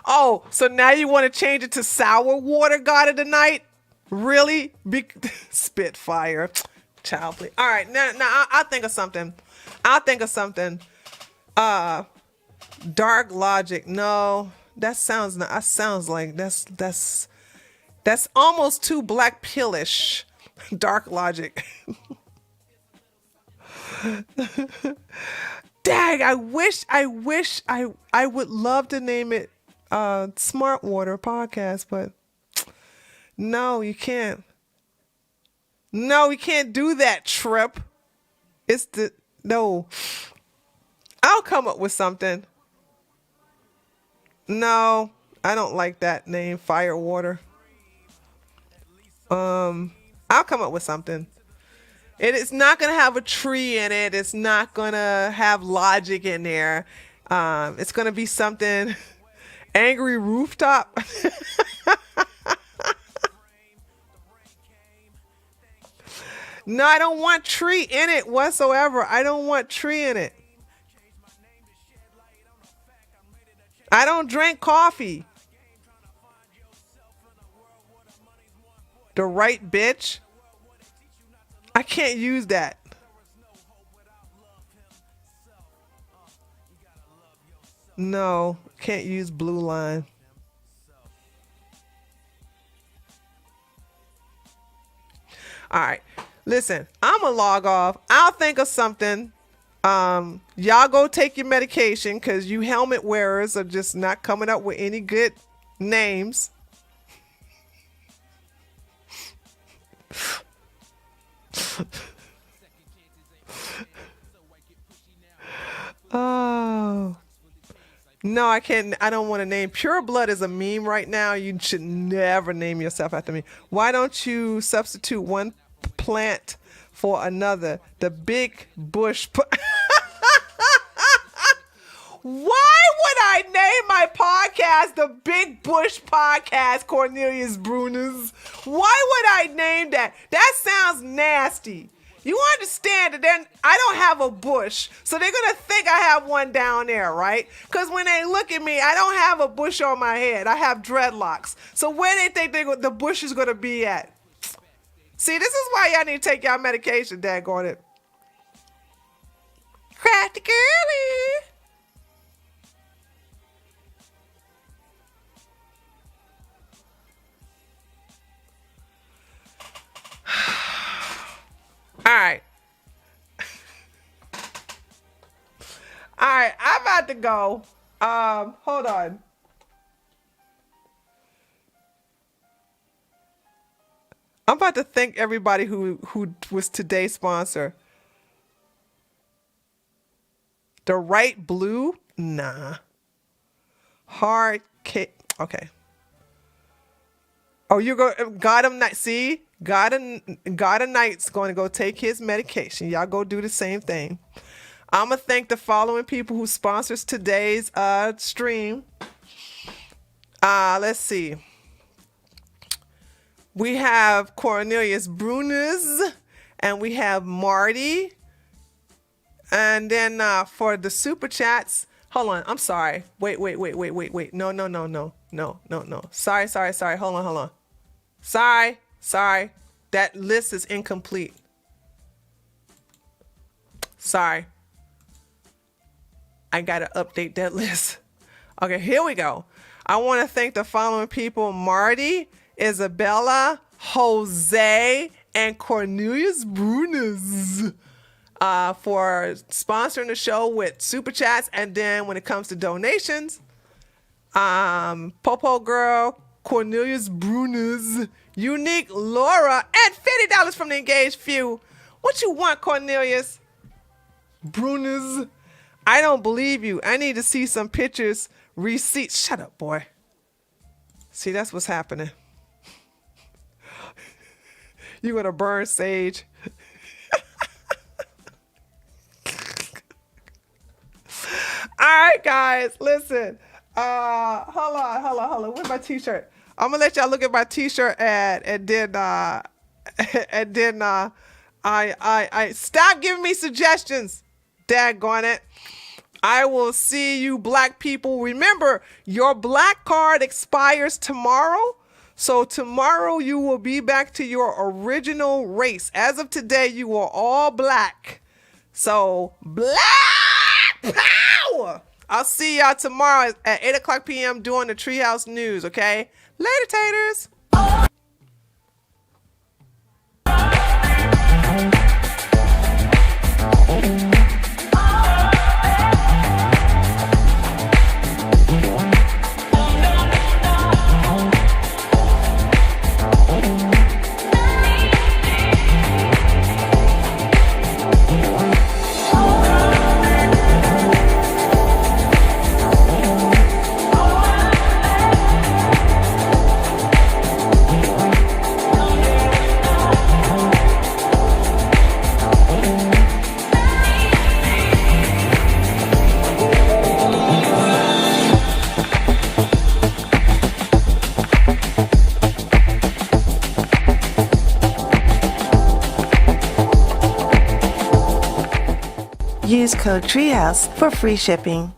Oh, so now you want to change it to sour water god of the night? Really? Spitfire. Child, please. All right, now I'll think of something. Dark Logic. No, that sounds like that's almost too black pillish. Dark Logic. Dang, I wish I would love to name it Smart Water Podcast, but no, you can't. No, we can't do that, Trip. No. I'll come up with something. No, I don't like that name, Firewater. I'll come up with something. It is not going to have a tree in it. It's not going to have logic in there. It's going to be something Angry Rooftop. No, I don't want tree in it whatsoever. I don't want tree in it. I don't drink coffee. The right bitch. I can't use that. No, can't use blue line. All right. Listen, I'm going to log off. I'll think of something. Y'all go take your medication because you helmet wearers are just not coming up with any good names. Oh. No, I can't. I don't want to name. Pure Blood is a meme right now. You should never name yourself after me. Why don't you substitute one plant for another? The Big Bush. Why would I name my podcast the Big Bush Podcast, Cornelius Bruners? Why would I name that? That sounds nasty. You understand that then I don't have a bush, so they're gonna think I have one down there, right? Because when they look at me, I don't have a bush on my head. I have dreadlocks. So where they think the bush is gonna be at? See, this is why y'all need to take y'all medication, daggone it. Crafty girly. All right. All right, I'm about to go. Hold on. I'm about to thank everybody who was today's sponsor. The right blue? Nah. Hard cake. Okay. Oh, you go Gotham Knight. See? Gotham Knight's going to go take his medication. Y'all go do the same thing. I'm going to thank the following people who sponsors today's stream. Let's see. We have Cornelius Brunes, and we have Marty. And then for the super chats, hold on. I'm sorry. Wait. No. Sorry. Hold on. Sorry. That list is incomplete. Sorry. I got to update that list. Okay, here we go. I want to thank the following people: Marty, Isabella, Jose, and Cornelius Brunes for sponsoring the show with super chats. And then when it comes to donations, Popo Girl, Cornelius Brunes, Unique, Laura, and $50 from the Engaged Few. What you want, Cornelius Brunes? I don't believe you. I need to see some pictures, receipts. Shut up, boy. See, that's what's happening. You gonna burn sage. All right, guys, listen. Hold on. Where's my t-shirt? I'm gonna let y'all look at my t-shirt ad, and then I stop giving me suggestions. Daggone it. I will see you black people. Remember, your black card expires tomorrow. So tomorrow you will be back to your original race. As of today, you are all black. So black power. I'll see y'all tomorrow at 8 o'clock p.m. doing the Treehouse News, okay? Later, taters. Use code TREEHOUSE for free shipping.